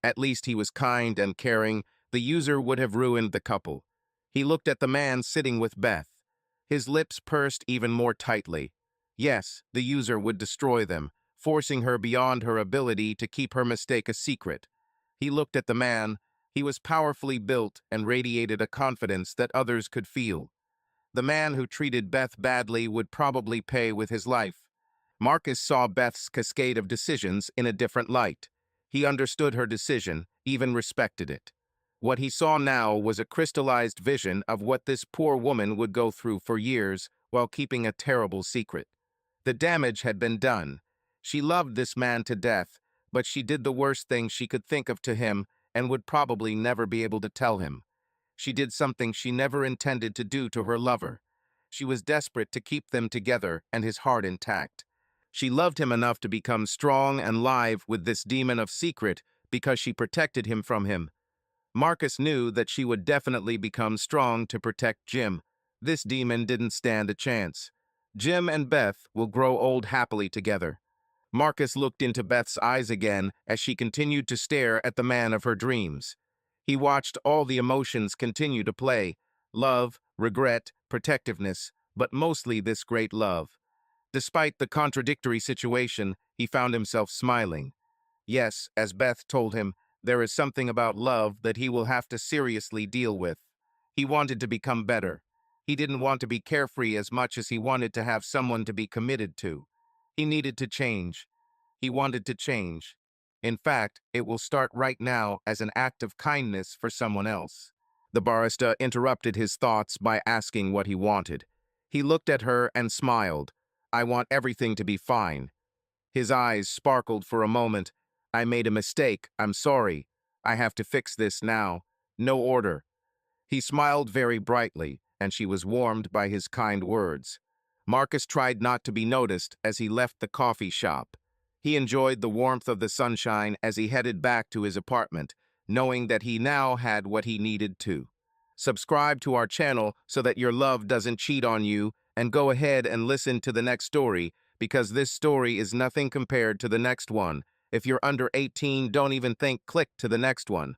At least he was kind and caring. The user would have ruined the couple. He looked at the man sitting with Beth. His lips pursed even more tightly. Yes, the user would destroy them, forcing her beyond her ability to keep her mistake a secret. He looked at the man. He was powerfully built and radiated a confidence that others could feel. The man who treated Beth badly would probably pay with his life. Marcus saw Beth's cascade of decisions in a different light. He understood her decision, even respected it. What he saw now was a crystallized vision of what this poor woman would go through for years while keeping a terrible secret. The damage had been done. She loved this man to death, but she did the worst thing she could think of to him and would probably never be able to tell him. She did something she never intended to do to her lover. She was desperate to keep them together and his heart intact. She loved him enough to become strong and live with this demon of secret because she protected him from him. Marcus knew that she would definitely become strong to protect Jim. This demon didn't stand a chance. Jim and Beth will grow old happily together. Marcus looked into Beth's eyes again as she continued to stare at the man of her dreams. He watched all the emotions continue to play: love, regret, protectiveness, but mostly this great love. Despite the contradictory situation, he found himself smiling. Yes, as Beth told him, there is something about love that he will have to seriously deal with. He wanted to become better. He didn't want to be carefree as much as he wanted to have someone to be committed to. He needed to change. He wanted to change. In fact, it will start right now as an act of kindness for someone else. The barista interrupted his thoughts by asking what he wanted. He looked at her and smiled. I want everything to be fine. His eyes sparkled for a moment. I made a mistake. I'm sorry. I have to fix this now. No order. He smiled very brightly, and she was warmed by his kind words. Marcus tried not to be noticed as he left the coffee shop. He enjoyed the warmth of the sunshine as he headed back to his apartment, knowing that he now had what he needed too. Subscribe to our channel so that your love doesn't cheat on you, and go ahead and listen to the next story, because this story is nothing compared to the next one. If you're under 18, don't even think, click to the next one.